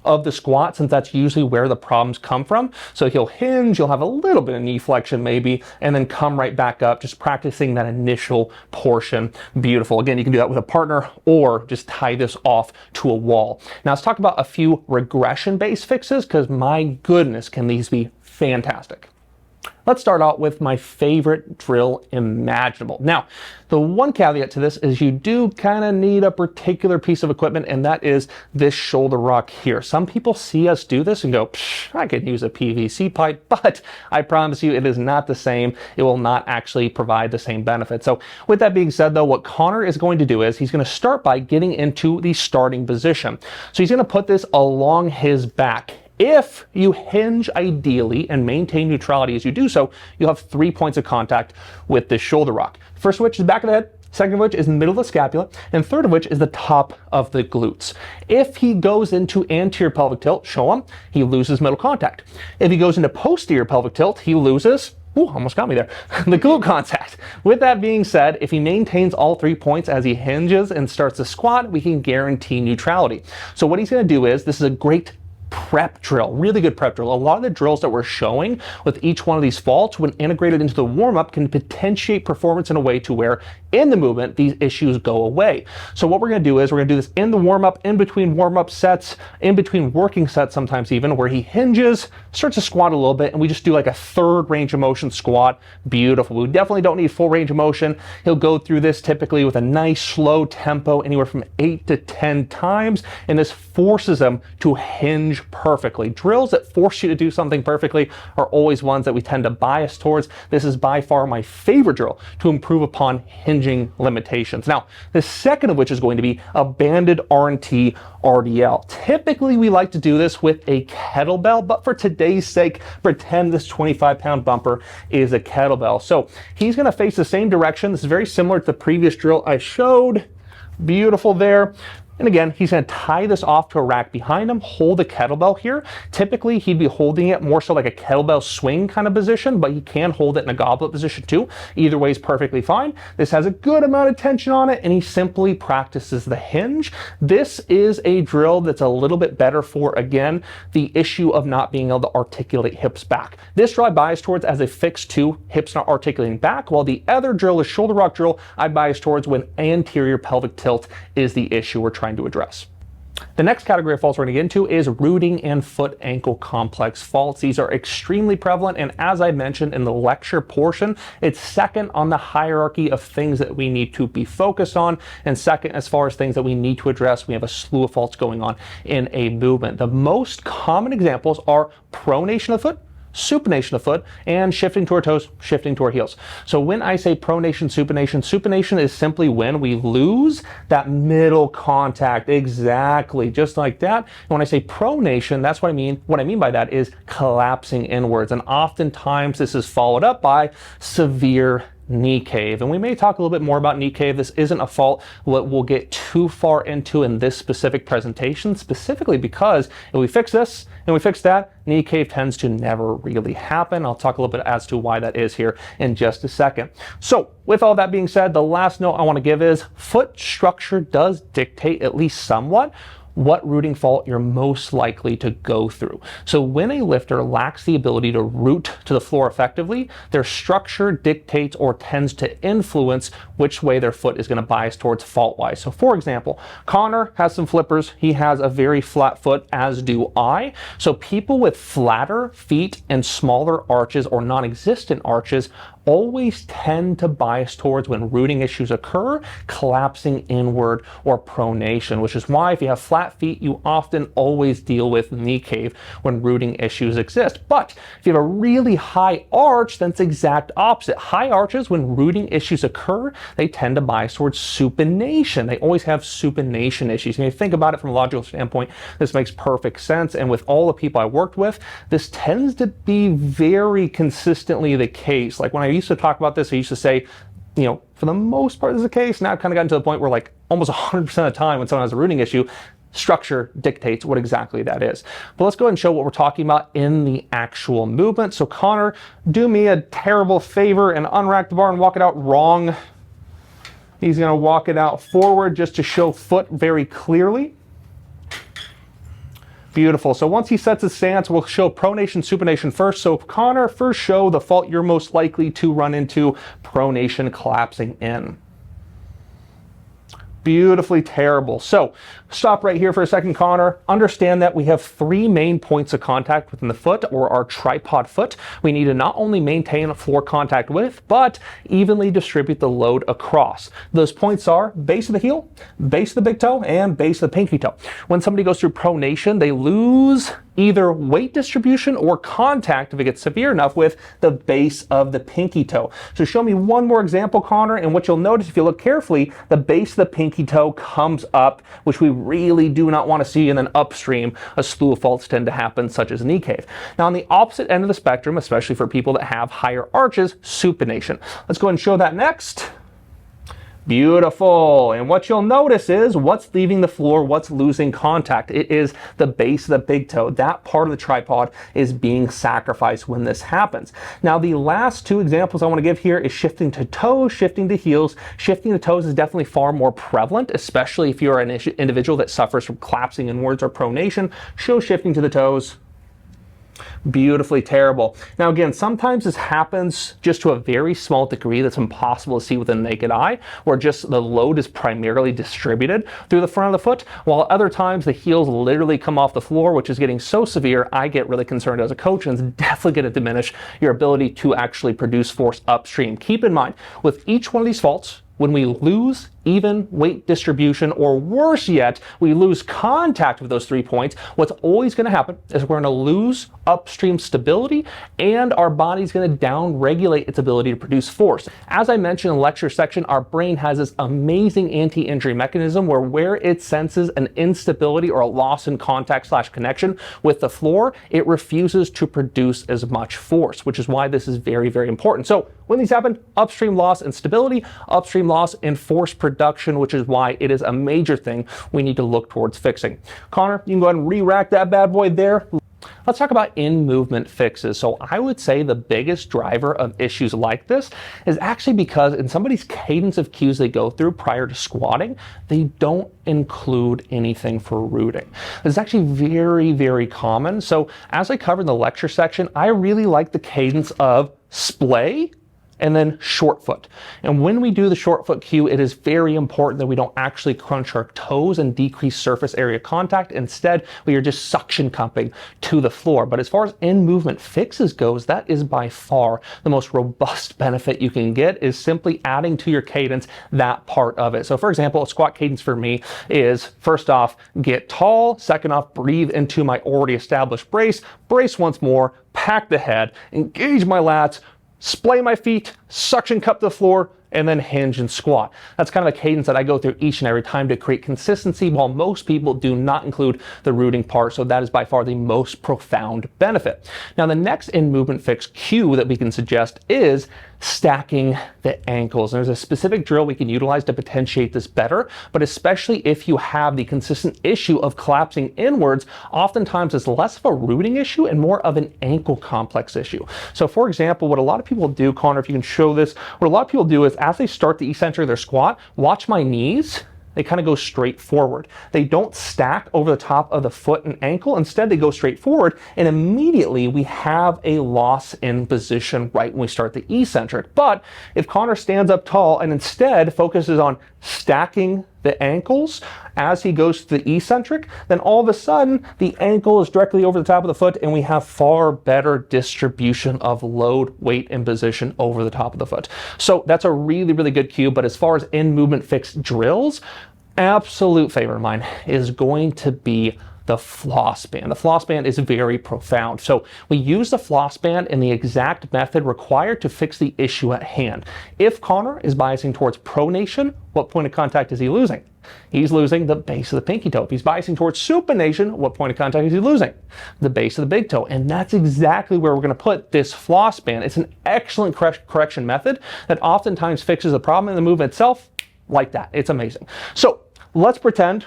of the squat, since that's usually where the problems come from. So he'll hinge, you'll have a little bit of knee flexion maybe, and then come right back up, just practicing that initial portion. Beautiful. Again, you can do that with a partner or just tie this off to a wall. Now let's talk about a few regression-based fixes, because my goodness, can these be fantastic. Let's start out with my favorite drill imaginable. Now, the one caveat to this is you do kind of need a particular piece of equipment, and that is this shoulder rock here. Some people see us do this and go, I could use a PVC pipe, but I promise you it is not the same. It will not actually provide the same benefit. So with that being said though, what Connor is going to do is he's going to start by getting into the starting position. So he's going to put this along his back. If you hinge ideally and maintain neutrality as you do so, you'll have 3 points of contact with this shoulder rock. First of which is the back of the head, second of which is in the middle of the scapula, and third of which is the top of the glutes. If he goes into anterior pelvic tilt, show him, he loses middle contact. If he goes into posterior pelvic tilt, he loses, almost got me there, the glute contact. With that being said, if he maintains all 3 points as he hinges and starts to squat, we can guarantee neutrality. So what he's going to do is, this is a great prep drill, really good prep drill. A lot of the drills that we're showing with each one of these faults, when integrated into the warm-up, can potentiate performance in a way to where in the movement these issues go away. So what we're going to do is we're going to do this in the warm-up, in between warm-up sets, in between working sets sometimes even, where he hinges, starts to squat a little bit, and we just do like a third range of motion squat. Beautiful. We definitely don't need full range of motion. He'll go through this typically with a nice slow tempo, anywhere from 8 to 10 times, and this forces him to hinge perfectly. Drills that force you to do something perfectly are always ones that we tend to bias towards. This is by far my favorite drill to improve upon hinging limitations. Now, the second of which is going to be a banded R&T RDL. Typically, we like to do this with a kettlebell, but for today's sake, pretend this 25-pound bumper is a kettlebell. So he's going to face the same direction. This is very similar to the previous drill I showed. Beautiful there. And again, he's going to tie this off to a rack behind him, hold the kettlebell here. Typically, he'd be holding it more so like a kettlebell swing kind of position, but he can hold it in a goblet position too. Either way is perfectly fine. This has a good amount of tension on it, and he simply practices the hinge. This is a drill that's a little bit better for, again, the issue of not being able to articulate hips back. This drill I bias towards as a fix to hips not articulating back, while the other drill is shoulder rock drill I bias towards when anterior pelvic tilt is the issue we're trying to address. The next category of faults we're going to get into is rooting and foot ankle complex faults. These are extremely prevalent, and as I mentioned in the lecture portion, it's second on the hierarchy of things that we need to be focused on, and second as far as things that we need to address. We have a slew of faults going on in a movement. The most common examples are pronation of the foot, supination of foot, and shifting to our toes, shifting to our heels. So when I say pronation, supination is simply when we lose that middle contact, exactly, just like that. And when I say pronation, that's what I mean. What I mean by that is collapsing inwards. And oftentimes this is followed up by severe knee cave. And we may talk a little bit more about knee cave. This isn't a fault we'll get too far into in this specific presentation, specifically because if we fix this and we fix that, knee cave tends to never really happen. I'll talk a little bit as to why that is here in just a second. So with all that being said, the last note I want to give is foot structure does dictate, at least somewhat, what rooting fault you're most likely to go through. So when a lifter lacks the ability to root to the floor effectively, their structure dictates or tends to influence which way their foot is going to bias towards fault-wise. So for example, Connor has some flippers. He has a very flat foot, as do I. So people with flatter feet and smaller arches or non-existent arches always tend to bias towards, when rooting issues occur, collapsing inward or pronation, which is why if you have flat feet, you often always deal with knee cave when rooting issues exist. But if you have a really high arch, then it's the exact opposite. High arches, when rooting issues occur, they tend to bias towards supination. They always have supination issues. And if you think about it from a logical standpoint, this makes perfect sense. And with all the people I worked with, this tends to be very consistently the case. Like when I used to talk about this, I used to say, you know, for the most part this is the case. Now I've kind of gotten to the point where like almost 100% of the time when someone has a rooting issue, structure dictates what exactly that is. But let's go ahead and show what we're talking about in the actual movement. So Connor, do me a terrible favor and unrack the bar and walk it out wrong. He's going to walk it out forward just to show foot very clearly. Beautiful. So once he sets his stance, we'll show pronation, supination first. So Connor, first show the fault you're most likely to run into: pronation, collapsing in. Beautifully terrible. So stop right here for a second, Connor. Understand that we have three main points of contact within the foot, or our tripod foot. We need to not only maintain floor contact with, but evenly distribute the load across. Those points are base of the heel, base of the big toe, and base of the pinky toe. When somebody goes through pronation, they lose either weight distribution or contact, if it gets severe enough, with the base of the pinky toe. So show me one more example, Connor, and what you'll notice if you look carefully, the base of the pinky toe comes up, which we really do not want to see, and then upstream a slew of faults tend to happen, such as knee cave. Now on the opposite end of the spectrum, especially for people that have higher arches, supination. Let's go ahead and show that next. Beautiful. And what you'll notice is what's leaving the floor, what's losing contact. It is the base of the big toe. That part of the tripod is being sacrificed when this happens. Now, the last two examples I want to give here is shifting to toes, shifting to heels. Shifting to toes is definitely far more prevalent, especially if you're an individual that suffers from collapsing inwards or pronation. Show shifting to the toes. Beautifully terrible. Now again, sometimes this happens just to a very small degree that's impossible to see with the naked eye, where just the load is primarily distributed through the front of the foot, while other times the heels literally come off the floor, which is getting so severe, I get really concerned as a coach, and it's definitely going to diminish your ability to actually produce force upstream. Keep in mind, with each one of these faults, when we lose even weight distribution, or worse yet, we lose contact with those 3 points, what's always going to happen is we're going to lose upstream stability, and our body's going to down-regulate its ability to produce force. As I mentioned in the lecture section, our brain has this amazing anti-injury mechanism where it senses an instability or a loss in contact / connection with the floor, it refuses to produce as much force, which is why this is very, very important. So when these happen, upstream loss in stability, upstream loss in force production, which is why it is a major thing we need to look towards fixing. Connor, you can go ahead and re-rack that bad boy there. Let's talk about in-movement fixes. So I would say the biggest driver of issues like this is actually because in somebody's cadence of cues they go through prior to squatting, they don't include anything for rooting. This is actually very, very common. So as I covered in the lecture section, I really like the cadence of splay and then short foot. And when we do the short foot cue, it is very important that we don't actually crunch our toes and decrease surface area contact. Instead, we are just suction cupping to the floor. But as far as in-movement fixes goes, that is by far the most robust benefit you can get, is simply adding to your cadence that part of it. So for example, a squat cadence for me is, first off, get tall. Second off, breathe into my already established brace. Brace once more. attack the head, engage my lats, splay my feet, suction cup the floor, and then hinge and squat. That's kind of a cadence that I go through each and every time to create consistency, while most people do not include the rooting part. So that is by far the most profound benefit. Now, the next in movement fix cue that we can suggest is stacking the ankles. And there's a specific drill we can utilize to potentiate this better, but especially if you have the consistent issue of collapsing inwards, oftentimes it's less of a rooting issue and more of an ankle complex issue. So for example, what a lot of people do, Connor, if you can show this, what a lot of people do is as they start the eccentric of their squat, watch my knees. They kind of go straight forward. They don't stack over the top of the foot and ankle. Instead, they go straight forward, and immediately we have a loss in position right when we start the eccentric. But if Connor stands up tall and instead focuses on stacking the ankles as he goes to the eccentric, then all of a sudden the ankle is directly over the top of the foot, and we have far better distribution of load, weight, and position over the top of the foot. So that's a really, really good cue. But as far as in movement fix drills, absolute favorite of mine is going to be the floss band. The floss band is very profound. So we use the floss band in the exact method required to fix the issue at hand. If Connor is biasing towards pronation, what point of contact is he losing? He's losing the base of the pinky toe. If he's biasing towards supination, what point of contact is he losing? The base of the big toe. And that's exactly where we're going to put this floss band. It's an excellent correction method that oftentimes fixes the problem in the movement itself like that. It's amazing. So let's pretend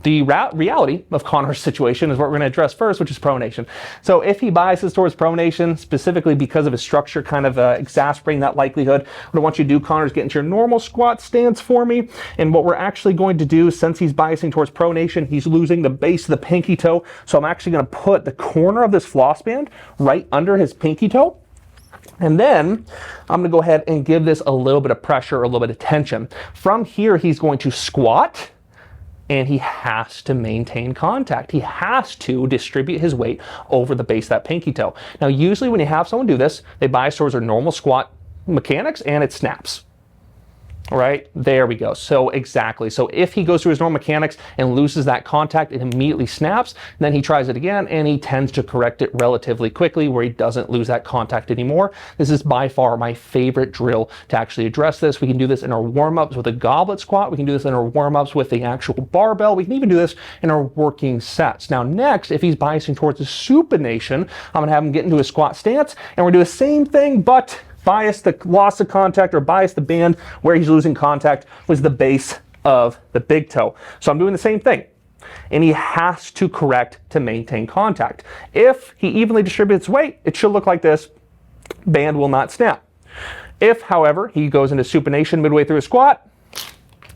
the reality of Connor's situation is what we're going to address first, which is pronation. So if he biases towards pronation, specifically because of his structure kind of exacerbating that likelihood, what I want you to do, Connor, is get into your normal squat stance for me. And what we're actually going to do, since he's biasing towards pronation, he's losing the base of the pinky toe. So I'm actually going to put the corner of this floss band right under his pinky toe. And then I'm going to go ahead and give this a little bit of pressure, a little bit of tension. From here, he's going to squat, and he has to maintain contact. He has to distribute his weight over the base of that pinky toe. Now, usually when you have someone do this, they bias towards their normal squat mechanics and it snaps. Right? There we go. So exactly. So if he goes through his normal mechanics and loses that contact, it immediately snaps. Then he tries it again and he tends to correct it relatively quickly where he doesn't lose that contact anymore. This is by far my favorite drill to actually address this. We can do this in our warm-ups with a goblet squat. We can do this in our warm-ups with the actual barbell. We can even do this in our working sets. Now next, if he's biasing towards the supination, I'm going to have him get into a squat stance and we're going to do the same thing, but bias the loss of contact, or bias the band where he's losing contact was the base of the big toe. So I'm doing the same thing. And he has to correct to maintain contact. If he evenly distributes weight, it should look like this. Band will not snap. If, however, he goes into supination midway through a squat,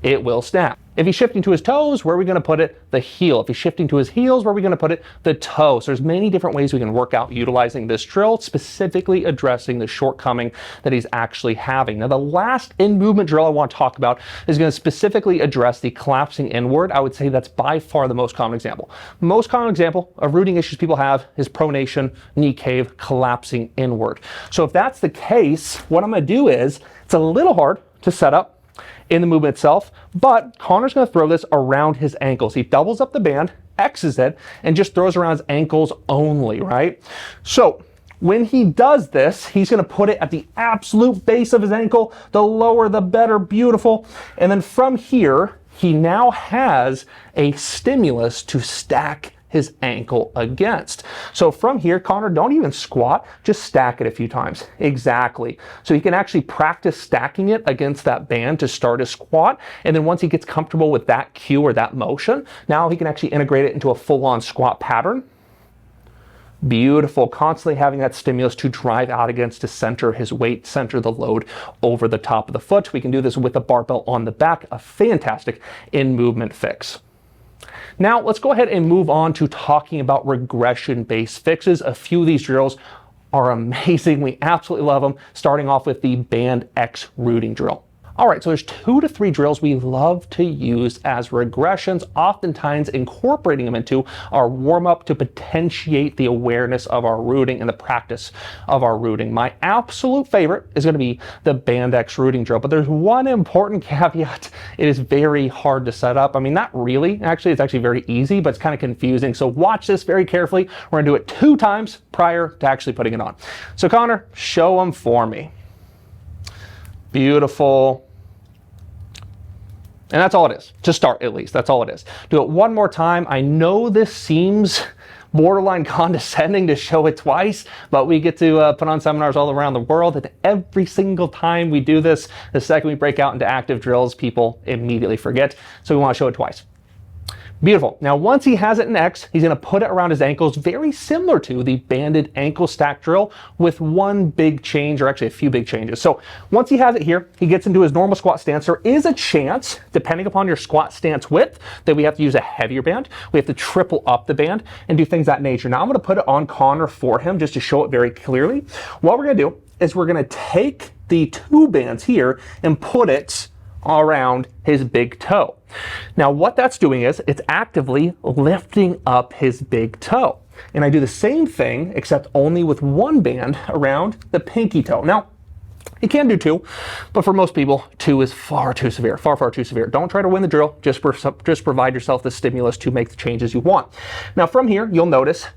it will snap. If he's shifting to his toes, where are we going to put it? The heel. If he's shifting to his heels, where are we going to put it? The toe. So there's many different ways we can work out utilizing this drill, specifically addressing the shortcoming that he's actually having. Now, the last in-movement drill I want to talk about is going to specifically address the collapsing inward. I would say that's by far the most common example. Most common example of rooting issues people have is pronation, knee cave, collapsing inward. So if that's the case, what I'm going to do is, it's a little hard to set up in the movement itself, but Connor's going to throw this around his ankles. He doubles up the band, X's it, and just throws around his ankles only, right? So when he does this, he's going to put it at the absolute base of his ankle. The lower, the better, beautiful. And then from here, he now has a stimulus to stack his ankle against. So from here, Connor, don't even squat, just stack it a few times. Exactly. So he can actually practice stacking it against that band to start his squat. And then once he gets comfortable with that cue or that motion, now he can actually integrate it into a full-on squat pattern. Beautiful. Constantly having that stimulus to drive out against to center his weight, center the load over the top of the foot. We can do this with a barbell on the back, a fantastic in-movement fix. Now, let's go ahead and move on to talking about regression-based fixes. A few of these drills are amazing. We absolutely love them, starting off with the band X rooting drill. All right, so there's 2 to 3 drills we love to use as regressions, oftentimes incorporating them into our warm-up to potentiate the awareness of our rooting and the practice of our rooting. My absolute favorite is going to be the Band X rooting drill, but there's one important caveat. It is very hard to set up. I mean, not really. Actually, it's actually very easy, but it's kind of confusing. So watch this very carefully. We're going to do it 2 times prior to actually putting it on. So Connor, show them for me. Beautiful. And that's all it is, to start at least. That's all it is. Do it one more time. I know this seems borderline condescending to show it twice, but we get to put on seminars all around the world, and every single time we do this, the second we break out into active drills, people immediately forget. So we want to show it twice. Beautiful. Now, once he has it in X, he's going to put it around his ankles, very similar to the banded ankle stack drill, with one big change, or actually a few big changes. So once he has it here, he gets into his normal squat stance. There is a chance, depending upon your squat stance width, that we have to use a heavier band. We have to triple up the band and do things of that nature. Now, I'm going to put it on Connor for him just to show it very clearly. What we're going to do is we're going to take the 2 bands here and put it around his big toe. Now what that's doing is it's actively lifting up his big toe. And I do the same thing except only with 1 band around the pinky toe. Now you can do 2, but for most people 2 is far too severe, far too severe. Don't try to win the drill, just provide yourself the stimulus to make the changes you want. Now from here you'll notice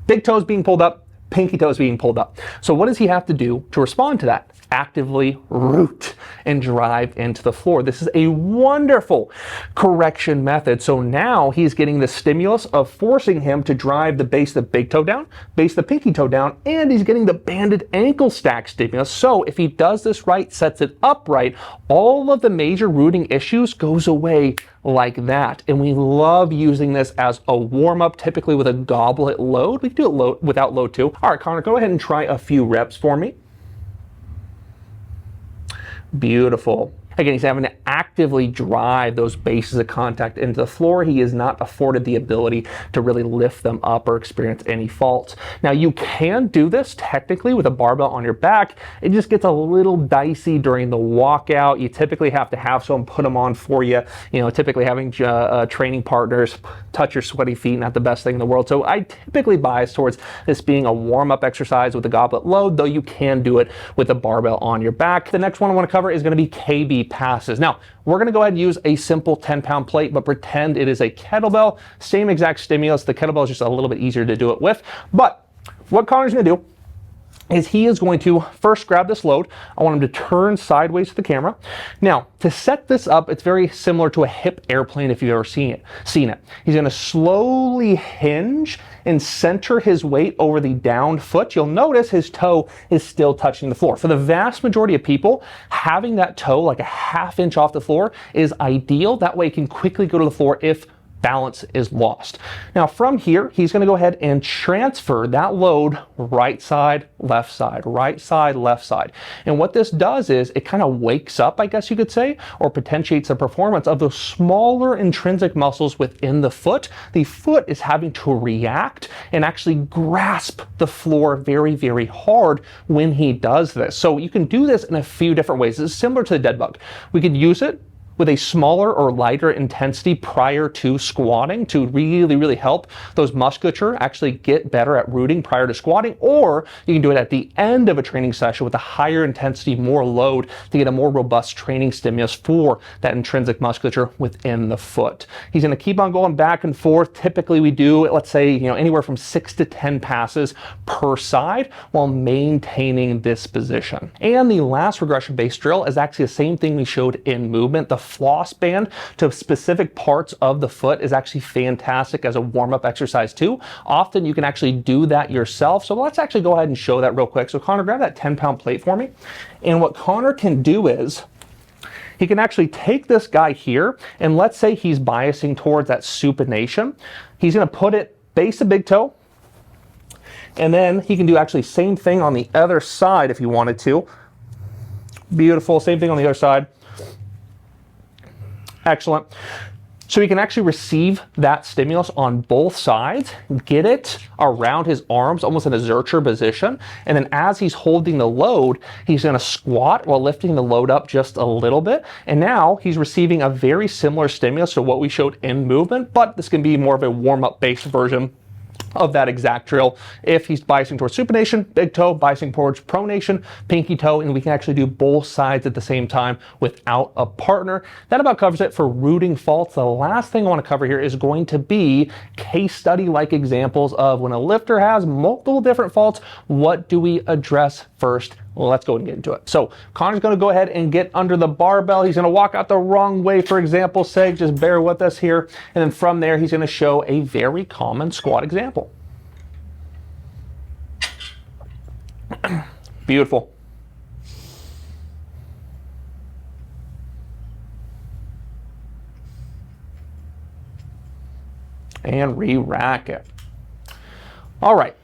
big toes being pulled up, pinky toes being pulled up. So what does he have to do to respond to that? Actively root and drive into the floor. This is a wonderful correction method. So now he's getting the stimulus of forcing him to drive the base of the big toe down, base of the pinky toe down, and he's getting the banded ankle stack stimulus. So if he does this right, sets it up right, all of the major rooting issues goes away like that. And we love using this as a warm-up, typically with a goblet load. We can do it without load too. All right, Connor, go ahead and try a few reps for me. Beautiful. Again, he's having to actively drive those bases of contact into the floor. He is not afforded the ability to really lift them up or experience any faults. Now, you can do this technically with a barbell on your back. It just gets a little dicey during the walkout. You typically have to have someone put them on for you. You know, typically having training partners touch your sweaty feet, not the best thing in the world. So I typically bias towards this being a warm-up exercise with a goblet load, though you can do it with a barbell on your back. The next one I want to cover is going to be KB passes. Now, we're going to go ahead and use a simple 10-pound plate, but pretend it is a kettlebell. Same exact stimulus. The kettlebell is just a little bit easier to do it with. But what Connor's going to do is he is going to first grab this load. I want him to turn sideways to the camera. Now, to set this up, it's very similar to a hip airplane if you've ever seen it. He's going to slowly hinge and center his weight over the downed foot. You'll notice his toe is still touching the floor. For the vast majority of people, having that toe like a ½ inch off the floor is ideal. That way it can quickly go to the floor if balance is lost. Now from here, he's going to go ahead and transfer that load right side, left side, right side, left side. And what this does is it kind of wakes up, I guess you could say, or potentiates the performance of those smaller intrinsic muscles within the foot. The foot is having to react and actually grasp the floor very, very hard when he does this. So you can do this in a few different ways. It's similar to the dead bug. We could use it with a smaller or lighter intensity prior to squatting to really, really help those musculature actually get better at rooting prior to squatting, or you can do it at the end of a training session with a higher intensity, more load to get a more robust training stimulus for that intrinsic musculature within the foot. He's going to keep on going back and forth. Typically we do, let's say, anywhere from 6 to 10 passes per side while maintaining this position. And the last regression-based drill is actually the same thing we showed in movement. The floss band to specific parts of the foot is actually fantastic as a warm-up exercise too. Often you can actually do that yourself. So let's actually go ahead and show that real quick. So Connor, grab that 10-pound plate for me. And what Connor can do is he can actually take this guy here, and let's say he's biasing towards that supination. He's going to put it base of big toe, and then he can do actually same thing on the other side if he wanted to. Beautiful. Same thing on the other side. Excellent. So he can actually receive that stimulus on both sides, get it around his arms, almost in a Zercher position. And then as he's holding the load, he's going to squat while lifting the load up just a little bit. And now he's receiving a very similar stimulus to what we showed in movement, but this can be more of a warm-up based version of that exact drill. If he's biasing towards supination, big toe, biasing towards pronation, pinky toe, and we can actually do both sides at the same time without a partner. That about covers it for rooting faults. The last thing I want to cover here is going to be case study-like examples of when a lifter has multiple different faults, what do we address first? Well, let's go and get into it. So Connor's going to go ahead and get under the barbell. He's going to walk out the wrong way, for example's sake. Just bear with us here. And then from there, he's going to show a very common squat example. Beautiful. And re-rack it. All right.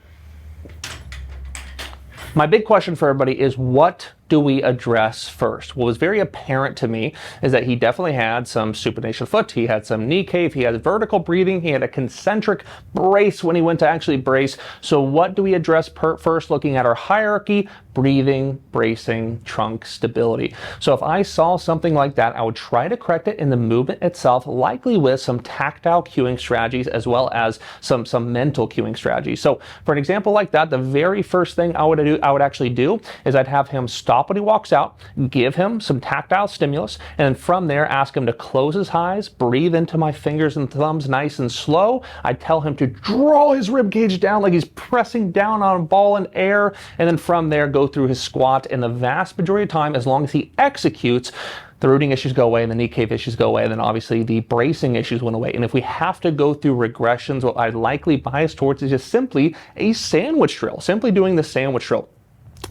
My big question for everybody is, what do we address first? What was very apparent to me is that he definitely had some supination foot, he had some knee cave, he had vertical breathing, he had a concentric brace when he went to actually brace. So what do we address first, looking at our hierarchy? Breathing, bracing, trunk stability. So if I saw something like that, I would try to correct it in the movement itself, likely with some tactile cueing strategies as well as some mental cueing strategies. So for an example like that, the very first thing I would actually do is I'd have him stop when he walks out, give him some tactile stimulus, and then from there ask him to close his eyes, breathe into my fingers and thumbs nice and slow. I'd tell him to draw his rib cage down like he's pressing down on a ball in air, and then from there go through his squat. And the vast majority of time, as long as he executes, the rooting issues go away and the knee cave issues go away, and then obviously the bracing issues went away. And if we have to go through regressions, what I'd likely bias towards is just simply a sandwich drill, simply doing the sandwich drill.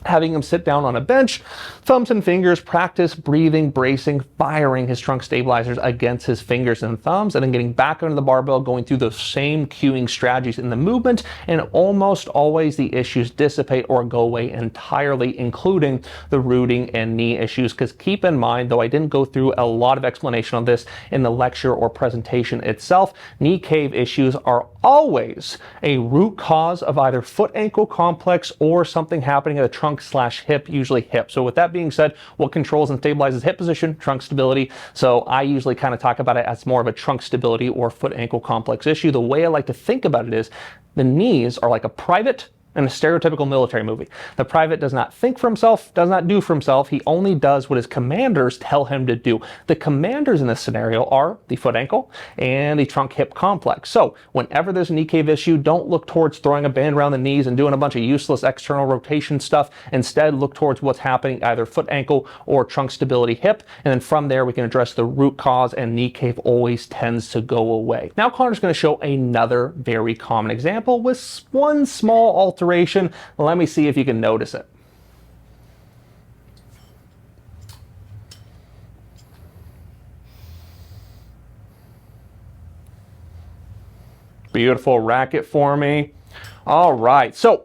Having him sit down on a bench, thumbs and fingers, practice breathing, bracing, firing his trunk stabilizers against his fingers and thumbs, and then getting back under the barbell, going through those same cueing strategies in the movement, and almost always the issues dissipate or go away entirely, including the rooting and knee issues. Because keep in mind, though I didn't go through a lot of explanation on this in the lecture or presentation itself, knee cave issues are always a root cause of either foot-ankle complex or something happening at the trunk/hip, usually hip. So with that being said, what controls and stabilizes hip position? Trunk stability. So I usually kind of talk about it as more of a trunk stability or foot-ankle complex issue. The way I like to think about it is the knees are like a private in a stereotypical military movie. The private does not think for himself, does not do for himself. He only does what his commanders tell him to do. The commanders in this scenario are the foot ankle and the trunk hip complex. So whenever there's a knee cave issue, don't look towards throwing a band around the knees and doing a bunch of useless external rotation stuff. Instead, look towards what's happening, either foot ankle or trunk stability hip. And then from there, we can address the root cause, and knee cave always tends to go away. Now Connor's going to show another very common example with one small alteration. Let me see if you can notice it. Beautiful racket for me. All right, so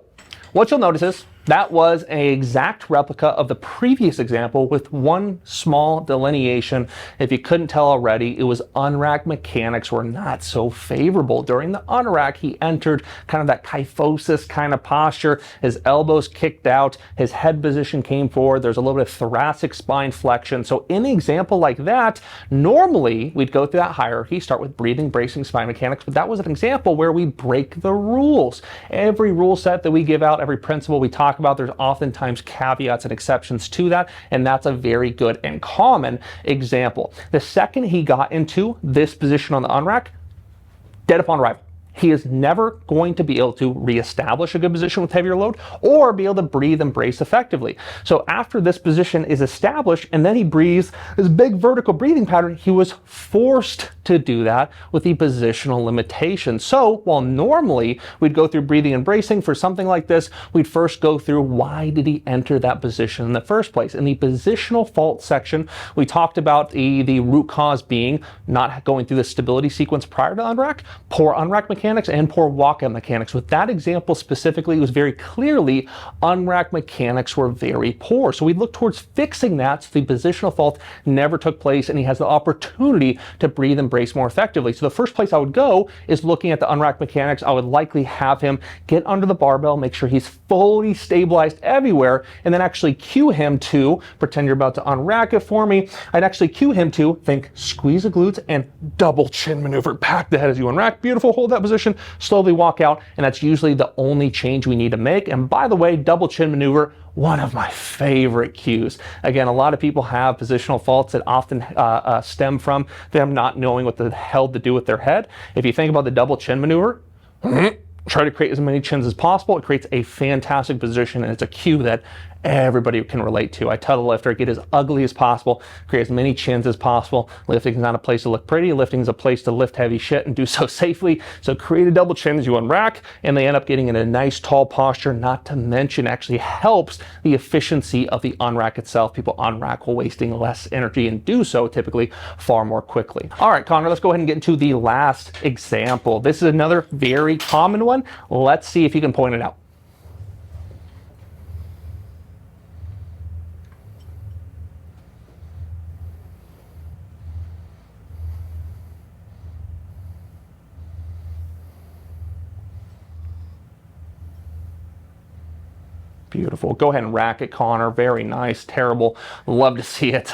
what you'll notice is that was an exact replica of the previous example with one small delineation. If you couldn't tell already, it was unrack mechanics were not so favorable. During the unrack, he entered kind of that kyphosis kind of posture. His elbows kicked out, his head position came forward. There's a little bit of thoracic spine flexion. So in an example like that, normally we'd go through that hierarchy, start with breathing, bracing, spine mechanics, but that was an example where we break the rules. Every rule set that we give out, every principle we talk about, there's oftentimes caveats and exceptions to that, and that's a very good and common example. The second he got into this position on the unrack, dead upon arrival. He is never going to be able to reestablish a good position with heavier load or be able to breathe and brace effectively. So after this position is established and then he breathes this big vertical breathing pattern, he was forced to do that with the positional limitation. So while normally we'd go through breathing and bracing for something like this, we'd first go through why did he enter that position in the first place. In the positional fault section, we talked about the root cause being not going through the stability sequence prior to unrack, poor unrack mechanics, mechanics and poor walkout mechanics. With that example specifically, it was very clearly unrack mechanics were very poor. So we looked towards fixing that so the positional fault never took place and he has the opportunity to breathe and brace more effectively. So the first place I would go is looking at the unrack mechanics. I would likely have him get under the barbell, make sure he's fully stabilized everywhere, and then actually cue him to, pretend you're about to unrack it for me, I'd actually cue him to think squeeze the glutes and double chin maneuver. Back the head as you unrack. Beautiful. Hold that position. Slowly walk out. And that's usually the only change we need to make. And by the way, double chin maneuver, one of my favorite cues. Again, a lot of people have positional faults that often stem from them not knowing what the hell to do with their head. If you think about the double chin maneuver, try to create as many chins as possible. It creates a fantastic position, and it's a cue that everybody can relate to. I tell the lifter, get as ugly as possible, create as many chins as possible. Lifting is not a place to look pretty. Lifting is a place to lift heavy shit and do so safely. So create a double chin as you unrack, and they end up getting in a nice tall posture, not to mention actually helps the efficiency of the unrack itself. People unrack while wasting less energy and do so typically far more quickly. All right, Connor, let's go ahead and get into the last example. This is another very common one. Let's see if you can point it out. Beautiful. Go ahead and rack it, Connor. Very nice. Terrible. Love to see it.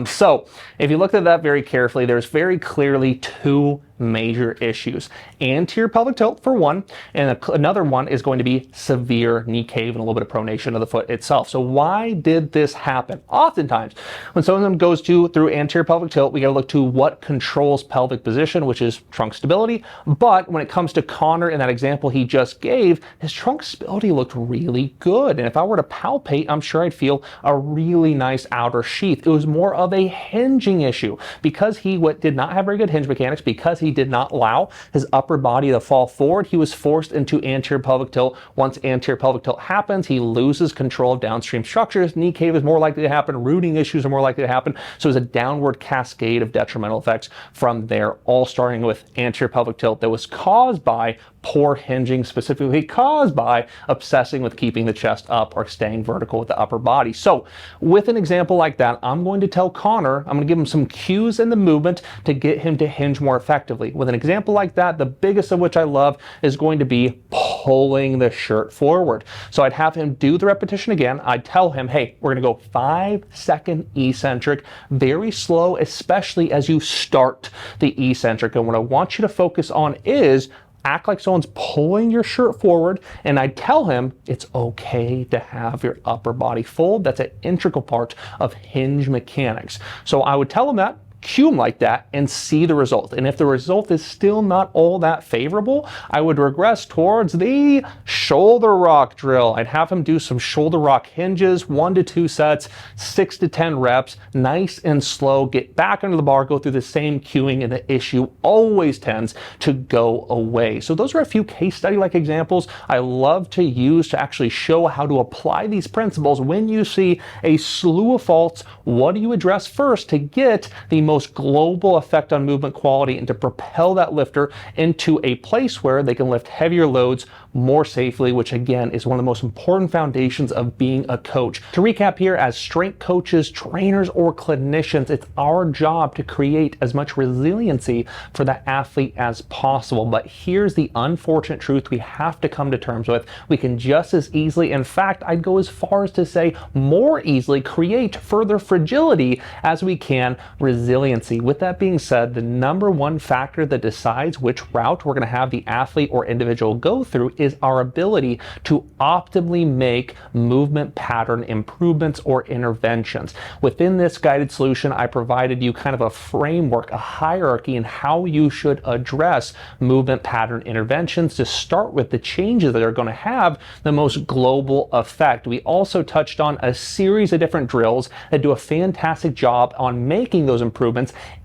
So if you looked at that very carefully, there's very clearly two major issues. Anterior pelvic tilt for one, and another one is going to be severe knee cave and a little bit of pronation of the foot itself. So why did this happen? Oftentimes, when someone goes through anterior pelvic tilt, we got to look to what controls pelvic position, which is trunk stability. But when it comes to Connor in that example he just gave, his trunk stability looked really good. And if I were to palpate, I'm sure I'd feel a really nice outer sheath. It was more of a hinging issue because he did not have very good hinge mechanics, because he did not allow his upper body to fall forward. He was forced into anterior pelvic tilt. Once anterior pelvic tilt happens, he loses control of downstream structures. Knee cave is more likely to happen. Rooting issues are more likely to happen. So it's a downward cascade of detrimental effects from there, all starting with anterior pelvic tilt that was caused by poor hinging, specifically caused by obsessing with keeping the chest up or staying vertical with the upper body. So with an example like that, I'm going to tell Connor, I'm going to give him some cues in the movement to get him to hinge more effectively. With an example like that, the biggest of which I love is going to be pulling the shirt forward. So I'd have him do the repetition again. I'd tell him, hey, we're going to go 5-second eccentric, very slow, especially as you start the eccentric. And what I want you to focus on is act like someone's pulling your shirt forward, and I tell him it's okay to have your upper body fold. That's an integral part of hinge mechanics. So I would tell him that, cue him like that, and see the result. And if the result is still not all that favorable, I would regress towards the shoulder rock drill. I'd have him do some shoulder rock hinges, 1 to 2 sets, 6 to 10 reps, nice and slow, get back under the bar, go through the same cueing, and the issue always tends to go away. So those are a few case study-like examples I love to use to actually show how to apply these principles. When you see a slew of faults, what do you address first to get the most global effect on movement quality and to propel that lifter into a place where they can lift heavier loads more safely, which again is one of the most important foundations of being a coach. To recap here, as strength coaches, trainers, or clinicians, it's our job to create as much resiliency for the athlete as possible. But here's the unfortunate truth we have to come to terms with. We can just as easily, in fact, I'd go as far as to say more easily, create further fragility as we can resiliency. With that being said, the number one factor that decides which route we're going to have the athlete or individual go through is our ability to optimally make movement pattern improvements or interventions. Within this guided solution, I provided you kind of a framework, a hierarchy in how you should address movement pattern interventions to start with the changes that are going to have the most global effect. We also touched on a series of different drills that do a fantastic job on making those improvements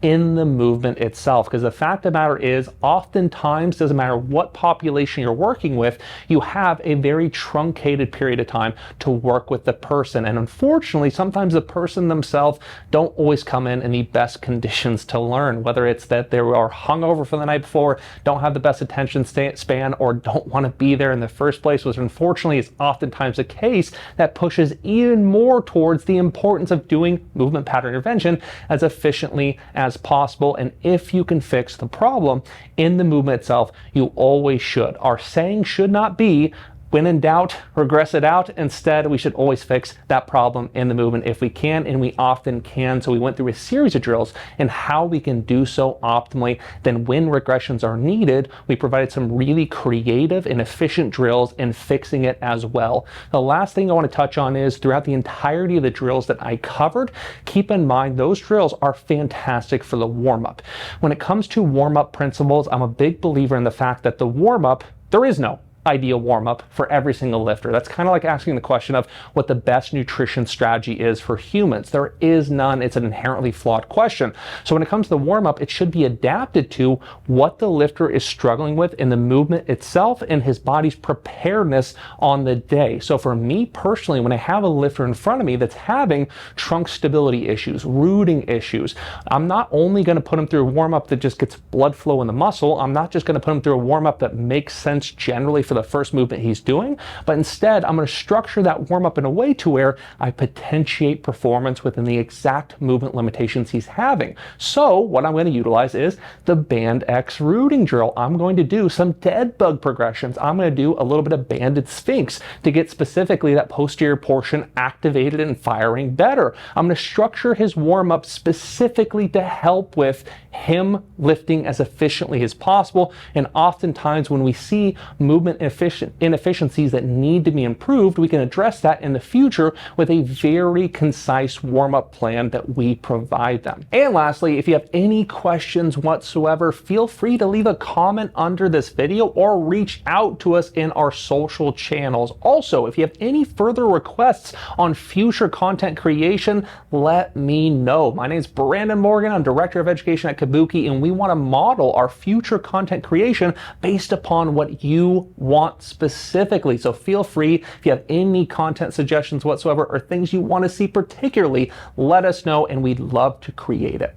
in the movement itself, because the fact of the matter is, oftentimes, doesn't matter what population you're working with, with, you have a very truncated period of time to work with the person. And unfortunately, sometimes the person themselves don't always come in the best conditions to learn, whether it's that they are hungover from the night before, don't have the best attention span, or don't want to be there in the first place, which unfortunately is oftentimes the case that pushes even more towards the importance of doing movement pattern intervention as efficiently as possible. And if you can fix the problem in the movement itself, you always should. Our saying should not be, when in doubt, regress it out. Instead, we should always fix that problem in the movement if we can, and we often can. So we went through a series of drills and how we can do so optimally. Then when regressions are needed, we provided some really creative and efficient drills in fixing it as well. The last thing I want to touch on is throughout the entirety of the drills that I covered, keep in mind those drills are fantastic for the warm-up. When it comes to warm-up principles, I'm a big believer in the fact that the warm-up, there is no ideal warm-up for every single lifter. That's kind of like asking the question of what the best nutrition strategy is for humans. There is none. It's an inherently flawed question. So when it comes to the warm-up, it should be adapted to what the lifter is struggling with in the movement itself and his body's preparedness on the day. So for me personally, when I have a lifter in front of me that's having trunk stability issues, rooting issues, I'm not only going to put him through a warm-up that just gets blood flow in the muscle. I'm not just going to put him through a warm-up that makes sense generally for the first movement he's doing, but instead I'm going to structure that warm-up in a way to where I potentiate performance within the exact movement limitations he's having. So what I'm going to utilize is the band X rooting drill. I'm going to do some dead bug progressions. I'm going to do a little bit of banded sphinx to get specifically that posterior portion activated and firing better. I'm going to structure his warm-up specifically to help with him lifting as efficiently as possible. And oftentimes when we see movement inefficiencies that need to be improved, we can address that in the future with a very concise warm-up plan that we provide them. And lastly, if you have any questions whatsoever, feel free to leave a comment under this video or reach out to us in our social channels. Also, if you have any further requests on future content creation, let me know. My name is Brandon Morgan. I'm Director of Education at Kabuki, and we want to model our future content creation based upon what you want specifically. So feel free, if you have any content suggestions whatsoever or things you want to see particularly, let us know and we'd love to create it.